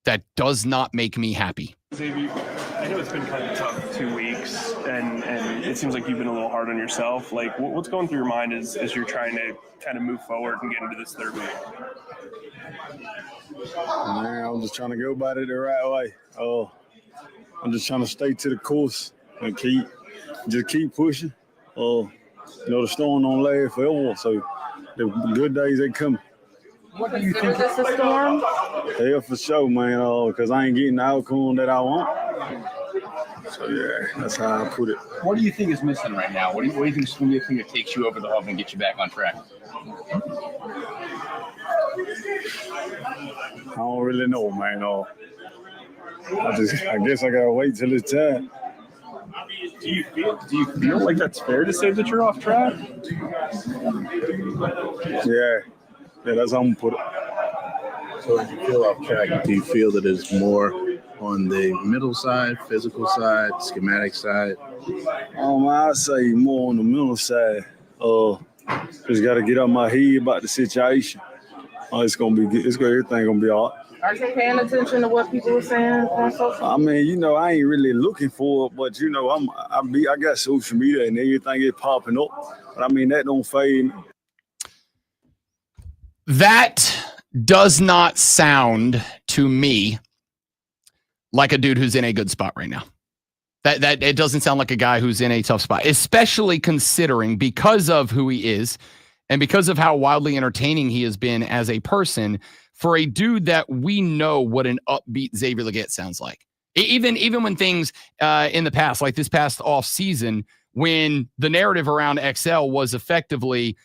that does not make me happy. Xavier, I know it's been kind of a tough 2 weeks, and it seems like you've been a little hard on yourself. Like, what's going through your mind as you're trying to kind of move forward and get into this 3rd week? Man, I'm just trying to go about it the right way. I'm just trying to stay to the course and keep pushing. The storm don't last forever, so the good days they come. What do you think? Is this a storm? Yeah, for sure, man. Because I ain't getting the outcome that I want. So yeah, that's how I put it. What do you think is missing right now? What do you think is going to be the thing that takes you over the hump and gets you back on track? I don't really know, man. I guess I gotta wait till it's time. Do you feel like that's fair to say that you're off track? Yeah, that's how I'm gonna put it. So if you feel off track, do you feel that it's more on the mental side, physical side, schematic side? I'd say more on the mental side. Just got to get out my head about the situation. It's gonna be good. Everything gonna be all right. Are you paying attention to what people are saying on social? I mean, I ain't really looking for it, but I got social media and everything is popping up. But I mean, that don't fade me. That does not sound to me like a dude who's in a good spot right now. That it doesn't sound like a guy who's in a tough spot, especially considering because of who he is and because of how wildly entertaining he has been as a person. For a dude that we know what an upbeat Xavier Legette sounds like. Even when things in the past, like this past off season, when the narrative around XL was effectively,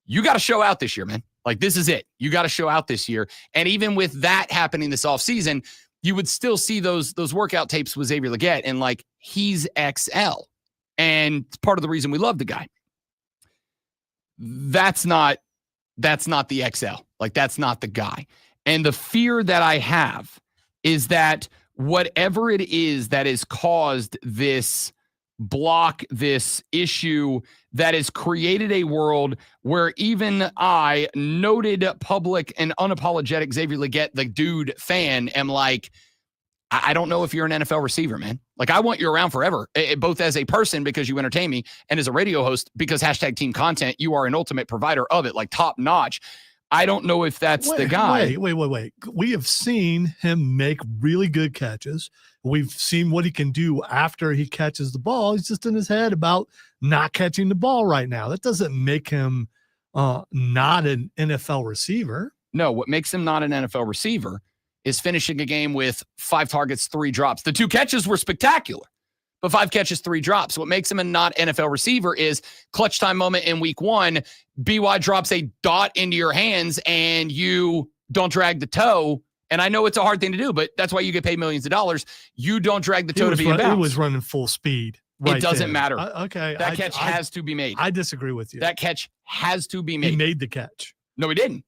you got to show out this year, man. Like, this is it. You got to show out this year. And even with that happening this off season, you would still see those workout tapes with Xavier Legette, and like, he's XL. And it's part of the reason we love the guy. That's not the XL. Like, that's not the guy. And the fear that I have is that whatever it is that has caused this block, this issue that has created a world where even I, noted public and unapologetic Xavier Legette, the dude fan, am like, I don't know if you're an NFL receiver, man. Like, I want you around forever, both as a person because you entertain me and as a radio host because #team content, you are an ultimate provider of it, like top notch. I don't know if that's the guy. Wait. We have seen him make really good catches. We've seen what he can do after he catches the ball. He's just in his head about not catching the ball right now. That doesn't make him not an NFL receiver. No, what makes him not an NFL receiver is finishing a game with 5 targets, 3 drops. The 2 catches were spectacular, but 5 catches, 3 drops. What makes him a not NFL receiver is clutch time moment in week 1. BY drops a dot into your hands and you don't drag the toe. And I know it's a hard thing to do, but that's why you get paid millions of dollars. You don't drag the toe to be in bounds. He was running full speed. It doesn't matter. Okay. That catch has to be made. I disagree with you. That catch has to be made. He made the catch. No, he didn't.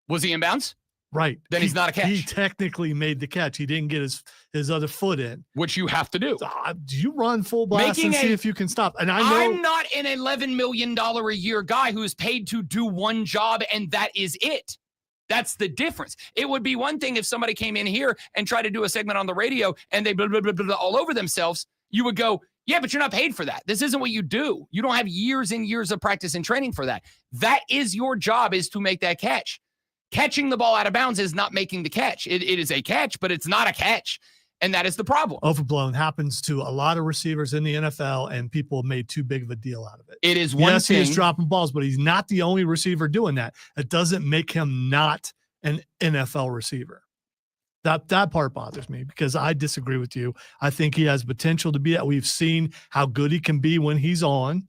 Was he in bounds? Right. Then he's not a catch. He technically made the catch. He didn't get his other foot in. Which you have to do. You run full blast and see if you can stop. And I'm not an $11 million a year guy who is paid to do one job, and that is it. That's the difference. It would be one thing if somebody came in here and tried to do a segment on the radio and they blah, blah, blah, blah, all over themselves. You would go, yeah, but you're not paid for that. This isn't what you do. You don't have years and years of practice and training for that. That is your job, is to make that catch. Catching the ball out of bounds is not making the catch. It is a catch, but it's not a catch. And that is the problem. Overblown happens to a lot of receivers in the NFL, and people made too big of a deal out of it. It is one thing. He is dropping balls, but he's not the only receiver doing that. It doesn't make him not an NFL receiver. That part bothers me because I disagree with you. I think he has potential to be that. We've seen how good he can be when he's on.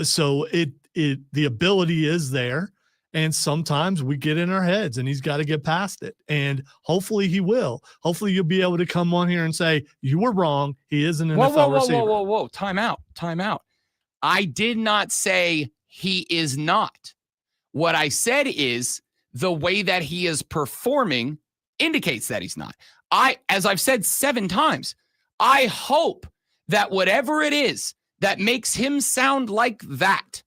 So the ability is there. And sometimes we get in our heads and he's got to get past it. And hopefully he will. Hopefully you'll be able to come on here and say, you were wrong. He is an NFL receiver. Whoa. Time out. I did not say he is not. What I said is the way that he is performing indicates that he's not. As I've said 7 times, I hope that whatever it is that makes him sound like that,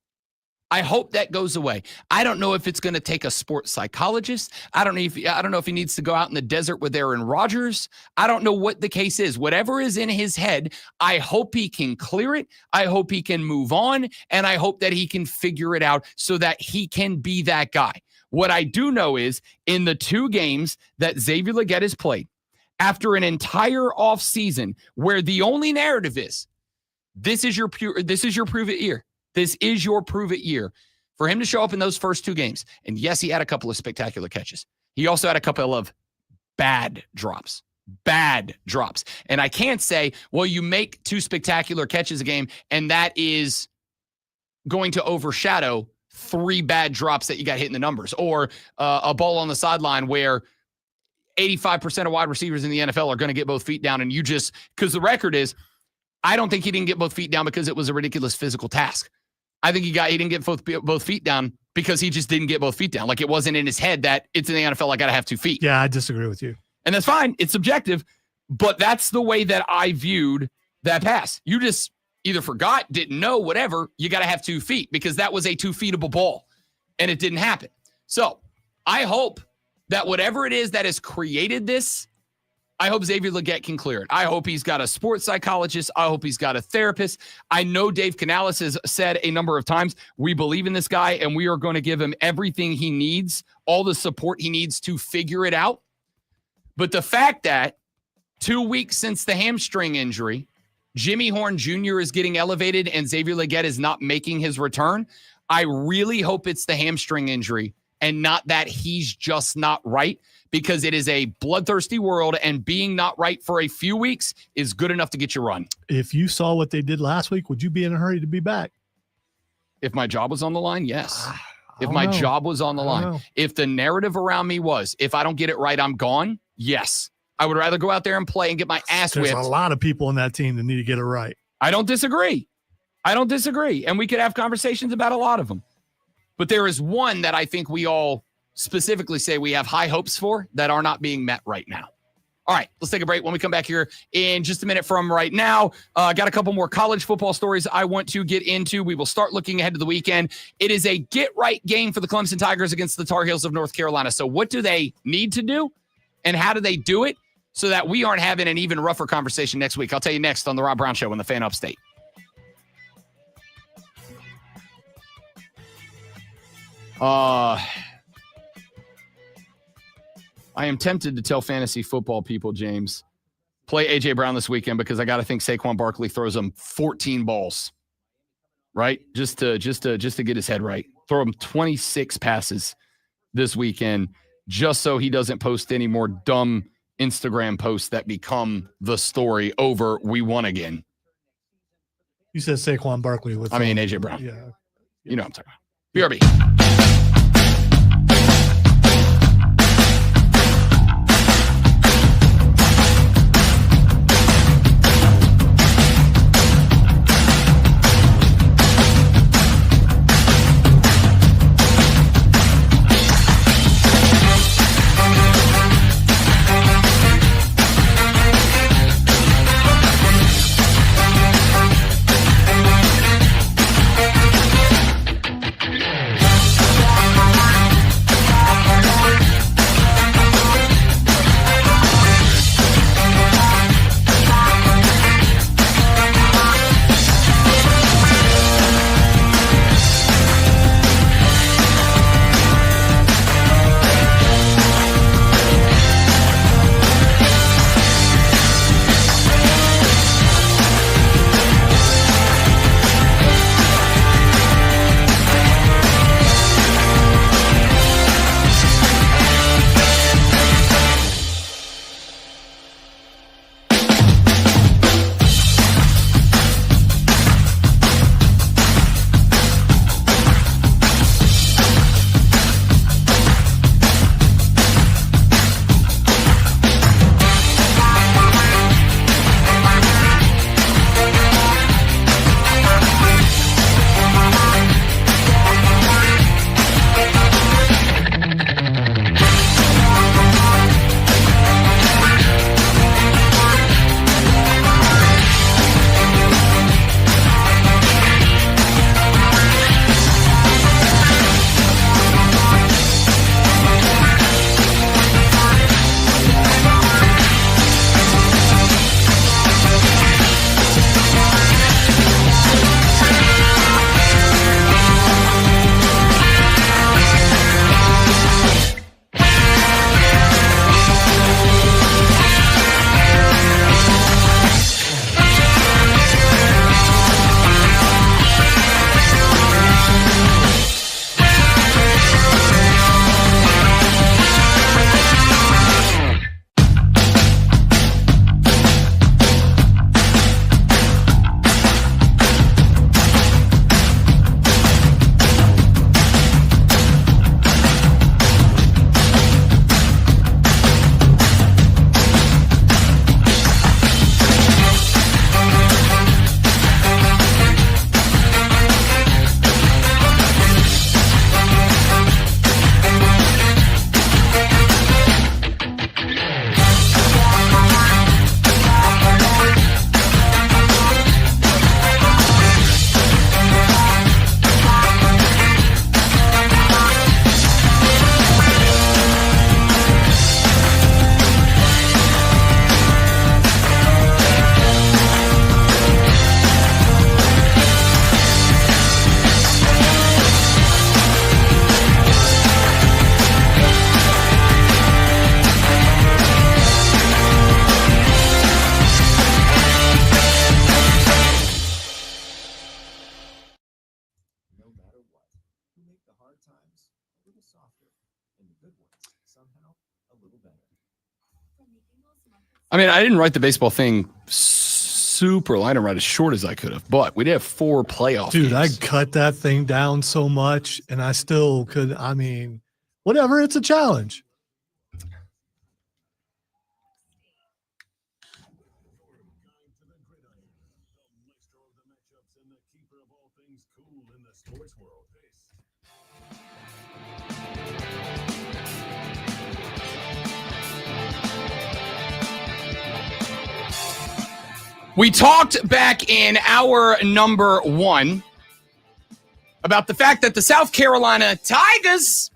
I hope that goes away. I don't know if it's going to take a sports psychologist. I don't know if he needs to go out in the desert with Aaron Rodgers. I don't know what the case is. Whatever is in his head, I hope he can clear it. I hope he can move on, and I hope that he can figure it out so that he can be that guy. What I do know is in the 2 games that Xavier Legette has played, after an entire offseason where the only narrative is, this is your prove it year. This is your prove it year. For him to show up in those first 2 games, and yes, he had a couple of spectacular catches. He also had a couple of bad drops. And I can't say, well, you make 2 spectacular catches a game, and that is going to overshadow 3 bad drops that you got hit in the numbers, or a ball on the sideline where 85% of wide receivers in the NFL are going to get both feet down, and you just, because the record is, I don't think he didn't get both feet down because it was a ridiculous physical task. I think he didn't get both feet down because he just didn't get both feet down. Like, it wasn't in his head that it's in the NFL, I got to have 2 feet. Yeah, I disagree with you. And that's fine. It's subjective, but that's the way that I viewed that pass. You just either forgot, didn't know, whatever. You got to have 2 feet because that was a 2-feetable ball and it didn't happen. So I hope that whatever it is that has created this, I hope Xavier Legette can clear it. I hope he's got a sports psychologist. I hope he's got a therapist. I know Dave Canales has said a number of times, we believe in this guy and we are going to give him everything he needs, all the support he needs to figure it out. But the fact that 2 weeks since the hamstring injury, Jimmy Horn Jr. is getting elevated and Xavier Legette is not making his return, I really hope it's the hamstring injury and not that he's just not right, because it is a bloodthirsty world and being not right for a few weeks is good enough to get you run. If you saw what they did last week, would you be in a hurry to be back? If my job was on the line, yes. If my job was on the line. If the narrative around me was, if I don't get it right, I'm gone, yes. I would rather go out there and play and get my ass whipped. There's a lot of people on that team that need to get it right. I don't disagree. And we could have conversations about a lot of them. But there is one that I think we all specifically say we have high hopes for that are not being met right now. All right, let's take a break. When we come back here in just a minute from right now, got a couple more college football stories I want to get into. We will start looking ahead to the weekend. It is a get-right game for the Clemson Tigers against the Tar Heels of North Carolina. So what do they need to do, and how do they do it so that we aren't having an even rougher conversation next week? I'll tell you next on The Rob Brown Show on the Fan Upstate. I am tempted to tell fantasy football people, James, play A.J. Brown this weekend because I got to think Saquon Barkley throws him 14 balls, right? Just to get his head right. Throw him 26 passes this weekend just so he doesn't post any more dumb Instagram posts that become the story over we won again. You said Saquon Barkley. A.J. Brown. Yeah. You know what I'm talking about. BRB. I mean, I didn't write the baseball thing super long. I didn't write as short as I could have, but we did have 4 playoff Dude, games. I cut that thing down so much, and I still could. I mean, whatever. It's a challenge. We talked back in hour number 1 about the fact that the South Carolina Tigers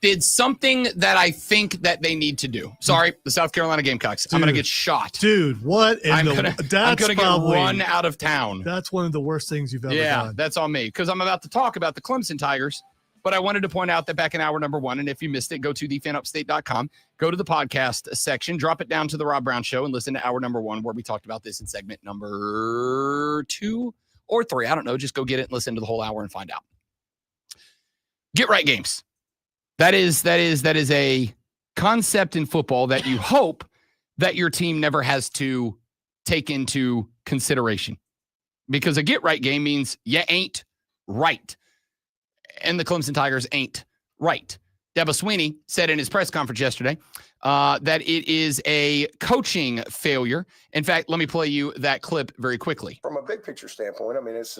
did something that I think that they need to do. Sorry, the South Carolina Gamecocks. I'm going to get shot. Dude, what in I'm the gonna get run out of town. That's one of the worst things you've ever Yeah, done. that's on me because I'm about to talk about the Clemson Tigers. But I wanted to point out that back in hour number 1, and if you missed it, go to thefanupstate.com, go to the podcast section, drop it down to the Rob Brown Show, and listen to hour number 1 where we talked about this in segment number 2 or 3. I don't know. Just go get it and listen to the whole hour and find out. Get right games. That is a concept in football that you hope that your team never has to take into consideration. Because a get right game means you ain't right. And the Clemson Tigers ain't right. Dabo Swinney said in his press conference yesterday that it is a coaching failure. In fact, let me play you that clip very quickly. From a big picture standpoint, I mean, it's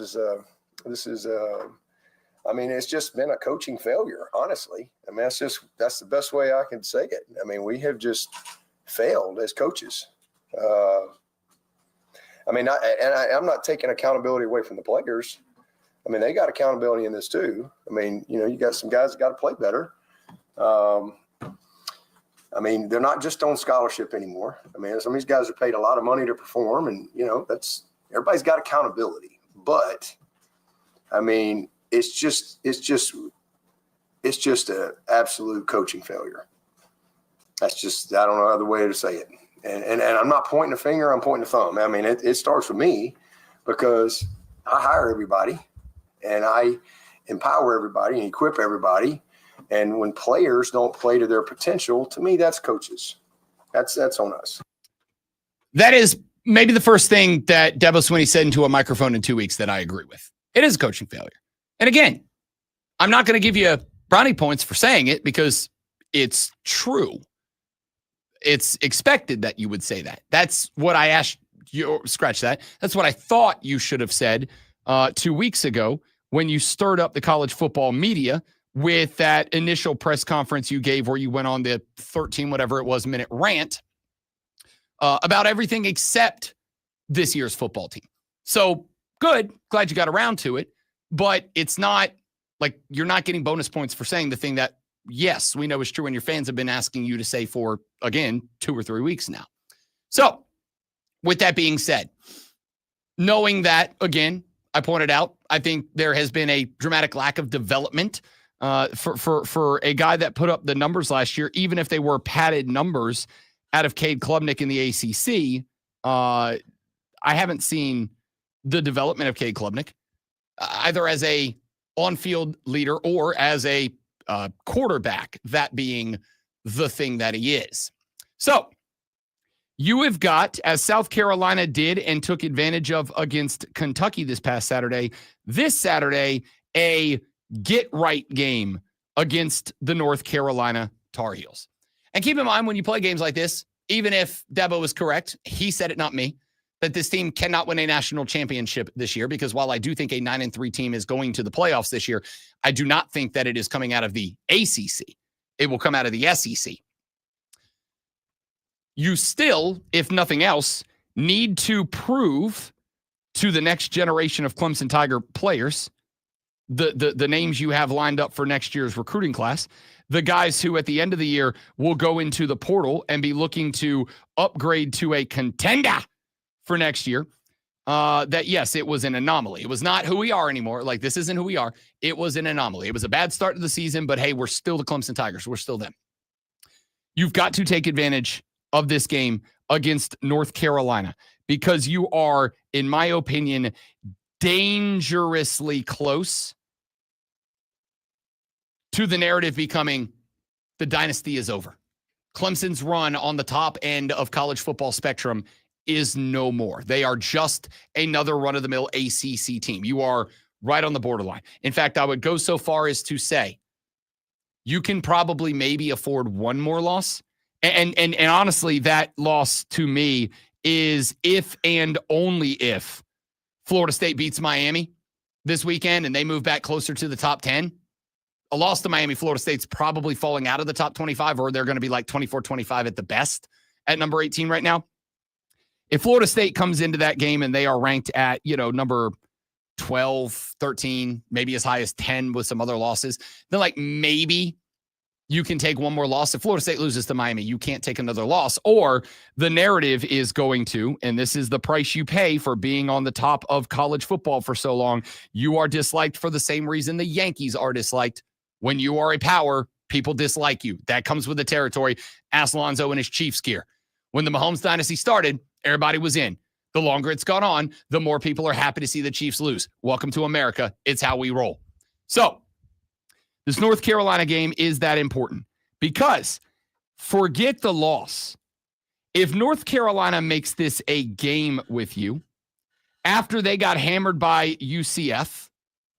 just been a coaching failure, honestly. I mean, that's the best way I can say it. I mean, we have just failed as coaches. I'm not taking accountability away from the players. I mean, they got accountability in this too. I mean, you got some guys that got to play better. I mean, they're not just on scholarship anymore. I mean, some of these guys are paid a lot of money to perform, and everybody's got accountability. But I mean, it's just an absolute coaching failure. That's just, I don't know other way to say it. And I'm not pointing a finger, I'm pointing a thumb. I mean, it starts with me because I hire everybody and I empower everybody and equip everybody. And when players don't play to their potential, to me, that's coaches. That's on us. That is maybe the first thing that Dabo Swinney said into a microphone in 2 weeks that I agree with. It is a coaching failure. And again, I'm not going to give you brownie points for saying it because it's true. It's expected that you would say that. That's what I asked you. Scratch that. That's what I thought you should have said 2 weeks ago when you stirred up the college football media with that initial press conference you gave where you went on the 13, whatever it was, minute rant about everything except this year's football team. So good. Glad you got around to it. But it's not like you're not getting bonus points for saying the thing that, yes, we know is true and your fans have been asking you to say for, again, 2 or 3 weeks now. So with that being said, knowing that, again, I pointed out, I think there has been a dramatic lack of development for a guy that put up the numbers last year, even if they were padded numbers out of Cade Klubnik in the ACC. I haven't seen the development of Cade Klubnik either as a on-field leader or as a quarterback, that being the thing that he is. So you have got, as South Carolina did and took advantage of against Kentucky this past Saturday, a get-right game against the North Carolina Tar Heels. And keep in mind, when you play games like this, even if Dabo was correct, he said it, not me, that this team cannot win a national championship this year, because while I do think a 9-3 team is going to the playoffs this year, I do not think that it is coming out of the ACC. It will come out of the SEC. You still, if nothing else, need to prove to the next generation of Clemson Tiger players, the names you have lined up for next year's recruiting class, the guys who at the end of the year will go into the portal and be looking to upgrade to a contender for next year, that yes, it was an anomaly. It was not who we are anymore. Like, this isn't who we are. It was an anomaly. It was a bad start to the season, but hey, we're still the Clemson Tigers. We're still them. You've got to take advantage of this game against North Carolina, because you are, in my opinion, dangerously close to the narrative becoming the dynasty is over. Clemson's run on the top end of college football spectrum is no more. They are just another run-of-the-mill ACC team. You are right on the borderline. In fact, I would go so far as to say you can probably maybe afford one more loss. And honestly, that loss to me is if and only if Florida State beats Miami this weekend and they move back closer to the top 10. A loss to Miami, Florida State's probably falling out of the top 25, or they're going to be like 24-25 at the best at number 18 right now. If Florida State comes into that game and they are ranked at, number 12, 13, maybe as high as 10 with some other losses, then like maybe you can take one more loss. If Florida State loses to Miami, you can't take another loss. Or the narrative is going to, and this is the price you pay for being on the top of college football for so long, you are disliked for the same reason the Yankees are disliked. When you are a power, people dislike you. That comes with the territory. Ask Lonzo in his Chiefs gear. When the Mahomes dynasty started, everybody was in. The longer it's gone on, the more people are happy to see the Chiefs lose. Welcome to America. It's how we roll. So, this North Carolina game is that important because forget the loss. If North Carolina makes this a game with you after they got hammered by UCF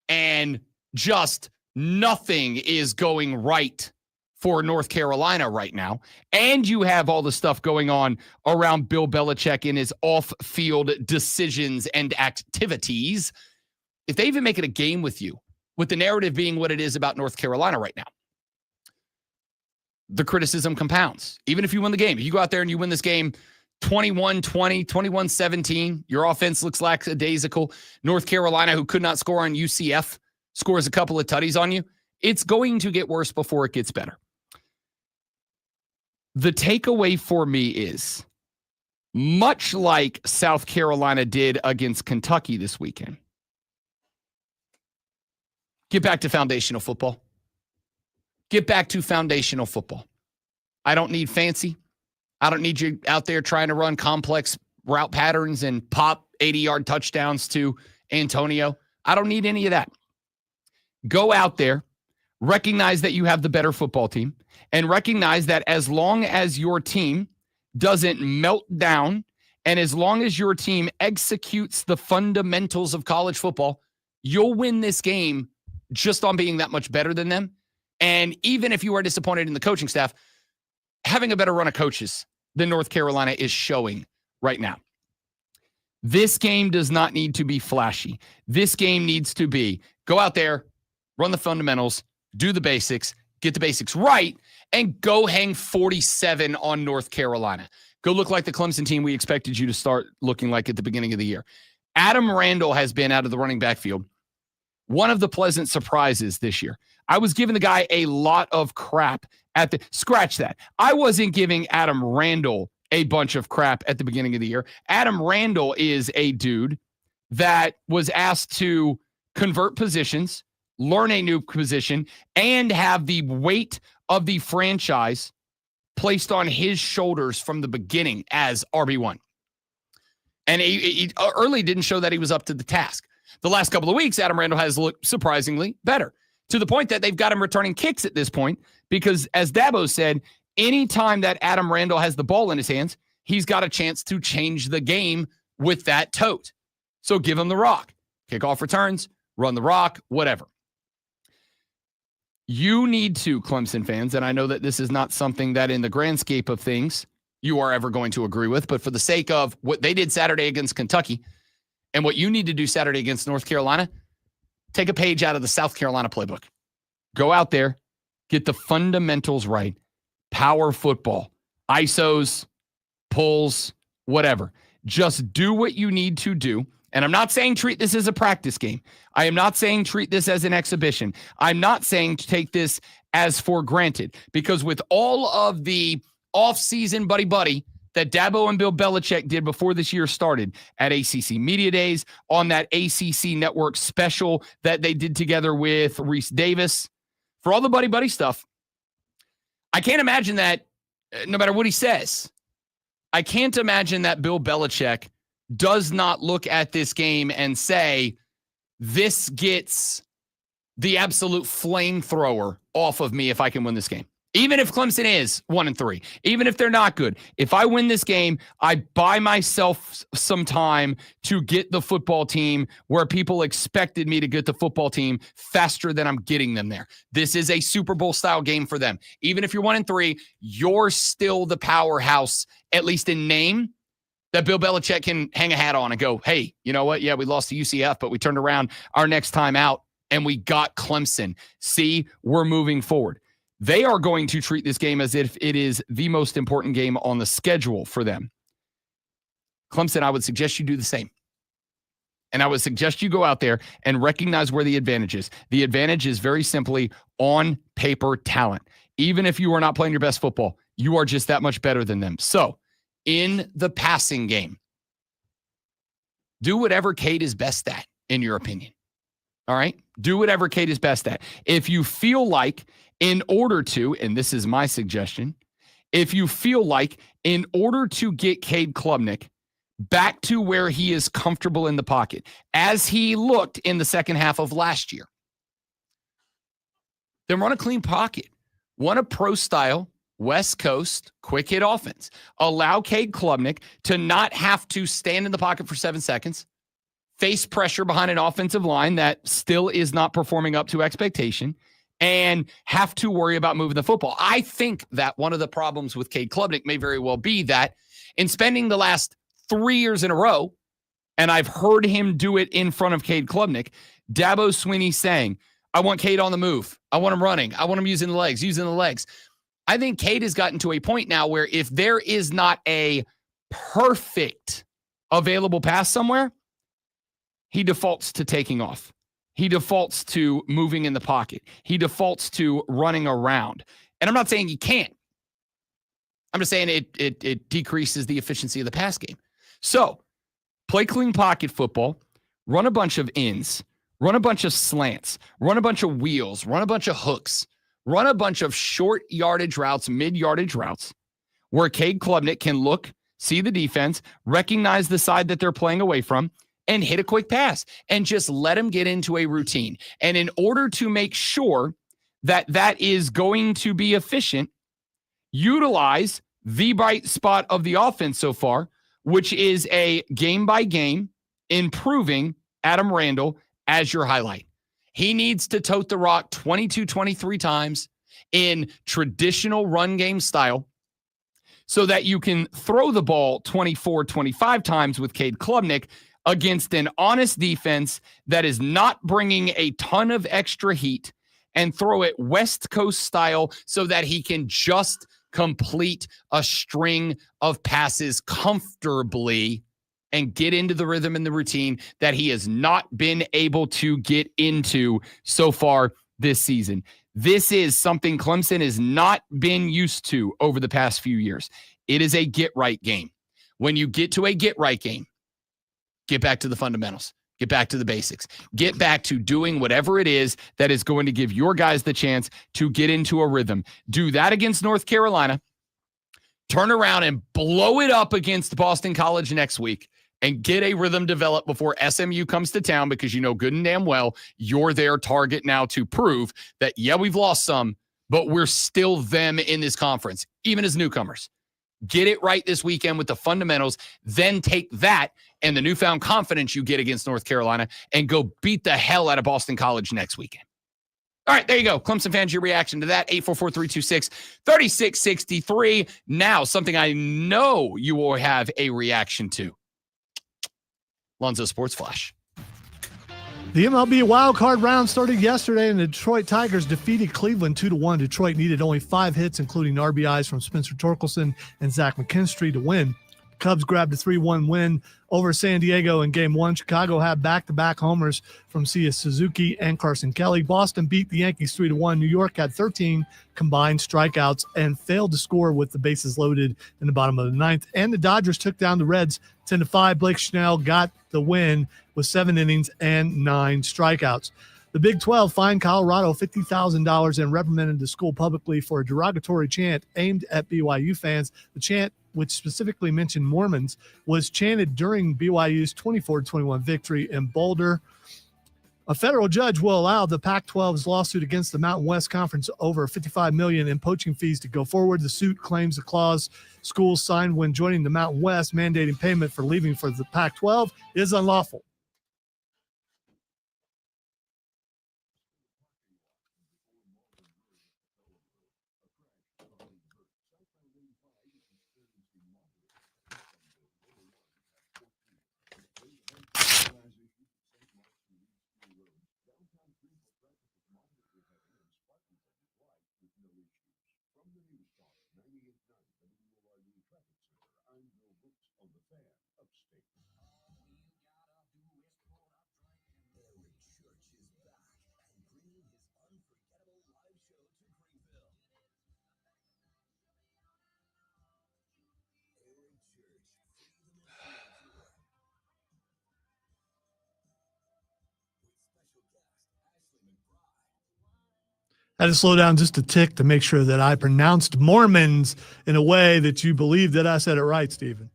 and just nothing is going right for North Carolina right now, and you have all the stuff going on around Bill Belichick in his off-field decisions and activities, if they even make it a game with you, with the narrative being what it is about North Carolina right now, the criticism compounds. Even if you win the game, if you go out there and you win this game 21-20, 21-17, your offense looks lackadaisical. North Carolina, who could not score on UCF, scores a couple of tutties on you. It's going to get worse before it gets better. The takeaway for me is, much like South Carolina did against Kentucky this weekend, get back to foundational football. Get back to foundational football. I don't need fancy. I don't need you out there trying to run complex route patterns and pop 80-yard touchdowns to Antonio. I don't need any of that. Go out there, recognize that you have the better football team, and recognize that as long as your team doesn't melt down and as long as your team executes the fundamentals of college football, you'll win this game just on being that much better than them. And even if you are disappointed in the coaching staff, having a better run of coaches than North Carolina is showing right now. This game does not need to be flashy. This game needs to be go out there, run the fundamentals, do the basics, get the basics right, and go hang 47 on North Carolina. Go look like the Clemson team we expected you to start looking like at the beginning of the year. Adam Randall has been out of the running back field one of the pleasant surprises this year. I was giving the guy a lot of crap scratch that. I wasn't giving Adam Randall a bunch of crap at the beginning of the year. Adam Randall is a dude that was asked to convert positions, learn a new position, and have the weight of the franchise placed on his shoulders from the beginning as RB1. And he early didn't show that he was up to the task. The last couple of weeks, Adam Randall has looked surprisingly better, to the point that they've got him returning kicks at this point because, as Dabo said, anytime that Adam Randall has the ball in his hands, he's got a chance to change the game with that tote. So give him the rock. Kickoff returns, run the rock, whatever. You need to, Clemson fans, and I know that this is not something that in the grand scape of things you are ever going to agree with, but for the sake of what they did Saturday against Kentucky and what you need to do Saturday against North Carolina, take a page out of the South Carolina playbook. Go out there, get the fundamentals right. Power football, ISOs, pulls, whatever. Just do what you need to do. And I'm not saying treat this as a practice game. I am not saying treat this as an exhibition. I'm not saying to take this as for granted, because with all of the off-season buddy-buddy that Dabo and Bill Belichick did before this year started at ACC Media Days, on that ACC Network special that they did together with Reese Davis, for all the buddy-buddy stuff, I can't imagine that, no matter what he says, I can't imagine that Bill Belichick does not look at this game and say, this gets the absolute flamethrower off of me if I can win this game. Even if Clemson is 1-3, even if they're not good, if I win this game, I buy myself some time to get the football team where people expected me to get the football team faster than I'm getting them there. This is a Super Bowl style game for them. Even if you're 1-3, you're still the powerhouse, at least in name, that Bill Belichick can hang a hat on and go, hey, you know what? Yeah, we lost to UCF, but we turned around our next time out and we got Clemson. See, we're moving forward. They are going to treat this game as if it is the most important game on the schedule for them. Clemson, I would suggest you do the same. And I would suggest you go out there and recognize where the advantage is. The advantage is very simply on paper talent. Even if you are not playing your best football, you are just that much better than them. So, in the passing game, do whatever Cade is best at, in your opinion. All right? Do whatever Cade is best at. If you feel like in order to, and this is my suggestion, if you feel like in order to get Cade Klubnik back to where he is comfortable in the pocket, as he looked in the second half of last year, then run a clean pocket. Run a pro-style, West Coast, quick hit offense. Allow Cade Klubnik to not have to stand in the pocket for 7 seconds, face pressure behind an offensive line that still is not performing up to expectation, and have to worry about moving the football. I think that one of the problems with Cade Klubnik may very well be that in spending the last 3 years in a row, and I've heard him do it in front of Cade Klubnik, Dabo Swinney saying, I want Cade on the move. I want him running. I want him using the legs. I think Cade has gotten to a point now where if there is not a perfect available pass somewhere, he defaults to taking off. He defaults to moving in the pocket. He defaults to running around. And I'm not saying he can't. I'm just saying it decreases the efficiency of the pass game. So play clean pocket football, run a bunch of ins, run a bunch of slants, run a bunch of wheels, run a bunch of hooks, run a bunch of short yardage routes, mid yardage routes, where Cade Klubnik can look, see the defense, recognize the side that they're playing away from, and hit a quick pass and just let him get into a routine. And in order to make sure that that is going to be efficient, utilize the bright spot of the offense so far, which is a game-by-game improving Adam Randall as your highlight. He needs to tote the rock 22, 23 times in traditional run game style so that you can throw the ball 24, 25 times with Cade Klubnik against an honest defense that is not bringing a ton of extra heat, and throw it West Coast style so that he can just complete a string of passes comfortably and get into the rhythm and the routine that he has not been able to get into so far this season. This is something Clemson has not been used to over the past few years. It is a get-right game. When you get to a get-right game, get back to the fundamentals. Get back to the basics. Get back to doing whatever it is that is going to give your guys the chance to get into a rhythm. Do that against North Carolina. Turn around and blow it up against Boston College next week and get a rhythm developed before SMU comes to town, because you know good and damn well you're their target now to prove that, yeah, we've lost some, but we're still them in this conference, even as newcomers. Get it right this weekend with the fundamentals, then take that and the newfound confidence you get against North Carolina and go beat the hell out of Boston College next weekend. All right, there you go. Clemson fans, your reaction to that, 844-326-3663. Now, something I know you will have a reaction to. Lonzo Sports Flash. The MLB wildcard round started yesterday, and the Detroit Tigers defeated Cleveland 2-1. Detroit needed only 5 hits, including RBIs from Spencer Torkelson and Zach McKinstry, to win. Cubs grabbed a 3-1 win over San Diego in Game 1. Chicago had back-to-back homers from Sia Suzuki and Carson Kelly. Boston beat the Yankees 3-1. New York had 13 combined strikeouts and failed to score with the bases loaded in the bottom of the ninth. And the Dodgers took down the Reds 10-5. Blake Snell got the win with 7 innings and 9 strikeouts. The Big 12 fined Colorado $50,000 and reprimanded the school publicly for a derogatory chant aimed at BYU fans. The chant, which specifically mentioned Mormons, was chanted during BYU's 24-21 victory in Boulder. A federal judge will allow the Pac-12's lawsuit against the Mountain West Conference over $55 million in poaching fees to go forward. The suit claims the clause schools signed when joining the Mountain West, mandating payment for leaving for the Pac-12, is unlawful. I had to slow down just a tick to make sure that I pronounced Mormons in a way that you believe that I said it right, Stephen.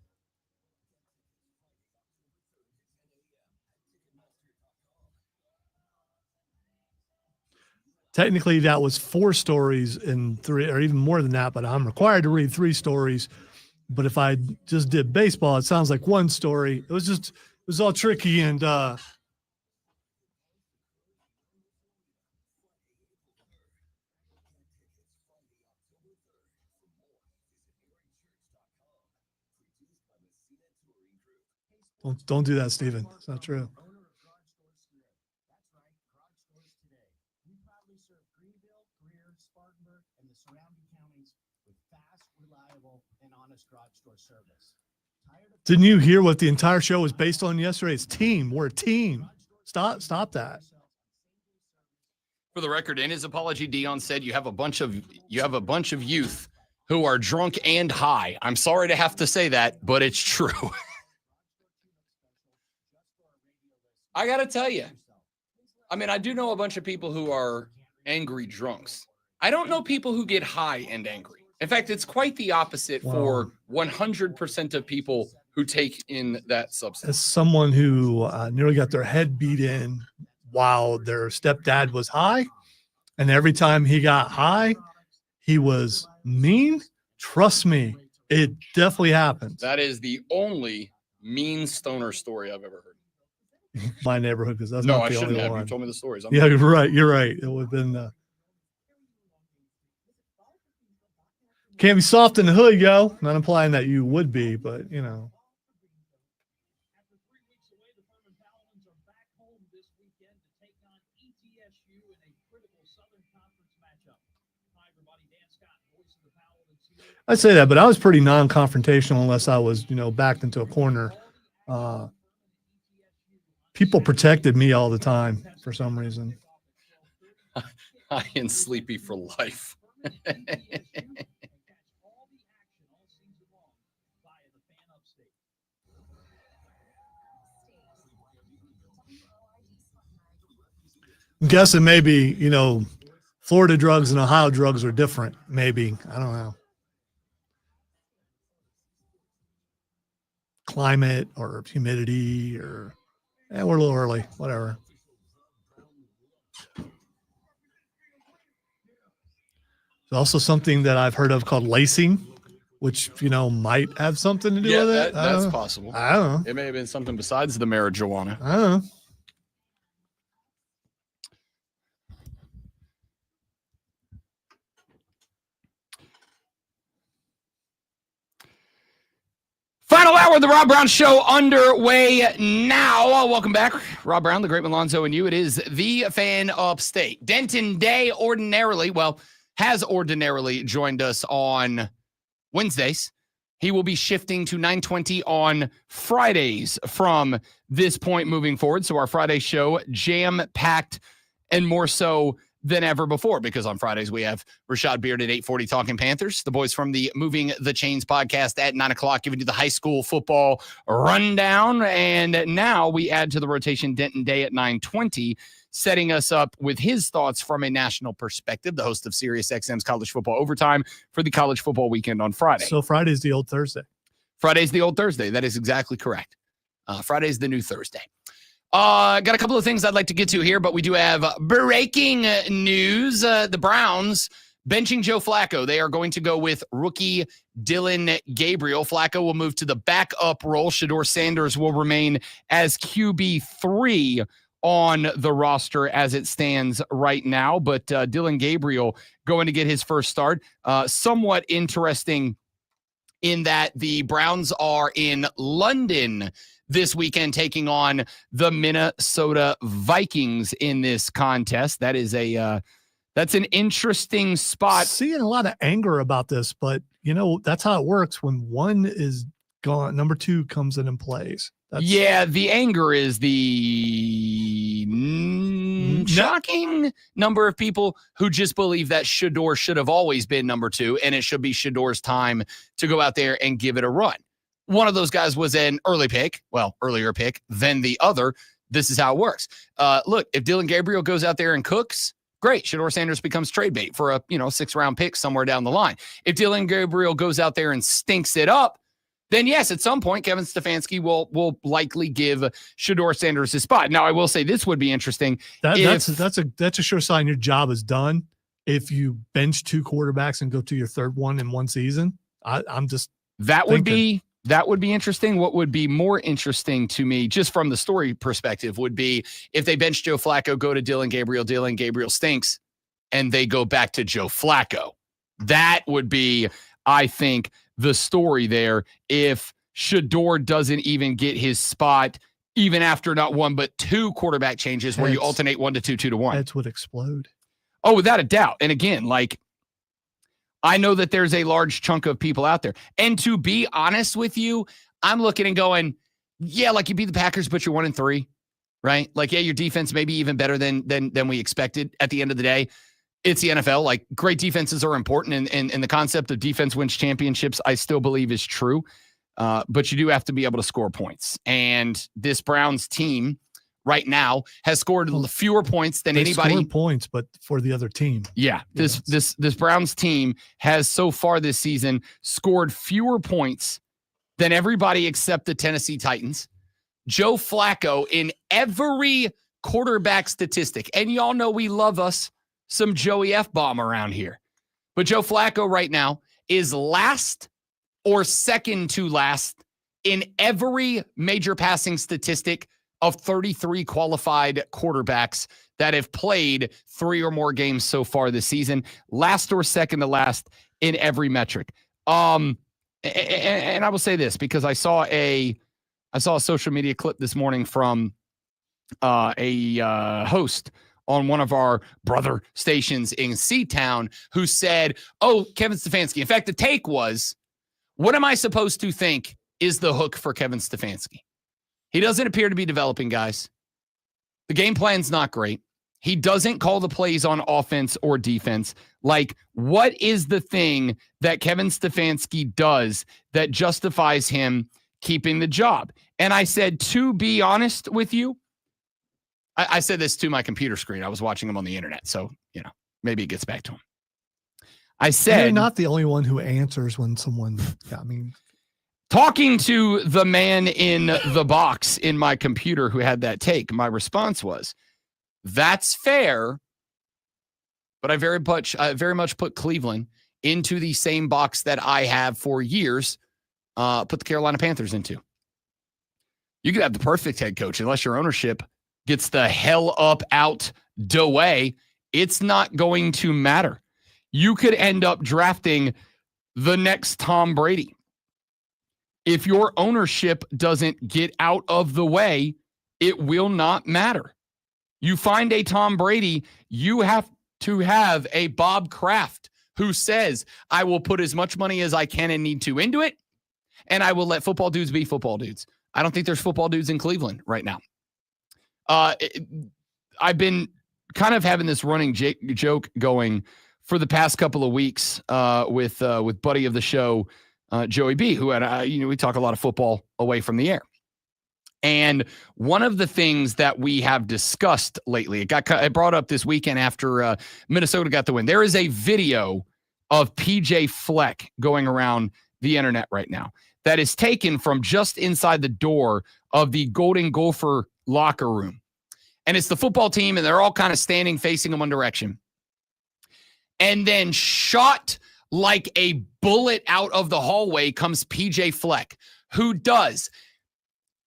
Technically, that was 4 stories in 3, or even more than that, but I'm required to read 3 stories. But if I just did baseball, it sounds like 1 story. It was all tricky and don't do that, Stephen. It's not true. Didn't you hear what the entire show was based on yesterday? It's team. We're a team. Stop that. For the record, in his apology, Dion said you have a bunch of youth who are drunk and high. I'm sorry to have to say that, but it's true. I got to tell you. I mean, I do know a bunch of people who are angry drunks. I don't know people who get high and angry. In fact, it's quite the opposite for 100% of people who take in that substance. As someone who nearly got their head beat in while their stepdad was high, and every time he got high, he was mean. Trust me, it definitely happens. That is the only mean stoner story I've ever heard. My neighborhood, because that's No, not I the shouldn't only have. one. You told me the stories. Yeah, you're right. You're right. It would have been. Can't be soft in the hood, yo. Not implying that you would be, but you know. I say that, but I was pretty non-confrontational unless I was, backed into a corner. People protected me all the time for some reason. High and sleepy for life. I'm guessing maybe, Florida drugs and Ohio drugs are different. Maybe. I don't know. Climate or humidity or we're a little early. Whatever. There's also something that I've heard of called lacing, which, might have something to do with it. That's possible. I don't know. It may have been something besides the marijuana. I don't know. Final hour of the Rob Brown Show underway now. Welcome back. Rob Brown, the great Malonzo, and you. It is the Fan Upstate. Denton Day has ordinarily joined us on Wednesdays. He will be shifting to 9:20 on Fridays from this point moving forward. So our Friday show, jam-packed and more so than ever before, because on Fridays we have Rashad Beard at 8:40 Talking Panthers, the boys from the Moving the Chains podcast at 9 o'clock, giving you the high school football rundown. And now we add to the rotation Denton Day at 9:20, setting us up with his thoughts from a national perspective, the host of SiriusXM's College Football Overtime for the college football weekend on Friday. So Friday's the old Thursday. Friday's the old Thursday. That is exactly correct. Friday's the new Thursday. Got a couple of things I'd like to get to here, but we do have breaking news. The Browns benching Joe Flacco. They are going to go with rookie Dylan Gabriel. Flacco will move to the backup role. Shedeur Sanders will remain as QB3 on the roster as it stands right now. But Dylan Gabriel going to get his first start. Somewhat interesting in that the Browns are in London this weekend taking on the Minnesota Vikings in this contest. That is that's an interesting spot. Seeing a lot of anger about this, but that's how it works. When one is gone, number two comes in and plays. Yeah, the anger is the shocking number of people who just believe that Shedeur should have always been number two, and it should be Shedeur's time to go out there and give it a run. One of those guys was an earlier pick than the other. This is how it works. Look, if Dylan Gabriel goes out there and cooks, great. Shedeur Sanders becomes trade bait for a 6th-round pick somewhere down the line. If Dylan Gabriel goes out there and stinks it up, then yes, at some point, Kevin Stefanski will likely give Shedeur Sanders his spot. Now, I will say this would be interesting. That's a sure sign your job is done. If you bench 2 quarterbacks and go to your third one in one season, that would be interesting. What would be more interesting to me, just from the story perspective, would be if they bench Joe Flacco, go to Dylan Gabriel stinks, and they go back to Joe Flacco. That would be, I think, the story there if Shedeur doesn't even get his spot, even after not 1 but 2 quarterback changes where you alternate 1 to 2, 2 to 1. Heads would explode. Oh, without a doubt. And again, I know that there's a large chunk of people out there. And to be honest with you, I'm looking and going, yeah, you beat the Packers, but you're 1-3, right? Your defense may be even better than we expected at the end of the day. It's the NFL. Great defenses are important, and the concept of defense wins championships, I still believe, is true. But you do have to be able to score points. And this Browns team right now has scored fewer points than anybody. Scored points, but for the other team. Yeah, this Browns team has so far this season scored fewer points than everybody except the Tennessee Titans. Joe Flacco in every quarterback statistic, and y'all know we love us some Joey F-bomb around here. But Joe Flacco right now is last or second to last in every major passing statistic of 33 qualified quarterbacks that have played 3 or more games so far this season. Last or second to last in every metric. And I will say this because I saw a social media clip this morning from a host on one of our brother stations in C-Town who said, Kevin Stefanski. In fact, the take was, what am I supposed to think is the hook for Kevin Stefanski? He doesn't appear to be developing guys. The game plan's not great. He doesn't call the plays on offense or defense. What is the thing that Kevin Stefanski does that justifies him keeping the job? And I said, to be honest with you, I said this to my computer screen. I was watching him on the internet, so, maybe it gets back to him. I said... You're not the only one who answers when someone... Talking to the man in the box in my computer who had that take, my response was, that's fair, but I very much put Cleveland into the same box that I have for years put the Carolina Panthers into. You could have the perfect head coach unless your ownership gets the hell up out the way. It's not going to matter. You could end up drafting the next Tom Brady. If your ownership doesn't get out of the way, it will not matter. You find a Tom Brady, you have to have a Bob Kraft who says, I will put as much money as I can and need to into it, and I will let football dudes be football dudes. I don't think there's football dudes in Cleveland right now. I've been kind of having this running joke going for the past couple of weeks with buddy of the show, Joey B, who had we talk a lot of football away from the air. And one of the things that we have discussed lately, it brought up this weekend after Minnesota got the win. There is a video of PJ Fleck going around the internet right now that is taken from just inside the door of the Golden Gopher locker room. And it's the football team, and they're all kind of standing facing in one direction. And then shot like a bullet out of the hallway comes PJ Fleck, who does.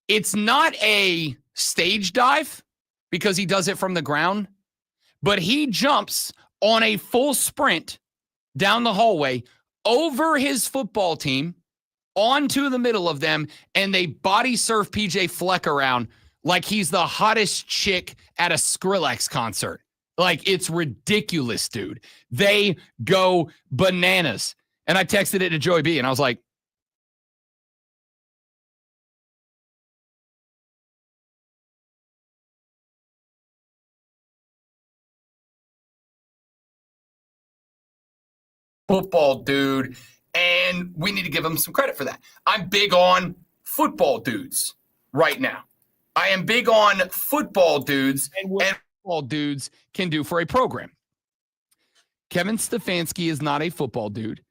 It's not a stage dive because he does it from the ground, but he jumps on a full sprint down the hallway over his football team onto the middle of them, and they body surf PJ Fleck around like he's the hottest chick at a Skrillex concert. Like, it's ridiculous, dude. They go bananas. And I texted it to Joey B, and I was like, football dude, and we need to give him some credit for that. I'm big on football dudes right now. I am big on football dudes and what football dudes can do for a program. Kevin Stefanski is not a football dude,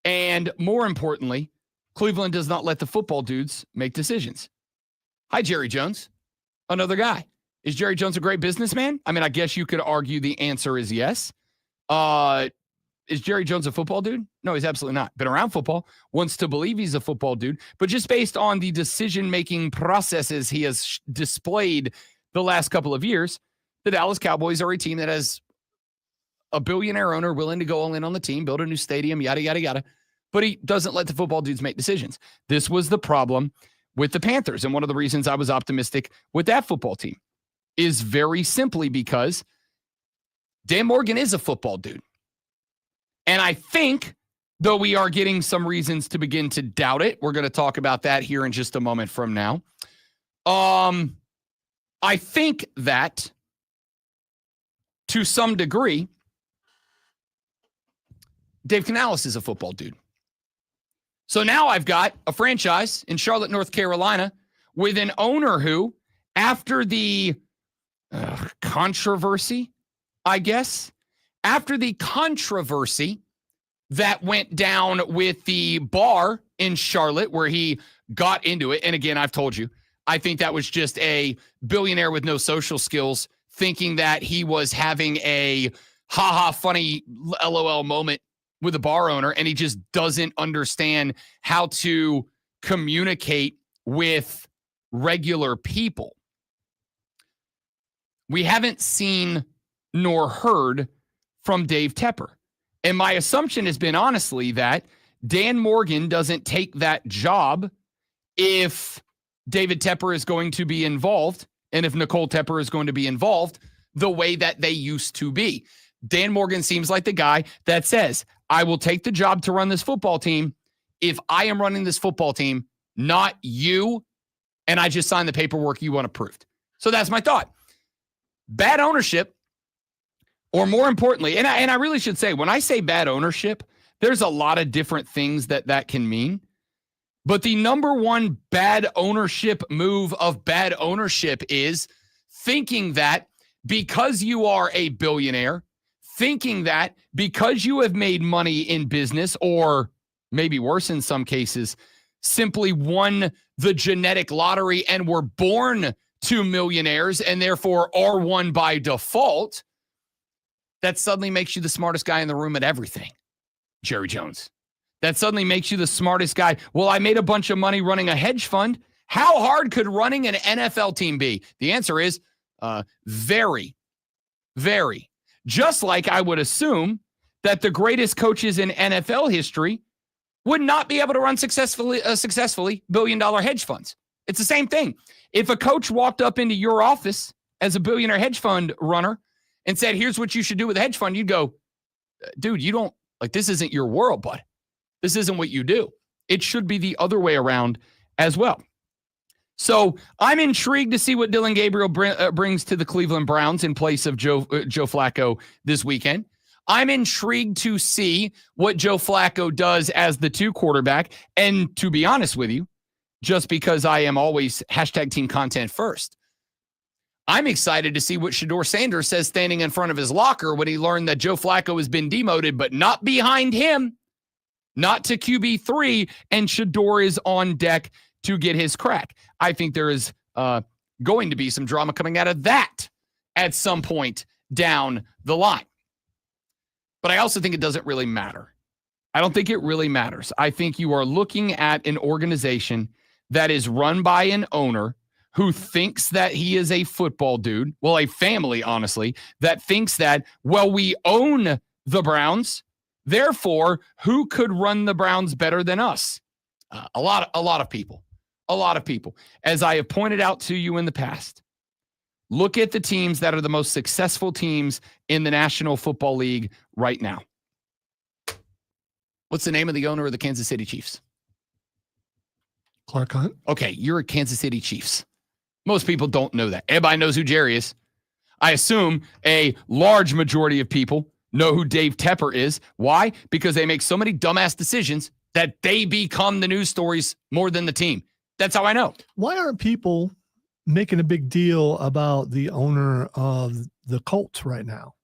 and more importantly, Cleveland does not let the football dudes make decisions. Hi, Jerry Jones, another guy. Is Jerry Jones a great businessman? I mean, I guess you could argue the answer is yes. Is Jerry Jones a football dude? No, he's absolutely not. Been around football, wants to believe he's a football dude, but just based on the decision-making processes he has displayed the last couple of years, the Dallas Cowboys are a team that has a billionaire owner willing to go all in on the team, build a new stadium, yada, yada, yada, but he doesn't let the football dudes make decisions. This was the problem with the Panthers, and one of the reasons I was optimistic with that football team is very simply because Dan Morgan is a football dude. And I think, though we are getting some reasons to begin to doubt it, we're going to talk about that here in just a moment from now. I think that, to some degree, Dave Canales is a football dude. So now I've got a franchise in Charlotte, North Carolina, with an owner who, after the controversy, I guess, after the controversy that went down with the bar in Charlotte where he got into it, and again, I've told you, I think that was just a billionaire with no social skills thinking that he was having a ha-ha funny LOL moment with a bar owner, and he just doesn't understand how to communicate with regular people. We haven't seen nor heard from Dave Tepper. And my assumption has been, honestly, that Dan Morgan doesn't take that job if David Tepper is going to be involved and if Nicole Tepper is going to be involved the way that they used to be. Dan Morgan seems like the guy that says, I will take the job to run this football team if I am running this football team, not you, and I just sign the paperwork you want approved. So that's my thought. Bad ownership, or more importantly, and I really should say, when I say bad ownership, there's a lot of different things that can mean. But the number one bad ownership move of bad ownership is thinking that because you are a billionaire, thinking that because you have made money in business, or maybe worse in some cases, simply won the genetic lottery and were born to millionaires and therefore are one by default, that suddenly makes you the smartest guy in the room at everything, Jerry Jones. That suddenly makes you the smartest guy. Well, I made a bunch of money running a hedge fund. How hard could running an NFL team be? The answer is very, very. Just like I would assume that the greatest coaches in NFL history would not be able to run successfully billion-dollar hedge funds. It's the same thing. If a coach walked up into your office as a billionaire hedge fund runner and said, here's what you should do with a hedge fund, you'd go, dude, you don't, like, this isn't your world, bud. This isn't what you do. It should be the other way around as well. So I'm intrigued to see what Dylan Gabriel brings to the Cleveland Browns in place of Joe Flacco this weekend. I'm intrigued to see what Joe Flacco does as the 2 quarterback. And to be honest with you, just because I am always #team content first, I'm excited to see what Shedeur Sanders says standing in front of his locker when he learned that Joe Flacco has been demoted, but not behind him. not to QB3, and Shador is on deck to get his crack. I think there is going to be some drama coming out of that at some point down the line. But I also think it doesn't really matter. I don't think it really matters. I think you are looking at an organization that is run by an owner who thinks that he is a football dude. Well, a family, honestly, that thinks that, well, we own the Browns. Therefore, who could run the Browns better than us? A lot of people. As I have pointed out to you in the past, look at the teams that are the most successful teams in the National Football League right now. What's the name of the owner of the Kansas City Chiefs? Clark Hunt. Okay, you're a Kansas City Chiefs. Most people don't know that. Everybody knows who Jerry is. I assume a large majority of people know who Dave Tepper is. Why? Because they make so many dumbass decisions that they become the news stories more than the team. That's how I know. Why aren't people making a big deal about the owner of the Colts right now?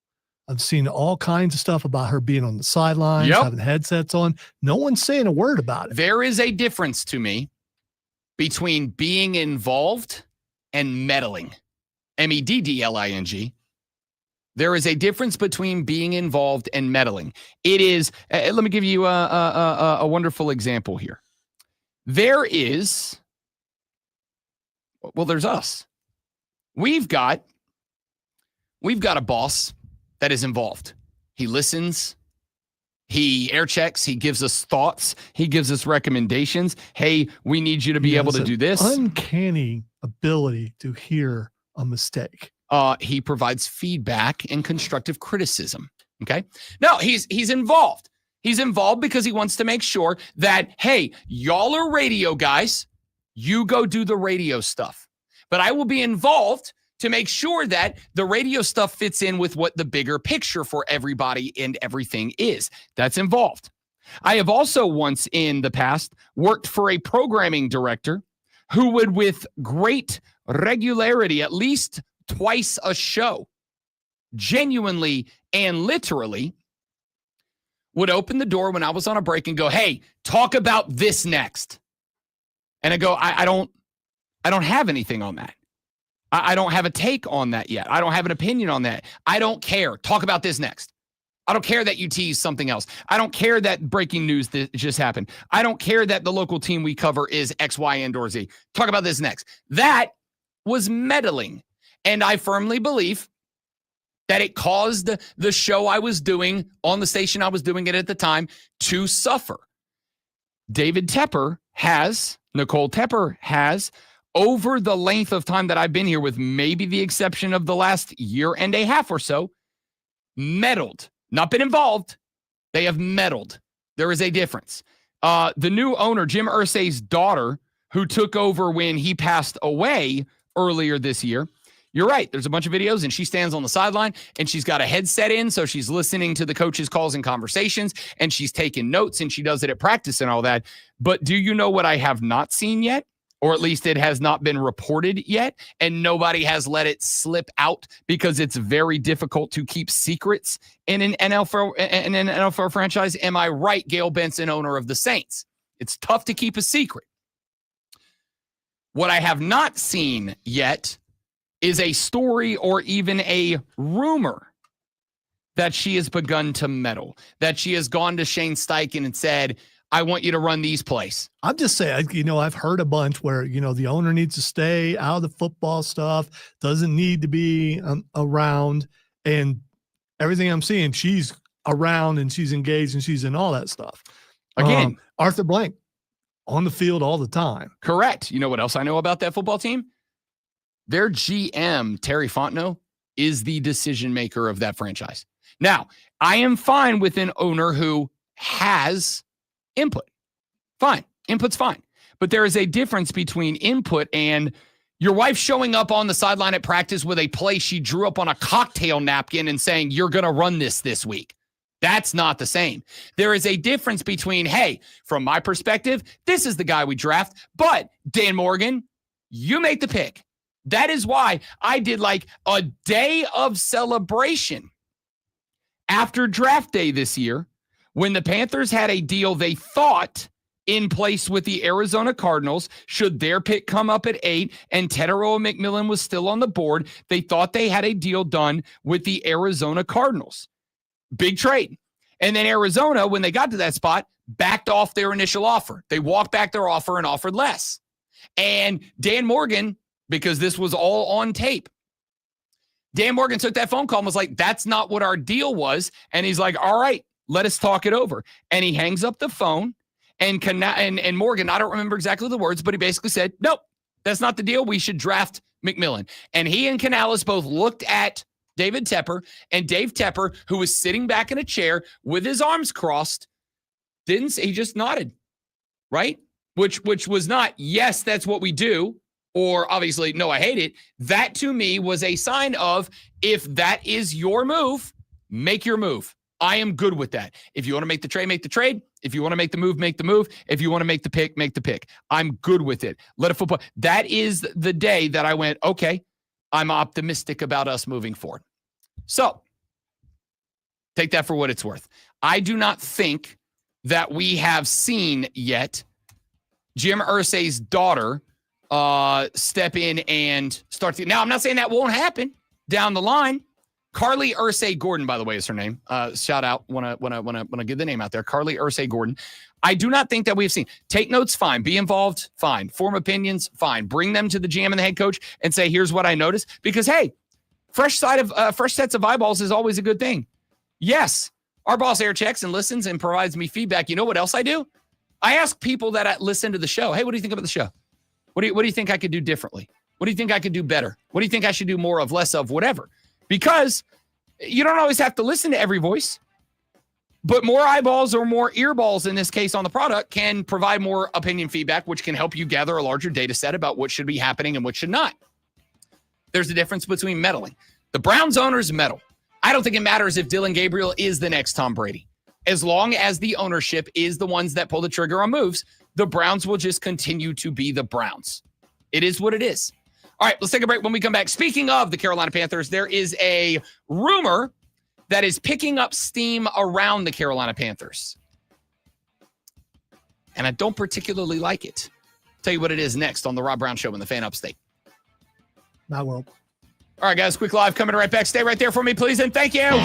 I've seen all kinds of stuff about her being on the sidelines, having headsets on. No one's saying a word about it. There is a difference to me between being involved and meddling. MEDDLING. There is a difference between being involved and meddling. It is, let me give you a wonderful example here. There's us. We've got a boss that is involved. He listens. He air checks. He gives us thoughts. He gives us recommendations. Hey, we need you to be able to do this. Uncanny ability to hear a mistake. He provides feedback and constructive criticism. Okay. No, he's involved. He's involved because he wants to make sure that, hey, y'all are radio guys. You go do the radio stuff. But I will be involved to make sure that the radio stuff fits in with what the bigger picture for everybody and everything is. That's involved. I have also once in the past worked for a programming director who would, with great regularity, at least twice a show, genuinely and literally, would open the door when I was on a break and go, hey, talk about this next. And I go, I don't have anything on that. I don't have a take on that yet. I don't have an opinion on that. I don't care. Talk about this next. I don't care that you tease something else. I don't care that breaking news that just happened. I don't care that the local team we cover is X, Y, and or Z. Talk about this next. That was meddling. And I firmly believe that it caused the show I was doing on the station I was doing it at the time to suffer. Nicole Tepper has, over the length of time that I've been here, with maybe the exception of the last year and a half or so, meddled. Not been involved. They have meddled. There is a difference. The new owner, Jim Irsay's daughter, who took over when he passed away earlier this year, you're right. There's a bunch of videos, and she stands on the sideline, and she's got a headset in, so she's listening to the coaches' calls and conversations, and she's taking notes, and she does it at practice and all that. But do you know what I have not seen yet? Or at least it has not been reported yet, and nobody has let it slip out because it's very difficult to keep secrets in an NFL franchise. Am I right, Gail Benson, owner of the Saints? It's tough to keep a secret. What I have not seen yet is a story or even a rumor that she has begun to meddle, that she has gone to Shane Steichen and said, I want you to run these plays. I'm just saying, I've heard a bunch where, the owner needs to stay out of the football stuff, doesn't need to be around. And everything I'm seeing, she's around and she's engaged and she's in all that stuff. Again, Arthur Blank on the field all the time. Correct. You know what else I know about that football team? Their GM, Terry Fontenot, is the decision maker of that franchise. Now, I am fine with an owner who has input. Fine. Input's fine. But there is a difference between input and your wife showing up on the sideline at practice with a play she drew up on a cocktail napkin and saying, you're going to run this week. That's not the same. There is a difference between, hey, from my perspective, this is the guy we draft, but Dan Morgan, you make the pick. That is why I did like a day of celebration after draft day this year when the Panthers had a deal they thought in place with the Arizona Cardinals, should their pick come up at 8 and Tetairoa McMillan was still on the board, they thought they had a deal done with the Arizona Cardinals. Big trade. And then Arizona, when they got to that spot, backed off their initial offer. They walked back their offer and offered less. And Dan Morgan, because this was all on tape, Dan Morgan took that phone call and was like, that's not what our deal was. And he's like, all right, let us talk it over. And he hangs up the phone. And Morgan, I don't remember exactly the words, but he basically said, nope, that's not the deal. We should draft McMillan. And he and Canales both looked at David Tepper, and Dave Tepper, who was sitting back in a chair with his arms crossed, he just nodded, right? Which was not, yes, that's what we do, or obviously, no, I hate it. That to me was a sign of, if that is your move, make your move. I am good with that. If you want to make the trade, make the trade. If you want to make the move, make the move. If you want to make the pick, make the pick. I'm good with it. Let it football. That is the day that I went, okay, I'm optimistic about us moving forward. So take that for what it's worth. I do not think that we have seen yet Jim Irsay's daughter step in and start. Now, I'm not saying that won't happen down the line. Carly Irsay Gordon, by the way, is her name. Shout out. Want to get the name out there. Carly Irsay Gordon. I do not think that we have seen. Take notes, fine. Be involved, fine. Form opinions, fine. Bring them to the GM and the head coach and say, here's what I noticed. Because, hey, fresh sets of eyeballs is always a good thing. Yes, our boss air checks and listens and provides me feedback. You know what else I do? I ask people that listen to the show, hey, what do you think about the show? What do you think I could do differently? What do you think I could do better? What do you think I should do more of, less of, whatever? Because you don't always have to listen to every voice, but more eyeballs or more earballs in this case on the product can provide more opinion feedback, which can help you gather a larger data set about what should be happening and what should not. There's a difference between meddling. The Browns owners meddle. I don't think it matters if Dylan Gabriel is the next Tom Brady. As long as the ownership is the ones that pull the trigger on moves, the Browns will just continue to be the Browns. It is what it is. All right, let's take a break. When we come back, speaking of the Carolina Panthers, there is a rumor that is picking up steam around the Carolina Panthers. And I don't particularly like it. I'll tell you what it is next on the Rob Brown Show in the Fan Upstate. Not well. All right, guys, quick live coming right back. Stay right there for me, please, and thank you.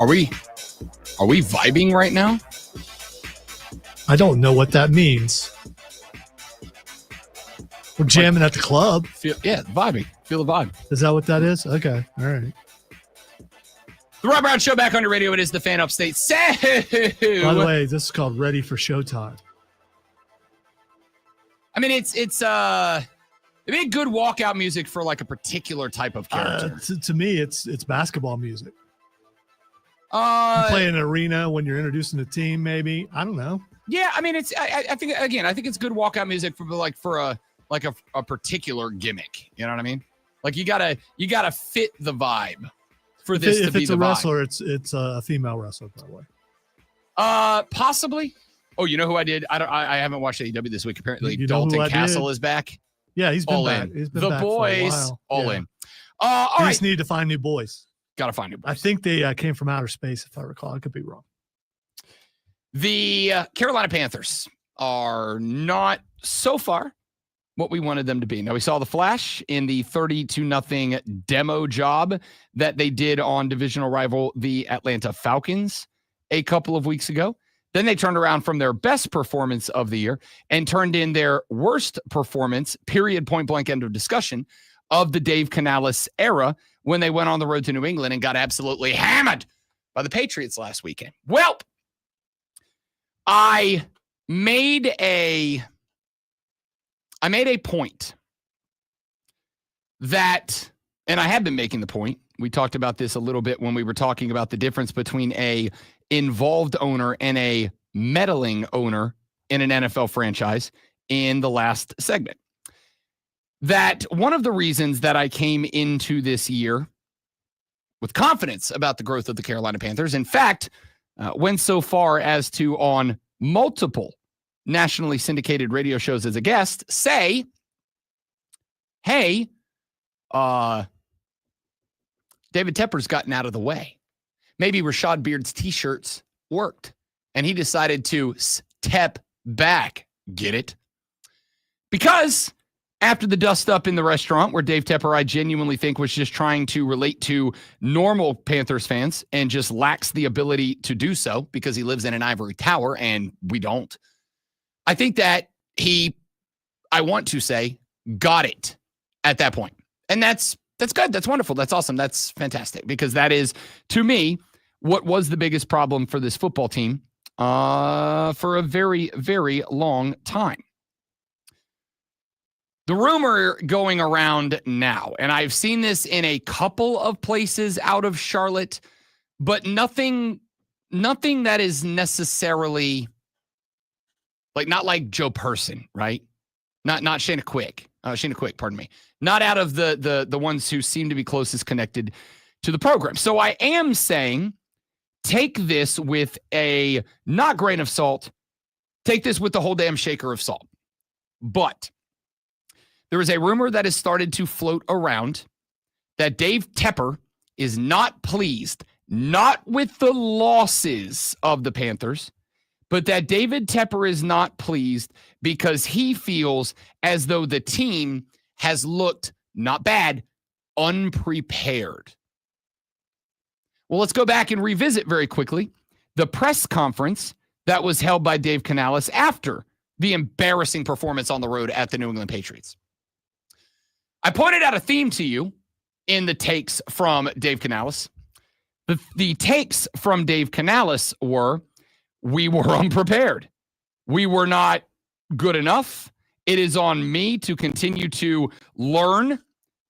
Are we vibing right now? I don't know what that means. We're jamming at the club. Vibing. Feel the vibe. Is that what that is? Okay. All right. The Rob Brown Show back on your radio. It is the Fan Upstate. By the way, this is called Ready for Showtime. I mean, it's it'd be good walkout music for like a particular type of character. To me, it's basketball music. You play in an arena when you're introducing a team, maybe. I don't know. Yeah, I mean, I think it's good walkout music for a particular gimmick. You know what I mean? Like you gotta fit the vibe for this to be the vibe. If it's a wrestler, it's a female wrestler, by the way. Possibly. Oh, you know who I did? I haven't watched AEW this week. Apparently, You know Dalton Castle is back. Yeah, he's been all back. in. He's been The back for a boys while. all Yeah. in. All We right. just need to find new boys. Got to find new boys. I think they came from outer space, if I recall. I could be wrong. The Carolina Panthers are not so far what we wanted them to be. Now, we saw the flash in the 30-0 demo job that they did on divisional rival, the Atlanta Falcons, a couple of weeks ago. Then they turned around from their best performance of the year and turned in their worst performance, period, point blank, end of discussion, of the Dave Canales era when they went on the road to New England and got absolutely hammered by the Patriots last weekend. Well, I made a point that, and I have been making the point, we talked about this a little bit when we were talking about the difference between a involved owner and a meddling owner in an NFL franchise in the last segment. That one of the reasons that I came into this year with confidence about the growth of the Carolina Panthers, in fact, went so far as to, on multiple nationally syndicated radio shows as a guest, say, hey, David Tepper's gotten out of the way. Maybe Rashad Beard's T-shirts worked, and he decided to step back. Get it? Because after the dust up in the restaurant where Dave Tepper, I genuinely think, was just trying to relate to normal Panthers fans and just lacks the ability to do so because he lives in an ivory tower and we don't. I think that I want to say, got it at that point. And that's good. That's wonderful. That's awesome. That's fantastic, because that is, to me, what was the biggest problem for this football team for a very, very long time. The rumor going around now, and I've seen this in a couple of places out of Charlotte, but nothing that is necessarily not like Joe Person, right? Not Shayna Quick, pardon me. Not out of the ones who seem to be closest connected to the program. So I am saying, take this with a not grain of salt. Take this with the whole damn shaker of salt. But there is a rumor that has started to float around that Dave Tepper is not pleased, not with the losses of the Panthers, but that David Tepper is not pleased because he feels as though the team has looked, not bad, unprepared. Well, let's go back and revisit very quickly the press conference that was held by Dave Canales after the embarrassing performance on the road at the New England Patriots. I pointed out a theme to you in the takes from Dave Canales. The takes from Dave Canales were, we were unprepared. We were not good enough. It is on me to continue to learn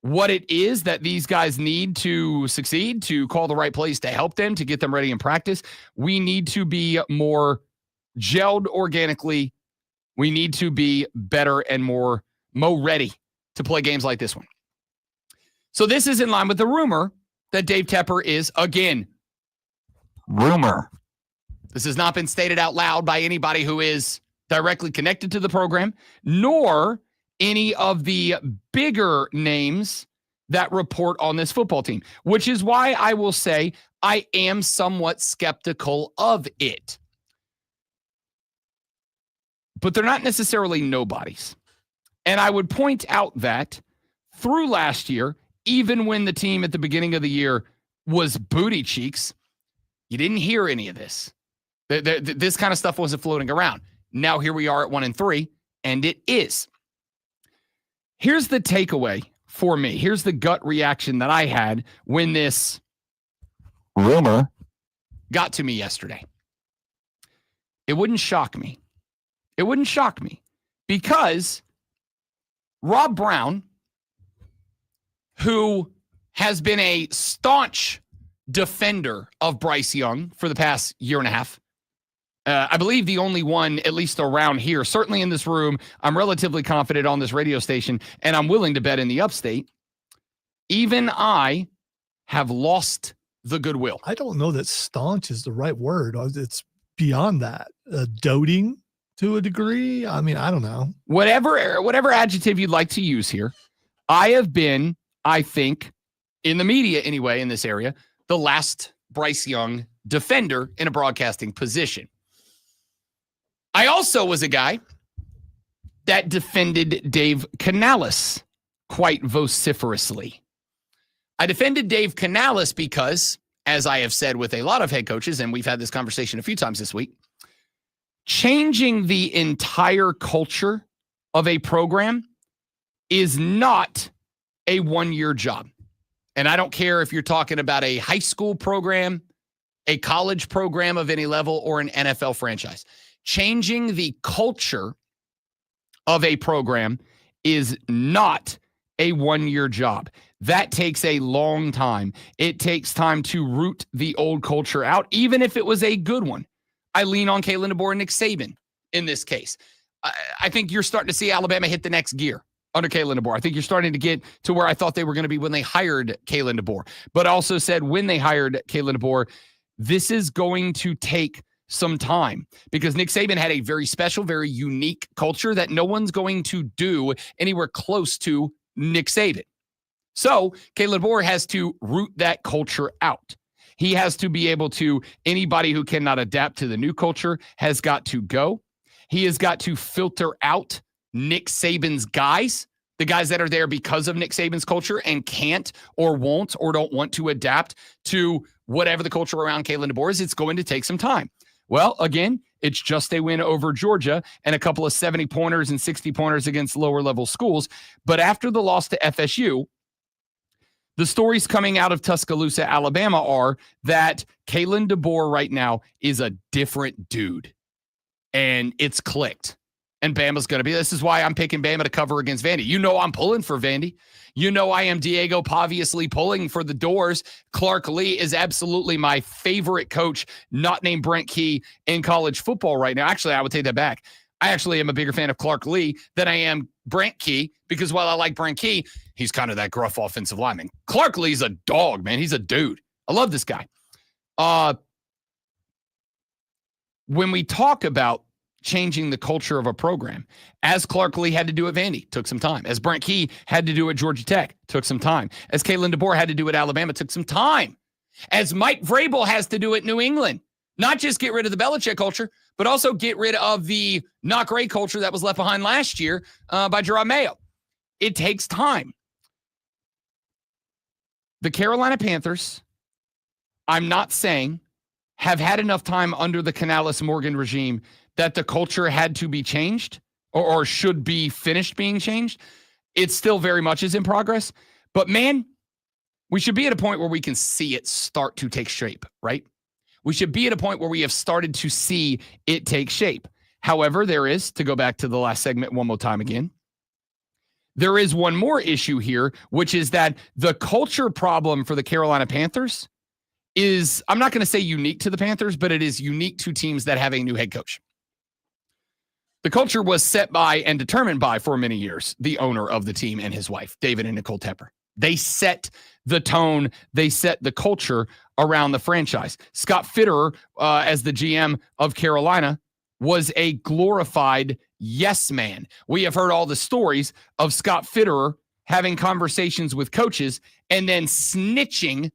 what it is that these guys need to succeed, to call the right plays to help them, to get them ready in practice. We need to be more gelled organically. We need to be better and more ready to play games like this one. So this is in line with the rumor that Dave Tepper is, again, rumor. This has not been stated out loud by anybody who is directly connected to the program, nor any of the bigger names that report on this football team, which is why I will say I am somewhat skeptical of it. But they're not necessarily nobodies. And I would point out that through last year, even when the team at the beginning of the year was booty cheeks, You didn't hear any of this. This kind of stuff wasn't floating around. Now here we are at 1-3, and it is. Here's the takeaway for me. Here's the gut reaction that I had when this rumor got to me yesterday. It wouldn't shock me. It wouldn't shock me because Rob Brown, who has been a staunch defender of Bryce Young for the past year and a half, I believe the only one, at least around here, certainly in this room, I'm relatively confident on this radio station, and I'm willing to bet in the upstate. Even I have lost the goodwill. I don't know that staunch is the right word. It's beyond that. Doting to a degree. I mean, I don't know. Whatever adjective you'd like to use here. I have been, I think, in the media anyway, in this area, the last Bryce Young defender in a broadcasting position. I also was a guy that defended Dave Canales quite vociferously. I defended Dave Canales because, as I have said with a lot of head coaches, and we've had this conversation a few times this week, changing the entire culture of a program is not a one-year job. And I don't care if you're talking about a high school program, a college program of any level, or an NFL franchise. Changing the culture of a program is not a one-year job. That takes a long time. It takes time to root the old culture out, even if it was a good one. I lean on Kalen DeBoer and Nick Saban in this case. I think you're starting to see Alabama hit the next gear under Kalen DeBoer. I think you're starting to get to where I thought they were going to be when they hired Kalen DeBoer. But also said when they hired Kalen DeBoer, this is going to take some time because Nick Saban had a very special, very unique culture that no one's going to do anywhere close to Nick Saban. So Kalen DeBoer has to root that culture out. He has to be able to, anybody who cannot adapt to the new culture has got to go. He has got to filter out Nick Saban's guys, the guys that are there because of Nick Saban's culture and can't or won't or don't want to adapt to whatever the culture around Kalen DeBoer is. It's going to take some time. Well, again, it's just a win over Georgia and a couple of 70-pointers and 60-pointers against lower-level schools. But after the loss to FSU, the stories coming out of Tuscaloosa, Alabama are that Kalen DeBoer right now is a different dude. And it's clicked. And Bama's going to be. This is why I'm picking Bama to cover against Vandy. You know I'm pulling for Vandy. You know I am Diego Paviously pulling for the Doors. Clark Lee is absolutely my favorite coach, not named Brent Key, in college football right now. Actually, I would take that back. I actually am a bigger fan of Clark Lee than I am Brent Key because while I like Brent Key, he's kind of that gruff offensive lineman. Clark Lee's a dog, man. He's a dude. I love this guy. When we talk about changing the culture of a program, as Clark Lee had to do at Vandy, took some time. As Brent Key had to do at Georgia Tech, took some time. As Kalen DeBoer had to do at Alabama, took some time. As Mike Vrabel has to do at New England, not just get rid of the Belichick culture, but also get rid of the not great culture that was left behind last year by Jerome Mayo. It takes time. The Carolina Panthers, I'm not saying, have had enough time under the Canales-Morgan regime that the culture had to be changed or should be finished being changed. It still very much is in progress. But, man, we should be at a point where we can see it start to take shape, right? We should be at a point where we have started to see it take shape. However, there is, to go back to the last segment one more time again, there is one more issue here, which is that the culture problem for the Carolina Panthers is, I'm not going to say unique to the Panthers, but it is unique to teams that have a new head coach. The culture was set by and determined by, for many years, the owner of the team and his wife, David and Nicole Tepper. They set the tone. They set the culture around the franchise. Scott Fitterer, as the GM of Carolina, was a glorified yes man. We have heard all the stories of Scott Fitterer having conversations with coaches and then snitching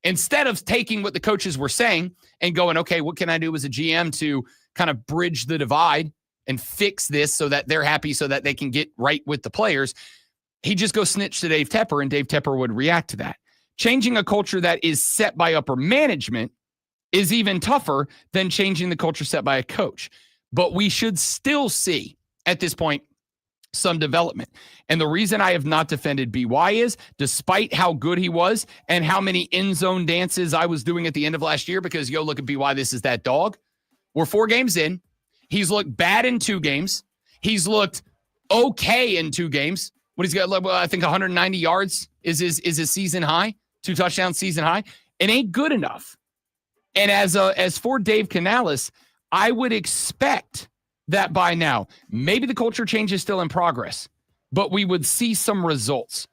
instead of taking what the coaches were saying and going, okay, what can I do as a GM to kind of bridge the divide and fix this so that they're happy so that they can get right with the players. He just goes snitch to Dave Tepper, and Dave Tepper would react to that. Changing a culture that is set by upper management is even tougher than changing the culture set by a coach. But we should still see at this point some development. And the reason I have not defended BY is, despite how good he was and how many end zone dances I was doing at the end of last year, because, yo, look at BY, this is that dog. We're 4 games in. He's looked bad in 2 games. He's looked okay in 2 games. What he's got, I think 190 yards is his season high, 2 touchdowns season high. It ain't good enough. And as for Dave Canales, I would expect that by now, maybe the culture change is still in progress, but we would see some results.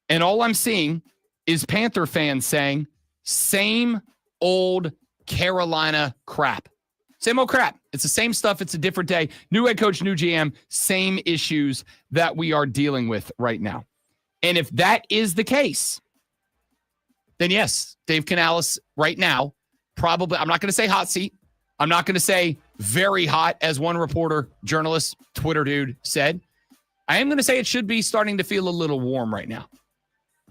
And all I'm seeing is Panther fans saying, same old Carolina crap. Same old crap. It's the same stuff. It's a different day. New head coach, new GM, same issues that we are dealing with right now. And if that is the case, then yes, Dave Canales right now, probably, I'm not going to say hot seat. I'm not going to say very hot, as one reporter, journalist, Twitter dude said. I am going to say it should be starting to feel a little warm right now.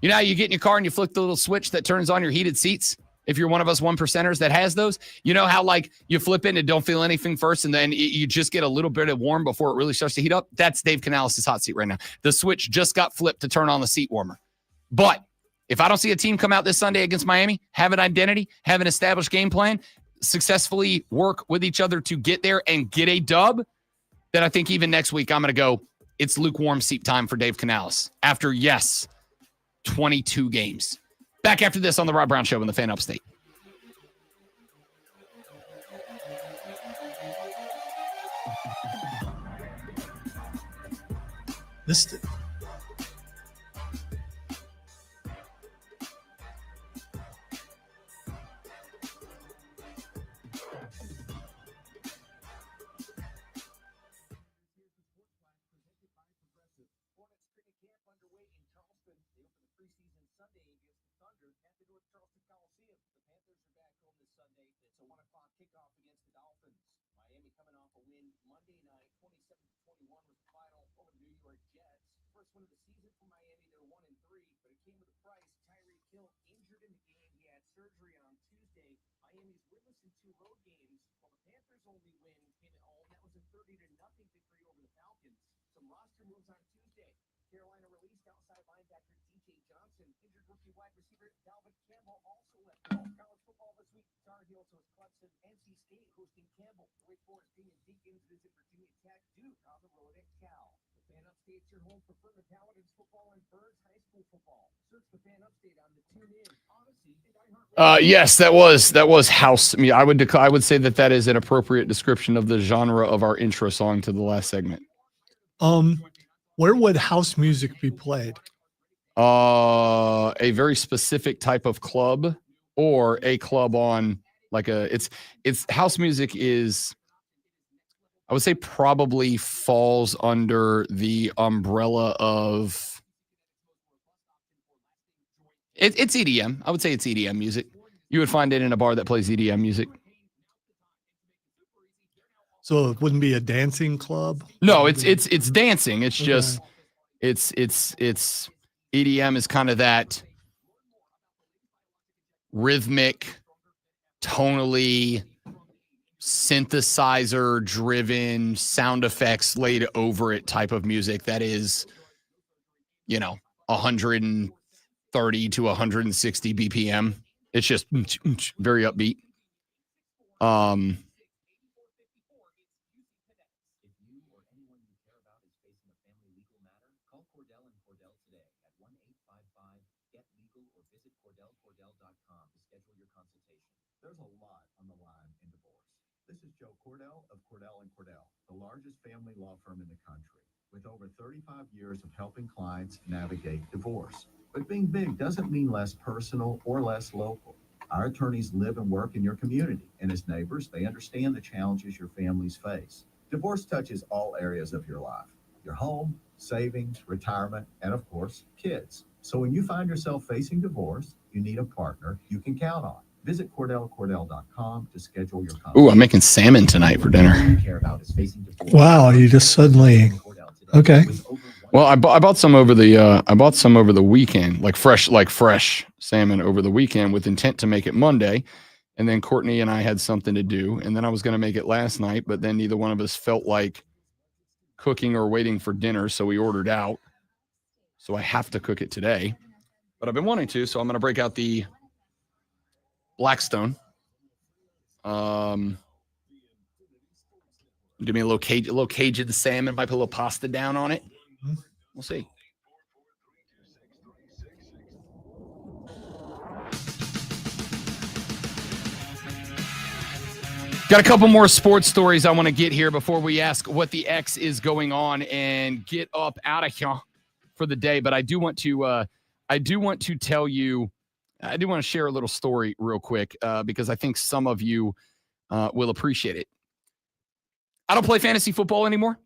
You know how you get in your car and you flick the little switch that turns on your heated seats? If you're one of us 1%ers that has those, you know how like you flip it and don't feel anything first, and then you just get a little bit of warm before it really starts to heat up? That's Dave Canales' hot seat right now. The switch just got flipped to turn on the seat warmer. But if I don't see a team come out this Sunday against Miami, have an identity, have an established game plan, successfully work with each other to get there and get a dub, then I think even next week I'm going to go, it's lukewarm seat time for Dave Canales after, yes, 22 games. Back after this on the Rob Brown Show in the Fan Upstate. This Yes, that was house. I mean, I would say that is an appropriate description of the genre of our intro song to the last segment. Where would house music be played? A very specific type of club, or a club on like it's house music is, I would say, probably falls under the umbrella of it's EDM. I would say it's EDM music. You would find it in a bar that plays EDM music. So it wouldn't be a dancing club? No, it's dancing. It's okay. Just it's EDM is kind of that rhythmic, tonally, synthesizer driven, sound effects laid over it type of music that is, 130 to 160 BPM. It's just very upbeat. The largest family law firm in the country, with over 35 years of helping clients navigate divorce. But being big doesn't mean less personal or less local. Our attorneys live and work in your community, and as neighbors, they understand the challenges your families face. Divorce touches all areas of your life: your home, savings, retirement, and of course, kids. So when you find yourself facing divorce, you need a partner you can count on. Visit CordellCordell.com to schedule your consultation. Ooh, I'm making salmon tonight for dinner. Wow, you just suddenly okay. Well, I bought some over the weekend, like fresh salmon over the weekend with intent to make it Monday. And then Courtney and I had something to do. And then I was going to make it last night, but then neither one of us felt like cooking or waiting for dinner. So we ordered out. So I have to cook it today. But I've been wanting to. So I'm going to break out the Blackstone. Give me a little cage of the salmon. Might put a little pasta down on it. We'll see. Got a couple more sports stories I want to get here before we ask what the X is going on and get up out of here for the day. But I do want to tell you, I do want to share a little story real quick because I think some of you will appreciate it. I don't play fantasy football anymore.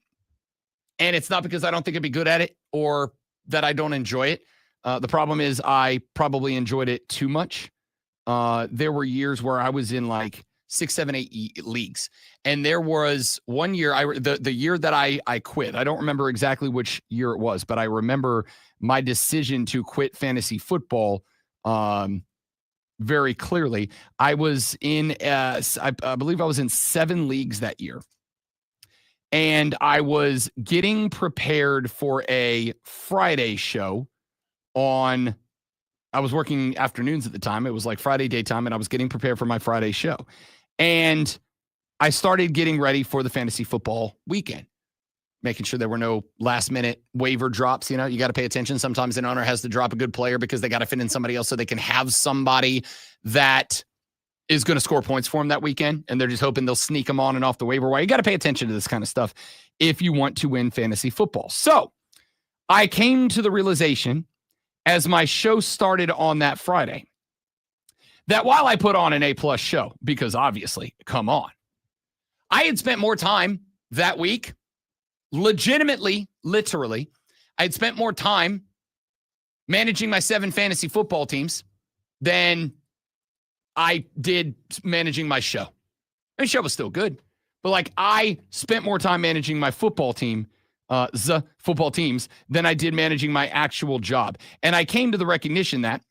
And it's not because I don't think I'd be good at it or that I don't enjoy it. The problem is I probably enjoyed it too much. There were years where I was in like 6, 7, 8 leagues. And there was one year, the year that I quit. I don't remember exactly which year it was, but I remember my decision to quit fantasy football very clearly. I was in, I believe I was in 7 leagues that year. And I was getting prepared for a Friday show I was working afternoons at the time. It was like Friday daytime, and I was getting prepared for my Friday show. And I started getting ready for the fantasy football weekend, making sure there were no last-minute waiver drops. You know, you got to pay attention. Sometimes an owner has to drop a good player because they got to fit in somebody else so they can have somebody that is going to score points for him that weekend, and they're just hoping they'll sneak them on and off the waiver wire. You got to pay attention to this kind of stuff if you want to win fantasy football. So I came to the realization as my show started on that Friday that while I put on an A+ show, because obviously, come on, I had spent more time that week, legitimately, literally, I had spent more time managing my 7 fantasy football teams than I did managing my show. My show was still good, but like I spent more time managing my football team, football teams, than I did managing my actual job. And I came to the recognition that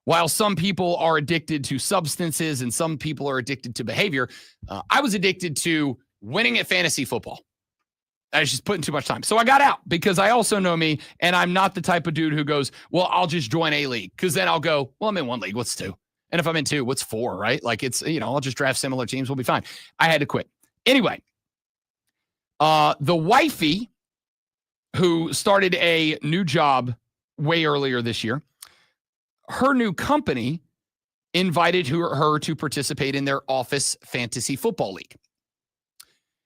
while some people are addicted to substances and some people are addicted to behavior, I was addicted to winning at fantasy football. I was just putting too much time. So I got out because I also know me, and I'm not the type of dude who goes, well, I'll just join a league, because then I'll go, well, I'm in 1 league. What's 2? And if I'm in 2, what's 4, right? Like it's, I'll just draft similar teams. We'll be fine. I had to quit. Anyway, the wifey who started a new job way earlier this year, her new company invited her to participate in their office fantasy football league.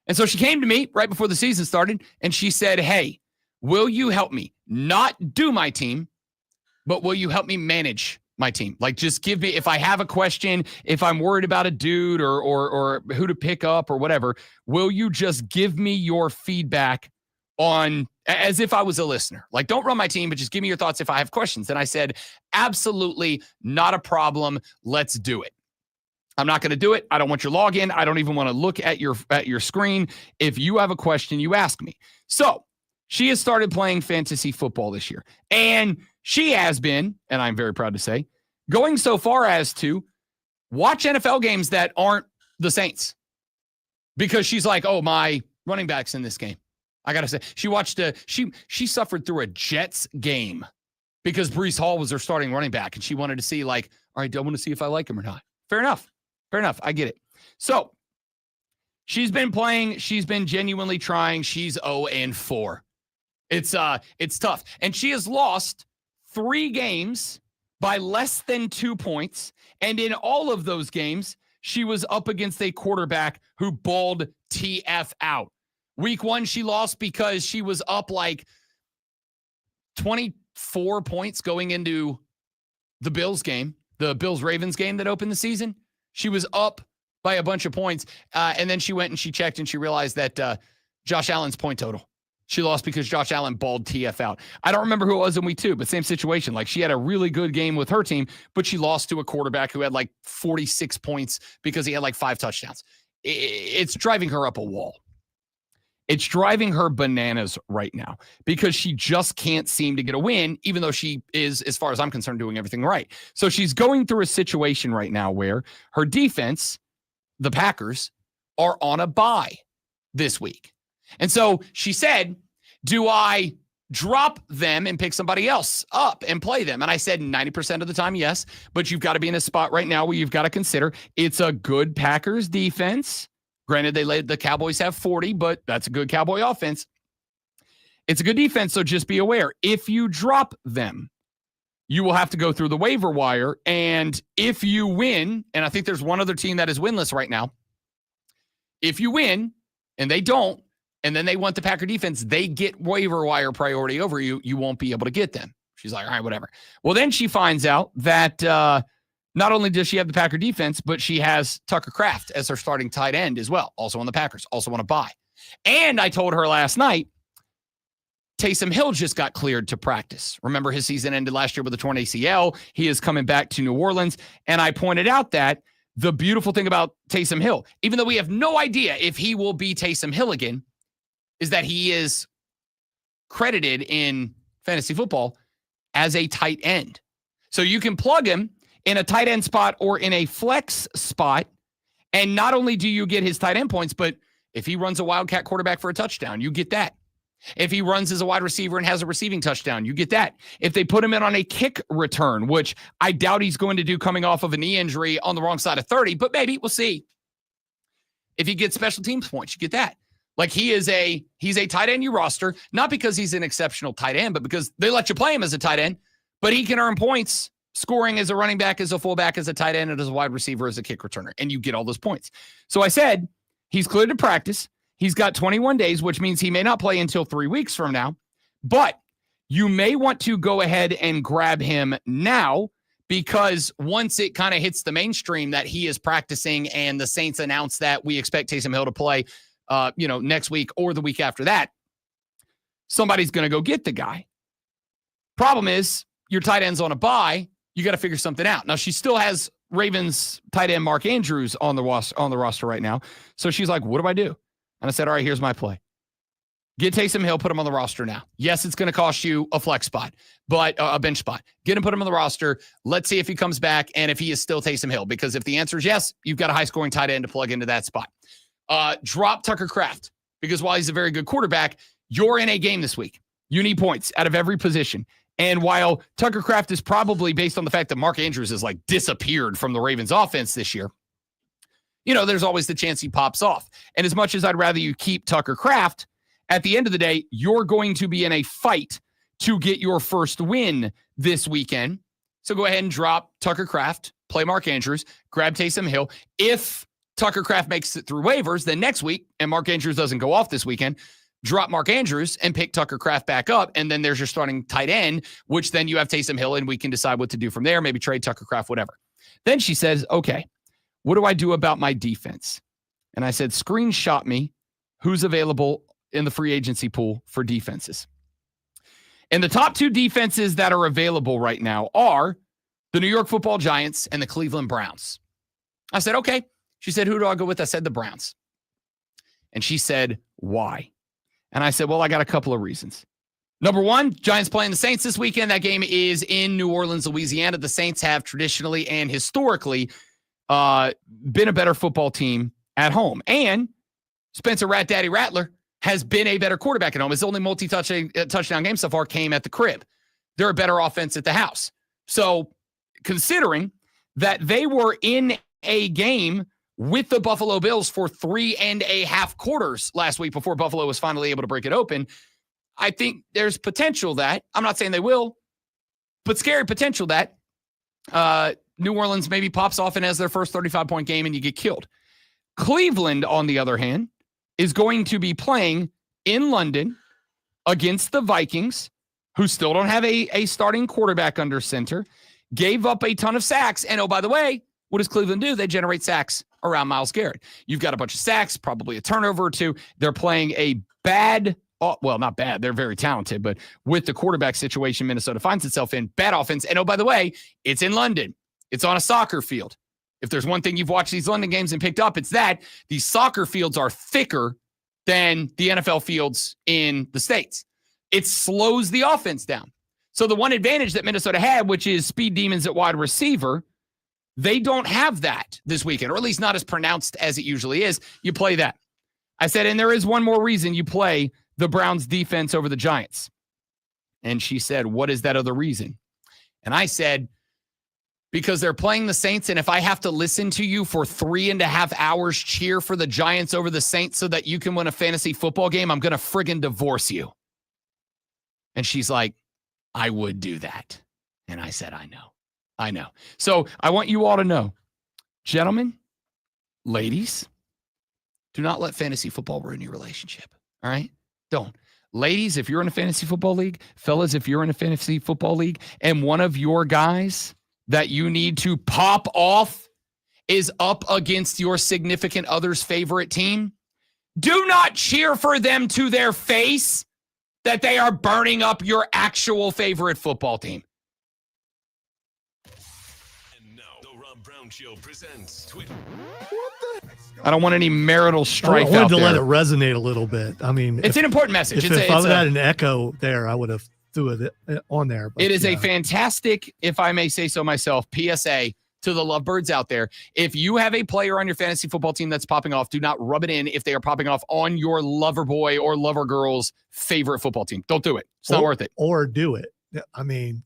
And so she came to me right before the season started, and she said, hey, will you help me not do my team, but will you help me manage my team? Like, just give me, if I have a question, if I'm worried about a dude or who to pick up or whatever, will you just give me your feedback on, as if I was a listener? Like, don't run my team, but just give me your thoughts if I have questions. And I said, absolutely not a problem. Let's do it. I'm not going to do it. I don't want your login. I don't even want to look at your screen. If you have a question, you ask me. So she has started playing fantasy football this year. And she has been, and I'm very proud to say, going so far as to watch NFL games that aren't the Saints. Because she's like, oh, my running back's in this game. I got to say, she watched she suffered through a Jets game because Breece Hall was her starting running back. And she wanted to see, like, all right, do I want to see if I like him or not? Fair enough. I get it. So she's been playing. She's been genuinely trying. She's 0-4. It's tough. And she has lost 3 games by less than 2 points. And in all of those games, she was up against a quarterback who balled TF out. Week 1, she lost because she was up like 24 points going into the Bills game, the Bills-Ravens game that opened the season. She was up by a bunch of points. And then she went and she checked and she realized that Josh Allen's point total. She lost because Josh Allen balled TF out. I don't remember who it was in week 2, but same situation. Like, she had a really good game with her team, but she lost to a quarterback who had like 46 points because he had like 5 touchdowns. It's driving her up a wall. It's driving her bananas right now because she just can't seem to get a win, even though she is, as far as I'm concerned, doing everything right. So she's going through a situation right now where her defense, the Packers, are on a bye this week. And so she said, do I drop them and pick somebody else up and play them? And I said 90% of the time, yes, but you've got to be in a spot right now where you've got to consider it's a good Packers defense. Granted, the Cowboys have 40, but that's a good Cowboy offense. It's a good defense, so just be aware. If you drop them, you will have to go through the waiver wire. And if you win, and I think there's one other team that is winless right now, if you win and they don't, and then they want the Packer defense, they get waiver wire priority over you. You won't be able to get them. She's like, all right, whatever. Well, then she finds out that not only does she have the Packer defense, but she has Tucker Kraft as her starting tight end as well. Also on the Packers, also want to buy. And I told her last night, Taysom Hill just got cleared to practice. Remember, his season ended last year with a torn ACL. He is coming back to New Orleans. And I pointed out that the beautiful thing about Taysom Hill, even though we have no idea if he will be Taysom Hill again, is that he is credited in fantasy football as a tight end. So you can plug him in a tight end spot or in a flex spot. And not only do you get his tight end points, but if he runs a Wildcat quarterback for a touchdown, you get that. If he runs as a wide receiver and has a receiving touchdown, you get that. If they put him in on a kick return, which I doubt he's going to do coming off of a knee injury on the wrong side of 30, but maybe we'll see. If he gets special teams points, you get that. Like he's a tight end you roster, not because he's an exceptional tight end, but because they let you play him as a tight end, but he can earn points scoring as a running back, as a fullback, as a tight end, and as a wide receiver, as a kick returner, and you get all those points. So I said, he's cleared to practice. He's got 21 days, which means he may not play until 3 weeks from now, but you may want to go ahead and grab him now because once it kind of hits the mainstream that he is practicing and the Saints announce that we expect Taysom Hill to play next week or the week after that, somebody's going to go get the guy. Problem is, your tight end's on a bye. You got to figure something out. Now, she still has Ravens tight end Mark Andrews on the roster right now. So she's like, what do I do? And I said, all right, here's my play. Get Taysom Hill, put him on the roster now. Yes, it's going to cost you a flex spot, but a bench spot. Get him, put him on the roster. Let's see if he comes back and if he is still Taysom Hill. Because if the answer is yes, you've got a high-scoring tight end to plug into that spot. Drop Tucker Kraft because while he's a very good quarterback, you're in a game this week. You need points out of every position. And while Tucker Kraft is probably, based on the fact that Mark Andrews has like disappeared from the Ravens offense this year, there's always the chance he pops off. And as much as I'd rather you keep Tucker Kraft, at the end of the day, you're going to be in a fight to get your first win this weekend. So go ahead and drop Tucker Kraft, play Mark Andrews, grab Taysom Hill. If Tucker Kraft makes it through waivers, then next week, and Mark Andrews doesn't go off this weekend, drop Mark Andrews and pick Tucker Kraft back up. And then there's your starting tight end, which then you have Taysom Hill, and we can decide what to do from there. Maybe trade Tucker Kraft, whatever. Then she says, okay, what do I do about my defense? And I said, screenshot me who's available in the free agency pool for defenses. And the top two defenses that are available right now are the New York Football Giants and the Cleveland Browns. I said, okay. She said, who do I go with? I said, the Browns. And she said, why? And I said, well, I got a couple of reasons. Number one, Giants playing the Saints this weekend. That game is in New Orleans, Louisiana. The Saints have traditionally and historically been a better football team at home. And Spencer Rat Daddy Rattler has been a better quarterback at home. His only multi-touchdown game so far came at the crib. They're a better offense at the house. So considering that they were in a game with the Buffalo Bills for 3.5 quarters last week before Buffalo was finally able to break it open, I think there's potential that, I'm not saying they will, but scary potential that New Orleans maybe pops off and has their first 35-point game and you get killed. Cleveland, on the other hand, is going to be playing in London against the Vikings, who still don't have a starting quarterback under center, gave up a ton of sacks. And oh, by the way, what does Cleveland do? They generate sacks around Myles Garrett. You've got a bunch of sacks, probably a turnover or two. They're playing a bad, well, not bad. They're very talented, but with the quarterback situation Minnesota finds itself in, bad offense. And oh, by the way, it's in London. It's on a soccer field. If there's one thing you've watched these London games and picked up, it's that these soccer fields are thicker than the NFL fields in the States. It slows the offense down. So the one advantage that Minnesota had, which is speed demons at wide receiver, they don't have that this weekend, or at least not as pronounced as it usually is. You play that. I said, and there is one more reason you play the Browns defense over the Giants. And she said, what is that other reason? And I said, because they're playing the Saints, and if I have to listen to you for 3.5 hours cheer for the Giants over the Saints so that you can win a fantasy football game, I'm going to friggin' divorce you. And she's like, I would do that. And I said, I know. So I want you all to know, gentlemen, ladies, do not let fantasy football ruin your relationship. All right? Don't. Ladies, if you're in a fantasy football league, fellas, if you're in a fantasy football league, and one of your guys that you need to pop off is up against your significant other's favorite team, do not cheer for them to their face that they are burning up your actual favorite football team. And now, the Rob Brown Show presents Twitter. I don't want any marital strife I wanted out to there. let it resonate a little bit. I mean, It's an important message. If I would have had an echo there, I would have threw it on there. But it is a fantastic, if I may say so myself, PSA to the lovebirds out there. If you have a player on your fantasy football team that's popping off, do not rub it in if they are popping off on your lover boy or lover girl's favorite football team. Don't do it. It's not worth it. Or do it. I mean,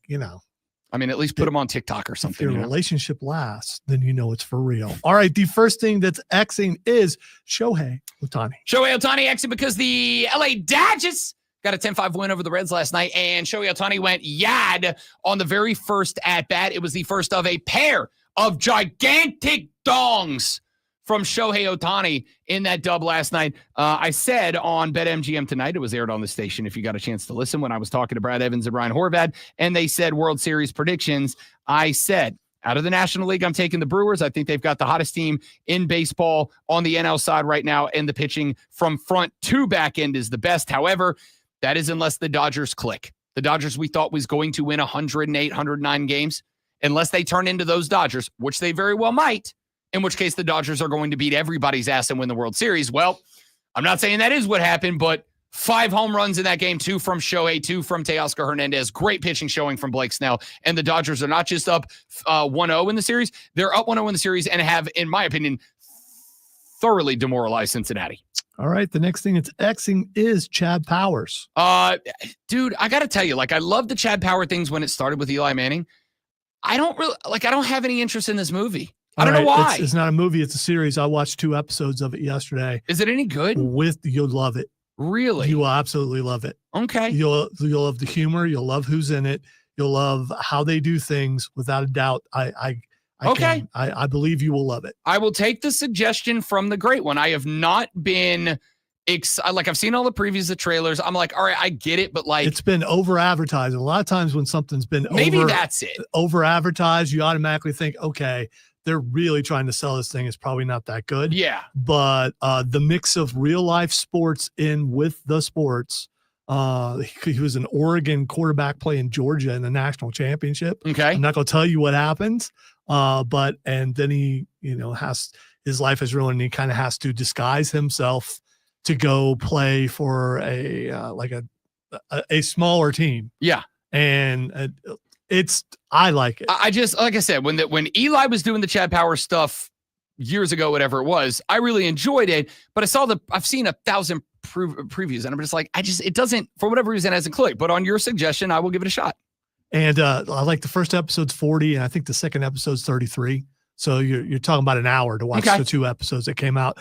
at least put them on TikTok or something. If your relationship lasts, then you know it's for real. All right, the first thing that's Xing is Shohei Ohtani. Shohei Ohtani Xing because the LA Dodgers got a 10-5 win over the Reds last night, and Shohei Ohtani went yad on the very first at-bat. It was the first of a pair of gigantic dongs from Shohei Ohtani in that dub last night. I said on BetMGM tonight, it was aired on the station if you got a chance to listen, when I was talking to Brad Evans and Ryan Horvad, and they said World Series predictions. I said, out of the National League, I'm taking the Brewers. I think they've got the hottest team in baseball on the NL side right now, and the pitching from front to back end is the best. However, that is unless the Dodgers click. The Dodgers we thought was going to win 108, 109 games. Unless they turn into those Dodgers, which they very well might, in which case the Dodgers are going to beat everybody's ass and win the World Series. Well, I'm not saying that is what happened, but 5 home runs in that game, 2 from Shohei, 2 from Teoscar Hernandez. Great pitching showing from Blake Snell. And the Dodgers are not just up 1-0 in the series, they're up 1-0 in the series and have, in my opinion, thoroughly demoralized Cincinnati. All right, the next thing it's Xing is Chad Powers. Dude, I got to tell you, I love the Chad Power things when it started with Eli Manning. I don't have any interest in this movie. I don't know why. It's not a movie. It's a series. I watched 2 episodes of it yesterday. Is it any good? You'll love it. Really? You will absolutely love it. Okay. You'll love the humor. You'll love who's in it. You'll love how they do things. Without a doubt, I believe you will love it. I will take the suggestion from the great one. I have not been I've seen all the previews, the trailers. I'm like, all right, I get it, but it's been over advertised. A lot of times when something's been that's it. Over advertised, you automatically think, okay, they're really trying to sell this thing. It's probably not that good. Yeah. But the mix of real life sports in with the sports. He was an Oregon quarterback playing Georgia in the national championship. Okay. I'm not going to tell you what happens. And then he, his life is ruined and he kind of has to disguise himself to go play for a smaller team. Yeah. And I like it. I just, like I said, when Eli was doing the Chad Power stuff years ago, whatever it was, I really enjoyed it, but I've seen 1,000 previews and I'm just like, it doesn't, for whatever reason, it hasn't clicked, but on your suggestion, I will give it a shot. And I like the first episode's 40 and I think the second episode's 33. So you're talking about an hour to watch the 2 episodes that came out.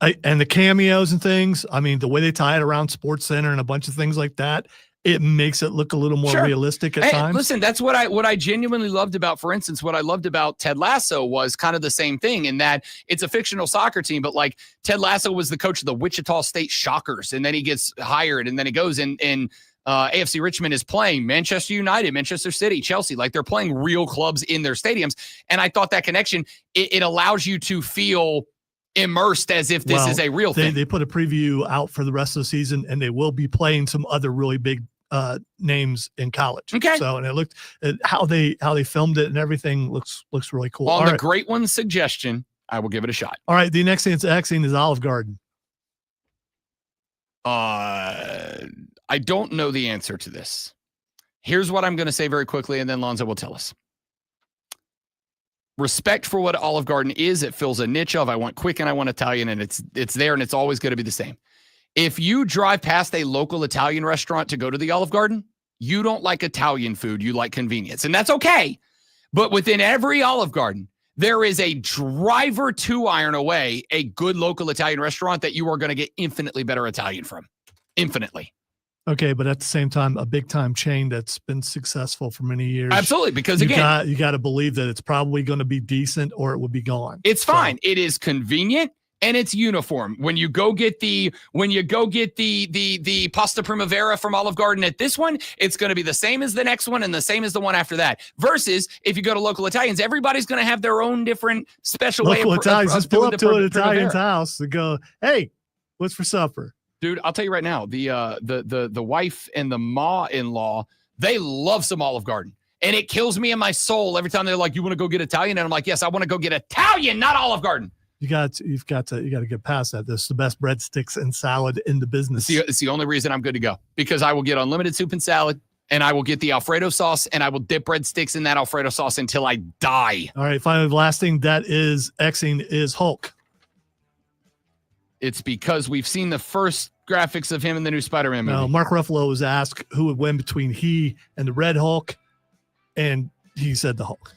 And the cameos and things, I mean, the way they tie it around Sports Center and a bunch of things like that, it makes it look a little more realistic at times. Listen, that's what I genuinely loved about, for instance, what I loved about Ted Lasso was kind of the same thing in that it's a fictional soccer team, but Ted Lasso was the coach of the Wichita State Shockers, and then he gets hired, and then he goes and AFC Richmond is playing Manchester United, Manchester City, Chelsea, they're playing real clubs in their stadiums. And I thought that connection, it allows you to feel immersed as if this is a real thing. They put a preview out for the rest of the season, and they will be playing some other really big names in college. Okay. So, and it looked how they filmed it and everything looks really cool. On the great one's suggestion, I will give it a shot. All right. The next thing it's Xing is Olive Garden. I don't know the answer to this. Here's what I'm going to say very quickly, and then Lonzo will tell us. Respect for what Olive Garden is. It fills a niche of I want quick and I want Italian, and it's there, and it's always going to be the same. If you drive past a local Italian restaurant to go to the Olive Garden, you don't like Italian food. You like convenience, and that's okay. But within every Olive Garden, there is a driver 2-iron away, a good local Italian restaurant that you are going to get infinitely better Italian from. Infinitely. Okay, but at the same time, a big time chain that's been successful for many years. Absolutely, because again, you got to believe that it's probably going to be decent or it would be gone. It's fine. It is convenient and it's uniform. When you go get the pasta primavera from Olive Garden at this one, it's going to be the same as the next one and the same as the one after that. Versus if you go to local Italians, everybody's going to have their own different special local way. Italians just pull up to an Italian's primavera. house and go, "Hey, what's for supper?" Dude, I'll tell you right now, the wife and the ma-in-law, they love some Olive Garden. And it kills me in my soul every time they're like, "You want to go get Italian?" And I'm like, "Yes, I want to go get Italian, not Olive Garden." You got to get past that. This is the best breadsticks and salad in the business. It's the only reason I'm good to go, because I will get unlimited soup and salad, and I will get the Alfredo sauce, and I will dip breadsticks in that Alfredo sauce until I die. All right, finally, the last thing that is Xing is Hulk. It's because we've seen the first graphics of him in the new Spider-Man movie. Now, Mark Ruffalo was asked who would win between he and the Red Hulk, and he said the Hulk.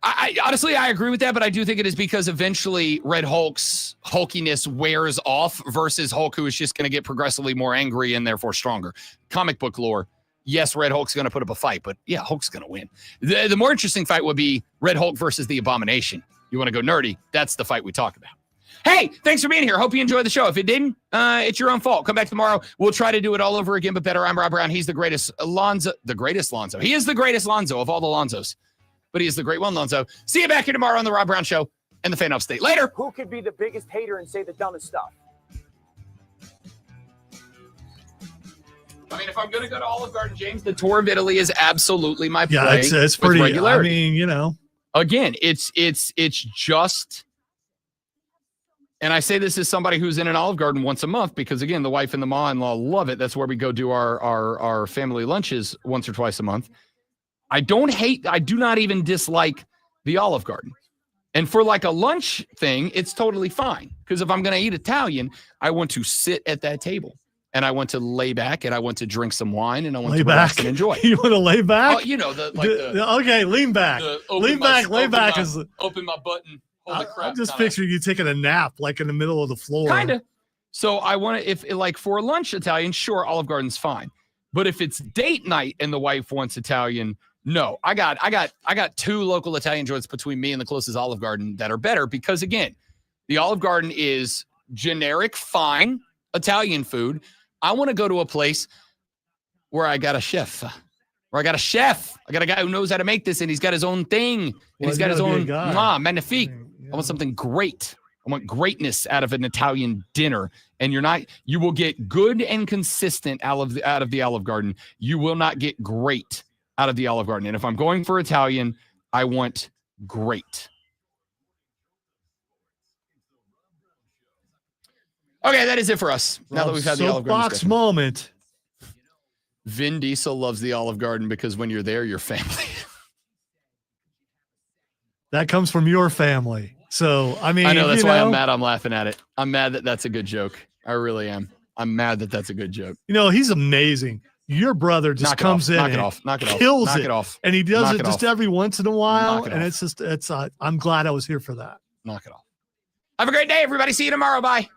I honestly, I agree with that, but I do think it is because eventually Red Hulk's hulkiness wears off versus Hulk, who is just going to get progressively more angry and therefore stronger. Comic book lore, yes, Red Hulk's going to put up a fight, but yeah, Hulk's going to win. The more interesting fight would be Red Hulk versus the Abomination. You want to go nerdy? That's the fight we talk about. Hey, thanks for being here. Hope you enjoyed the show. If it didn't, it's your own fault. Come back tomorrow. We'll try to do it all over again, but better. I'm Rob Brown. He's the greatest Lonzo. The greatest Lonzo. He is the greatest Lonzo of all the Lonzos, but he is the great one, Lonzo. See you back here tomorrow on the Rob Brown Show and the Fan Upstate. Later. Who could be the biggest hater and say the dumbest stuff? I mean, if I'm going to go to Olive Garden, James, the tour of Italy is absolutely my play. Yeah, it's pretty. Regularity. I mean, you know. Again, it's just. And I say this as somebody who's in an Olive Garden once a month because, again, the wife and the ma-in-law love it. That's where we go do our family lunches once or twice a month. I do not even dislike the Olive Garden. And for like a lunch thing, it's totally fine. Because if I'm going to eat Italian, I want to sit at that table. And I want to lay back and I want to drink some wine and I want to relax and enjoy. You want to lay back? Oh, you know, okay, lean back. Lay back is open my button. Holy crap. I'm just picturing you taking a nap like in the middle of the floor. Kind of. So I want to, if like for lunch Italian, sure, Olive Garden's fine. But if it's date night and the wife wants Italian, no. I got 2 local Italian joints between me and the closest Olive Garden that are better because, again, the Olive Garden is generic, fine Italian food. I want to go to a place where I got a chef. I got a guy who knows how to make this, and he's got his own thing, and he's got his own magnifique. I want something great. I want greatness out of an Italian dinner, and you will get good and consistent out of the Olive Garden. You will not get great out of the Olive Garden. And if I'm going for Italian, I want great. Okay, that is it for us. Now that we've had the Olive Garden soapbox moment. Vin Diesel loves the Olive Garden because when you're there, you're family. That comes from your family. So, I mean, I know that's why I'm mad. I'm laughing at it. I'm mad that that's a good joke. I really am. I'm mad that that's a good joke. You know, he's amazing. Your brother just comes in and kills it. And he does it just every once in a while. And it's I'm glad I was here for that. Knock it off. Have a great day, everybody. See you tomorrow. Bye.